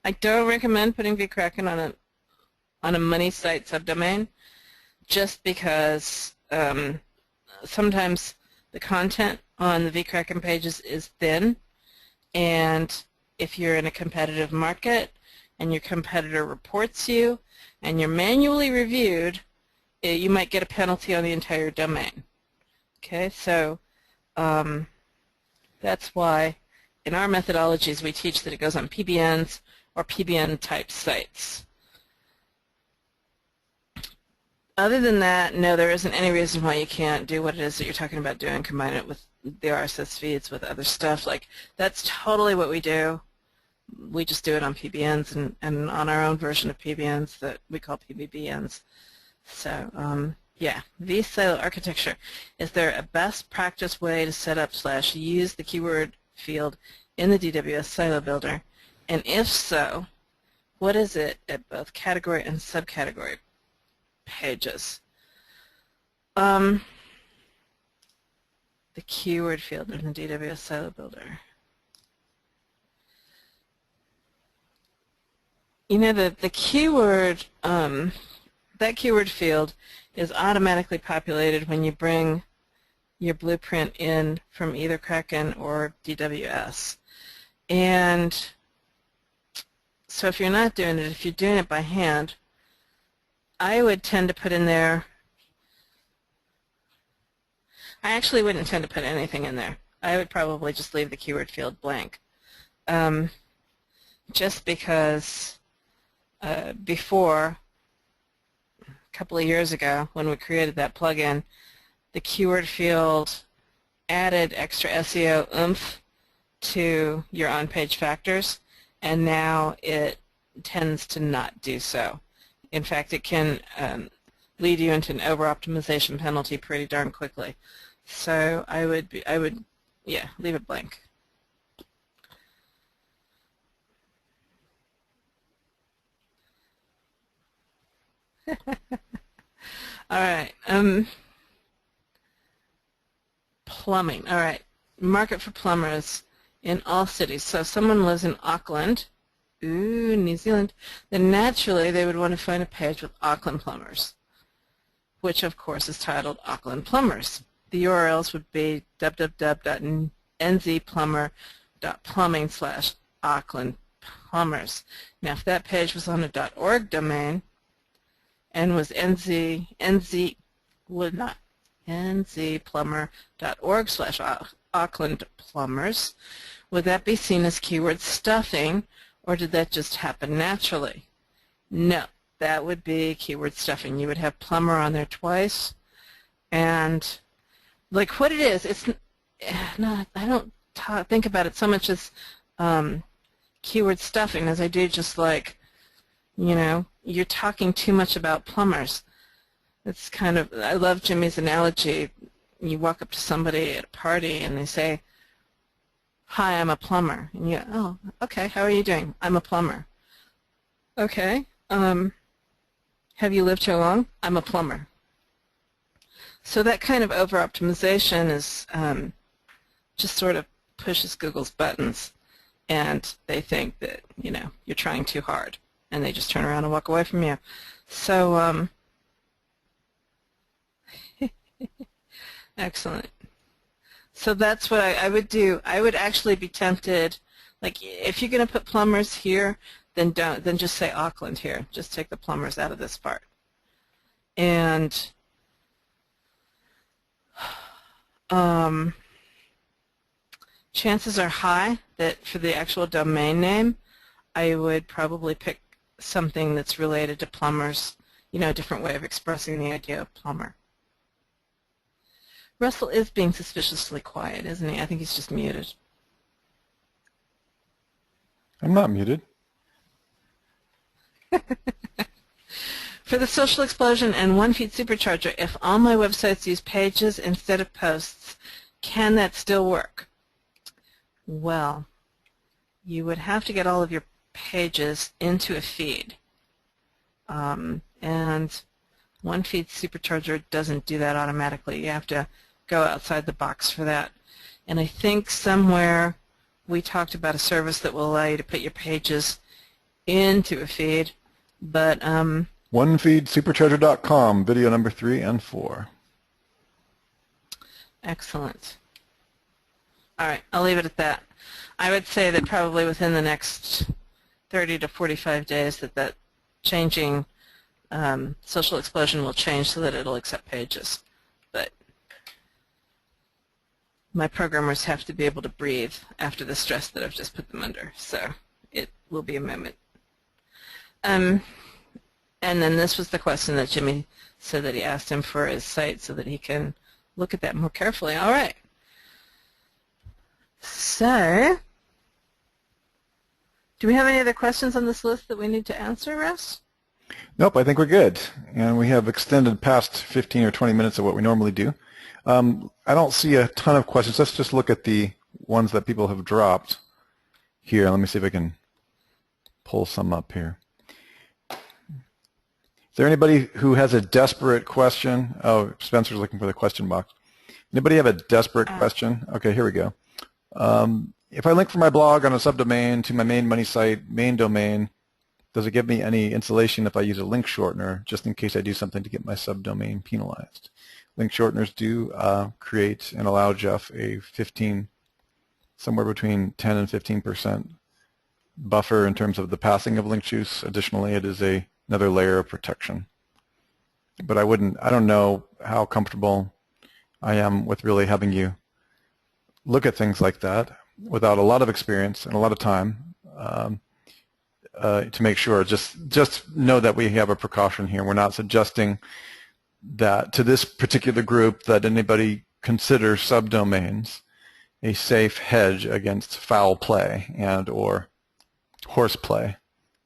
I don't recommend putting vKraken on a money site subdomain, just because sometimes the content on the vKraken pages is thin, and if you're in a competitive market and your competitor reports you and you're manually reviewed, you might get a penalty on the entire domain. Okay, so that's why in our methodologies we teach that it goes on PBNs or PBN-type sites. Other than that, no, there isn't any reason why you can't do what it is that you're talking about doing, combine it with the RSS feeds with other stuff. Like, that's totally what we do. We just do it on PBNs and on our own version of PBNs that we call PBBNs. So, yeah, vSilo architecture. Is there a best practice way to set up / use the keyword field in the DWS Silo Builder? And if so, what is it at both category and subcategory pages? The keyword field in the DWS Silo Builder. You know, the keyword, that keyword field is automatically populated when you bring your blueprint in from either Kraken or DWS. And so if you're not doing it, if you're doing it by hand, I would tend to put in there, I actually wouldn't tend to put anything in there. I would probably just leave the keyword field blank. just because before, a couple of years ago, when we created that plugin, the keyword field added extra SEO oomph to your on-page factors, and now it tends to not do so. In fact, it can lead you into an over-optimization penalty pretty darn quickly. So I would, yeah, leave it blank. All right. Plumbing. All right. Market for plumbers in all cities. So if someone lives in Auckland, ooh, New Zealand, then naturally they would want to find a page with Auckland plumbers, which of course is titled Auckland Plumbers. The URLs would be www.nzplumber.plumbing/Auckland Plumbers. Now if that page was on a .org domain and was nzplumber.org/Auckland Plumbers, would that be seen as keyword stuffing, or did that just happen naturally? No, that would be keyword stuffing. You would have plumber on there twice, and like what it is, it's not, I don't think about it so much as keyword stuffing as I do just like, you know, you're talking too much about plumbers. It's kind of, I love Jimmy's analogy. You walk up to somebody at a party and they say, "Hi, I'm a plumber." And you go, "Oh, okay, how are you doing?" "I'm a plumber." "Okay, have you lived here long?" "I'm a plumber." So that kind of over-optimization is just sort of pushes Google's buttons, and they think that, you know, you're trying too hard, and they just turn around and walk away from you. So, excellent. So that's what I would do. I would actually be tempted, like if you're going to put plumbers here, then just say Auckland here. Just take the plumbers out of this part. And chances are high that for the actual domain name, I would probably pick something that's related to plumbers, you know, a different way of expressing the idea of plumber. Russell is being suspiciously quiet, isn't he? I think he's just muted. I'm not muted. For the social explosion and one-feed supercharger, if all my websites use pages instead of posts, can that still work? Well, you would have to get all of your pages into a feed. And one-feed supercharger doesn't do that automatically. You have to go outside the box for that. And I think somewhere we talked about a service that will allow you to put your pages into a feed, but OneFeedSupercharger.com, video number 3 and 4. Excellent. All right, I'll leave it at that. I would say that probably within the next 30 to 45 days that changing social explosion will change so that it'll accept pages. But my programmers have to be able to breathe after the stress that I've just put them under, so it will be a moment. And then this was the question that Jimmy said that he asked him for his site so that he can look at that more carefully. All right. So, do we have any other questions on this list that we need to answer, Russ? Nope, I think we're good. And we have extended past 15 or 20 minutes of what we normally do. I don't see a ton of questions. Let's just look at the ones that people have dropped here. Let me see if I can pull some up here. Is there anybody who has a desperate question? Oh, Spencer's looking for the question box. Anybody have a desperate question? Okay, here we go. If I link from my blog on a subdomain to my main money site, main domain, does it give me any insulation if I use a link shortener, just in case I do something to get my subdomain penalized? Link shorteners do create and allow Jeff a somewhere between 10 and 15% buffer in terms of the passing of link juice. Additionally, it is another layer of protection. But I don't know how comfortable I am with really having you look at things like that without a lot of experience and a lot of time. to make sure. Just know that we have a precaution here. We're not suggesting that to this particular group that anybody consider subdomains a safe hedge against foul play and or horseplay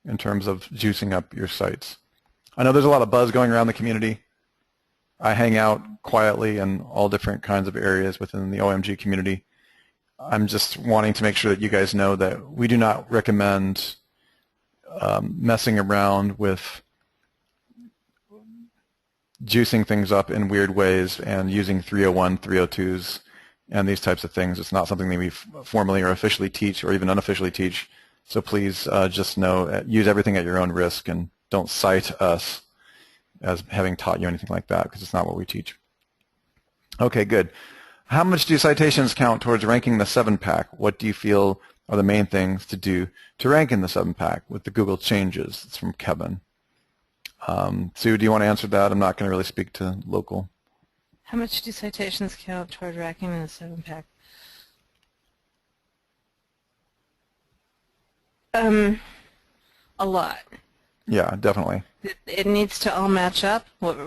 in terms of juicing up your sites. I know there's a lot of buzz going around the community. I hang out quietly in all different kinds of areas within the OMG community. I'm just wanting to make sure that you guys know that we do not recommend messing around with juicing things up in weird ways and using 301, 302s and these types of things. It's not something that we formally or officially teach or even unofficially teach. So please just know, use everything at your own risk and don't cite us as having taught you anything like that, because it's not what we teach. Okay, good. How much do citations count towards ranking the 7-pack? What do you feel are the main things to do to rank in the 7-pack with the Google changes? It's from Kevin. Sue, do you want to answer that? I'm not going to really speak to local. How much do citations count toward ranking in the 7-pack? A lot. Yeah, definitely. It needs to all match up. What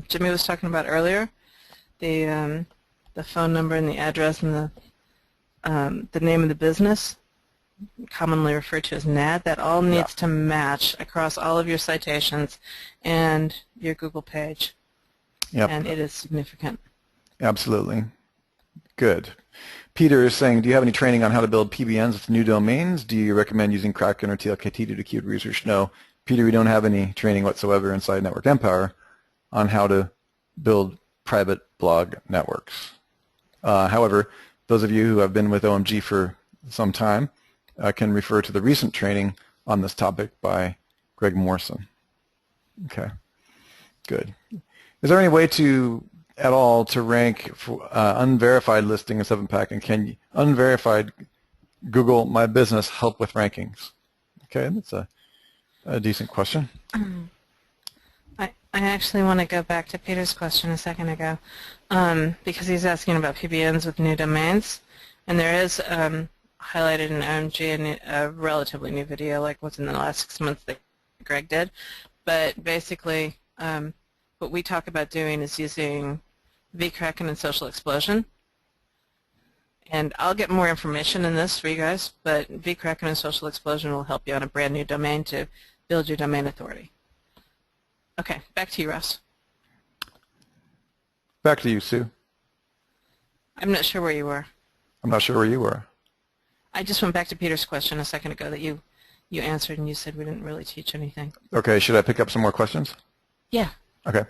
Jimmy was talking about earlier, the phone number and the address and the name of the business, commonly referred to as NAD, that all needs to match across all of your citations and your Google page. Yep. And it is significant. Absolutely. Good. Peter is saying, do you have any training on how to build PBNs with new domains? Do you recommend using Kraken or TLKT to do keyword research? No. Peter, we don't have any training whatsoever inside Network Empire on how to build private blog networks. However, those of you who have been with OMG for some time can refer to the recent training on this topic by Greg Morrison. Okay, good. Is there any way to at all to rank for, unverified listing in 7-pack, and can unverified Google My Business help with rankings? Okay, that's a decent question. I actually want to go back to Peter's question a second ago because he's asking about PBNs with new domains, and there is highlighted in OMG a relatively new video, like within the last 6 months that Greg did. But basically, what we talk about doing is using vKraken and Social Explosion. And I'll get more information in this for you guys, but vKraken and Social Explosion will help you on a brand new domain to build your domain authority. Okay, back to you, Russ. Back to you, Sue. I'm not sure where you were. I'm not sure where you were. I just went back to Peter's question a second ago that you answered, and you said we didn't really teach anything. Okay, should I pick up some more questions? Yeah. Okay.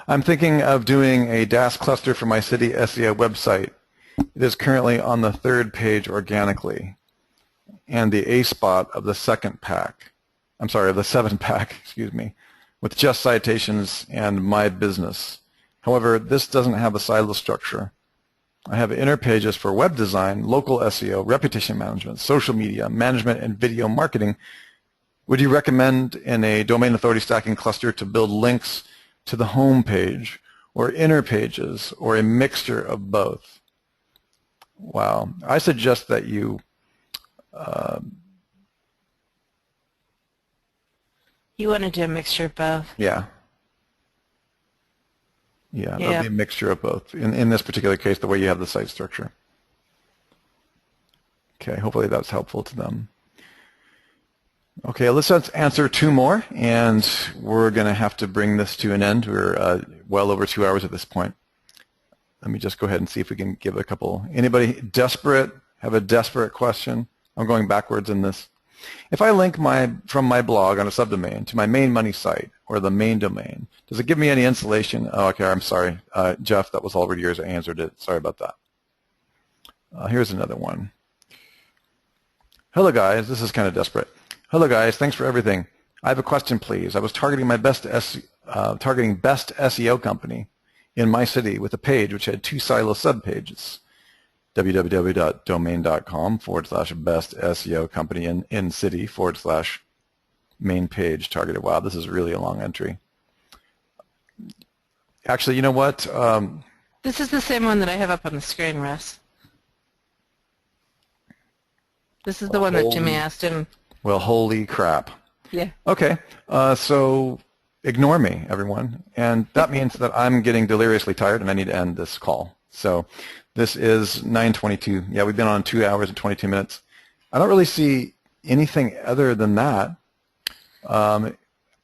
I'm thinking of doing a DAS cluster for my city SEO website. It is currently on the 3rd page organically, and the A spot of the 7-pack, excuse me, with just citations and my business. However, this doesn't have a silo structure. I have inner pages for web design, local SEO, reputation management, social media, management, and video marketing. Would you recommend in a domain authority stacking cluster to build links to the home page or inner pages or a mixture of both? Wow. I suggest that you you want to do a mixture of both. Yeah, that'll be a mixture of both in this particular case, the way you have the site structure. Okay, hopefully that's helpful to them. Okay, let's answer 2 more, and we're going to have to bring this to an end. We're well over 2 hours at this point. Let me just go ahead and see if we can give a couple. Anybody desperate, have a desperate question? I'm going backwards in this. If I link from my blog on a subdomain to my main money site or the main domain, does it give me any insulation? Oh, okay, I'm sorry. Jeff, that was already yours. I answered it. Sorry about that. Here's another one. Hello, guys. This is kind of desperate. Hello, guys. Thanks for everything. I have a question, please. I was targeting my best SEO company in my city with a page which had 2 silo subpages. www.domain.com/best SEO company in city /main page targeted. Wow, this is really a long entry. Actually, you know what? This is the same one that I have up on the screen, Russ. This is the one that Jimmy asked him Well, holy crap. Yeah. Okay, so ignore me, everyone. And that means that I'm getting deliriously tired and I need to end this call. So this is 9:22. Yeah, we've been on 2 hours and 22 minutes. I don't really see anything other than that.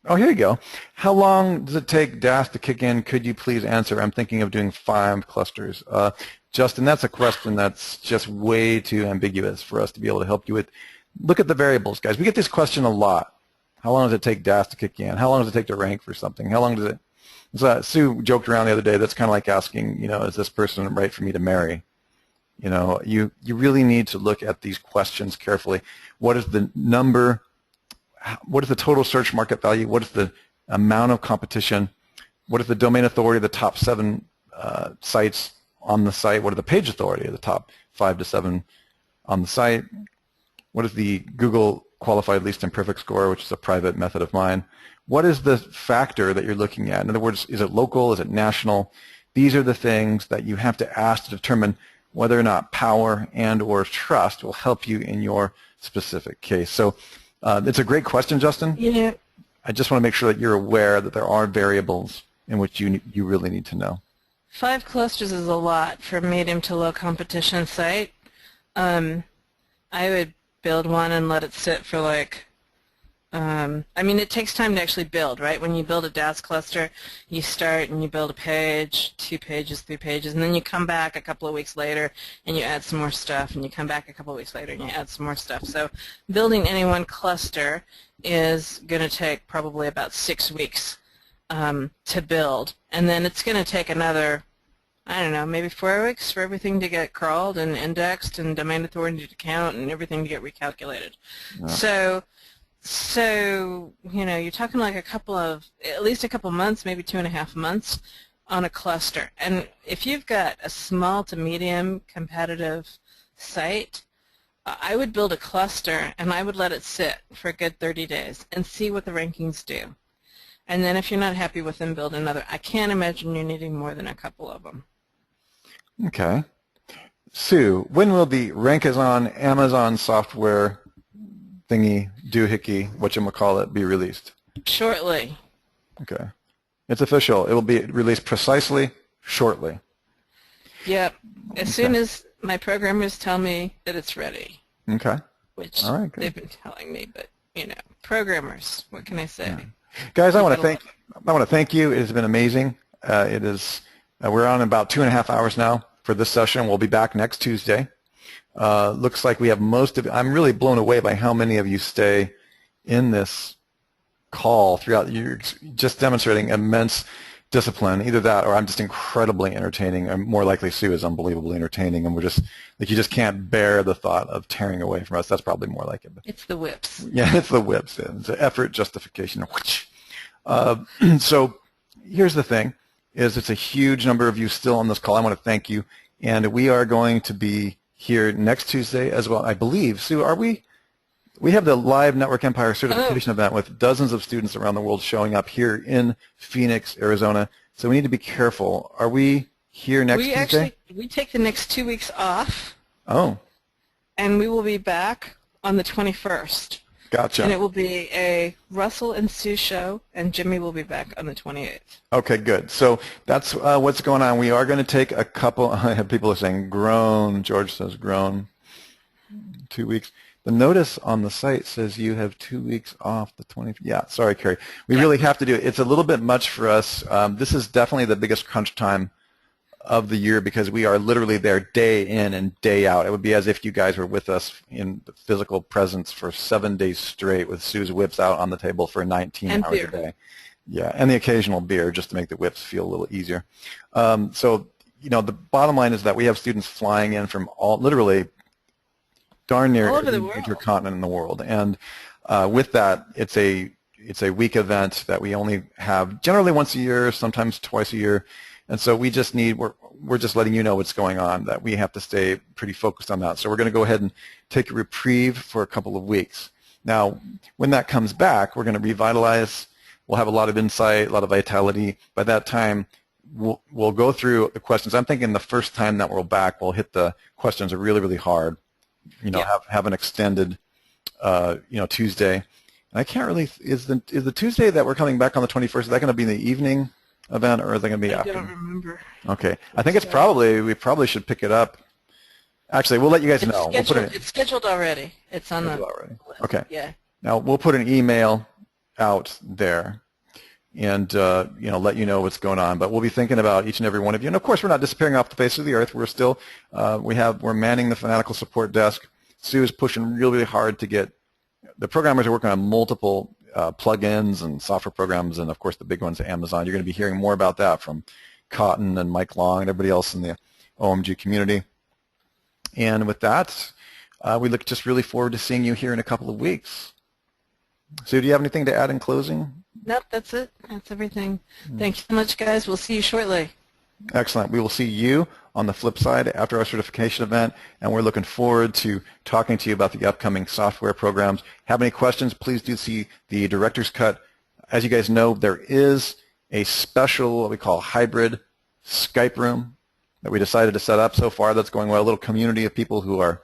Oh, here you go. How long does it take DAS to kick in? Could you please answer? I'm thinking of doing 5 clusters. Justin, that's a question that's just way too ambiguous for us to be able to help you with. Look at the variables, guys. We get this question a lot. How long does it take DAS to kick in? How long does it take to rank for something? How long does it? So Sue joked around the other day. That's kind of like asking, is this person right for me to marry? You really need to look at these questions carefully. What is the number? What is the total search market value? What is the amount of competition? What is the domain authority of the top 7 sites on the site? What are the page authority of the top 5 to 7 on the site? What is the Google qualified least imperfect score, which is a private method of mine? What is the factor that you're looking at? In other words, is it local? Is it national? These are the things that you have to ask to determine whether or not power and or trust will help you in your specific case. So it's a great question, Justin. Yeah. I just want to make sure that you're aware that there are variables in which you really need to know. 5 clusters is a lot for a medium to low competition site. I would build one and let it sit for it takes time to actually build, right? When you build a DAS cluster, you start and you build a page, 2 pages, 3 pages, and then you come back a couple of weeks later and you add some more stuff, and you come back a couple of weeks later and you add some more stuff. So building any one cluster is going to take probably about 6 weeks to build, and then it's going to take another, I don't know, maybe 4 weeks for everything to get crawled and indexed and domain authority to count and everything to get recalculated. Yeah. So you're talking like at least a couple months, maybe 2.5 months on a cluster. And if you've got a small to medium competitive site, I would build a cluster and I would let it sit for a good 30 days and see what the rankings do. And then if you're not happy with them, build another. I can't imagine you're needing more than a couple of them. Okay. Sue, when will the Rankazon Amazon software thingy, doohickey, whatchamacallit, be released? Shortly. Okay. It's official. It will be released precisely shortly. Yep. As soon as my programmers tell me that it's ready. Okay. Which all right, they've been telling me, but, programmers, what can I say? Yeah. Guys, I want to thank you. It has been amazing. We're on about 2.5 hours now for this session. We'll be back next Tuesday. Looks like we have most of it. I'm really blown away by how many of you stay in this call throughout. You're just demonstrating immense discipline. Either that or I'm just incredibly entertaining, or more likely Sue is unbelievably entertaining, and we're just like, you just can't bear the thought of tearing away from us. That's probably more like it. It's the whips. Yeah, it's the whips. It's the effort, justification. So here's the thing, is it's a huge number of you still on this call. I want to thank you, and we are going to be here next Tuesday as well. I believe, Sue, are we? We have the live Network Empire certification event with dozens of students around the world showing up here in Phoenix, Arizona. So we need to be careful. Are we here next Tuesday? We take the next 2 weeks off. Oh. And we will be back on the 21st. Gotcha. And it will be a Russell and Sue show, and Jimmy will be back on the 28th. Okay, good. So that's what's going on. We are going to take a couple. I have people are saying groan. George says groan. 2 weeks. The notice on the site says you have 2 weeks off the 20th. Yeah, sorry, Carrie. We really have to do it. It's a little bit much for us. This is definitely the biggest crunch time of the year because we are literally there day in and day out. It would be as if you guys were with us in the physical presence for 7 days straight with Sue's whips out on the table for 19 hours a day. Yeah, and the occasional beer just to make the whips feel a little easier. So, the bottom line is that we have students flying in from literally darn near every major continent in the world. And with that, it's a week event that we only have generally once a year, sometimes twice a year. And so we just we're just letting you know what's going on, that we have to stay pretty focused on that. So we're going to go ahead and take a reprieve for a couple of weeks. Now, when that comes back, we're going to revitalize. We'll have a lot of insight, a lot of vitality. By that time, we'll go through the questions. I'm thinking the first time that we're back, we'll hit the questions really, really hard. Have an extended Tuesday. And I can't really, is the Tuesday that we're coming back on the 21st, is that going to be in the evening event, or is that going to be after? I don't remember. Okay. I think we probably should pick it up. Actually, we'll let you guys know. It's scheduled already. It's on the already. list. Okay. Yeah. Now, we'll put an email out there and let you know what's going on. But we'll be thinking about each and every one of you. And of course, we're not disappearing off the face of the earth. We're still we're manning the Fanatical support desk. Sue is pushing really, really hard to get the programmers are working on multiple plugins and software programs, and of course the big ones, Amazon. You're going to be hearing more about that from Cotton and Mike Long and everybody else in the OMG community. And with that, we look just really forward to seeing you here in a couple of weeks. Sue, do you have anything to add in closing? Nope, that's it. That's everything. Thank you so much, guys. We'll see you shortly. Excellent. We will see you on the flip side after our certification event, and we're looking forward to talking to you about the upcoming software programs. Have any questions, please do see the Director's Cut. As you guys know, there is a special, what we call hybrid Skype room that we decided to set up so far. That's going well. A little community of people who are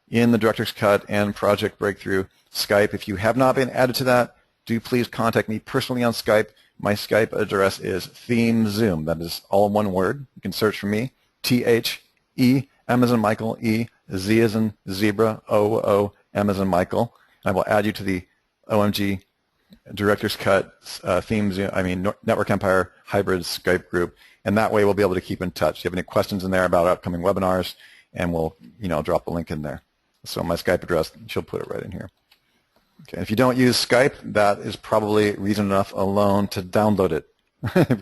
in the Director's Cut and Project Breakthrough Skype. If you have not been added to that, do please contact me personally on Skype. My Skype address is ThemeZoom. That is all one word. You can search for me, T-H-E, M as in Michael, E, Z as in Zebra, O, M as in Michael. I will add you to the OMG Director's Cut Network Empire Hybrid Skype group, and that way we'll be able to keep in touch. If you have any questions in there about upcoming webinars, and we'll drop a link in there. So my Skype address, she'll put it right in here. Okay. If you don't use Skype, that is probably reason enough alone to download it.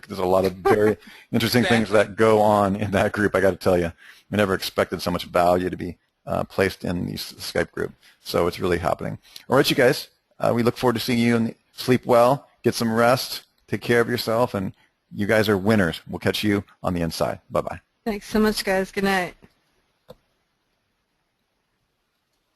There's a lot of very interesting things that go on in that group, I got to tell you. I never expected so much value to be placed in the Skype group. So it's really happening. All right, you guys, we look forward to seeing you, and sleep well, get some rest, take care of yourself, and you guys are winners. We'll catch you on the inside. Bye-bye. Thanks so much, guys. Good night.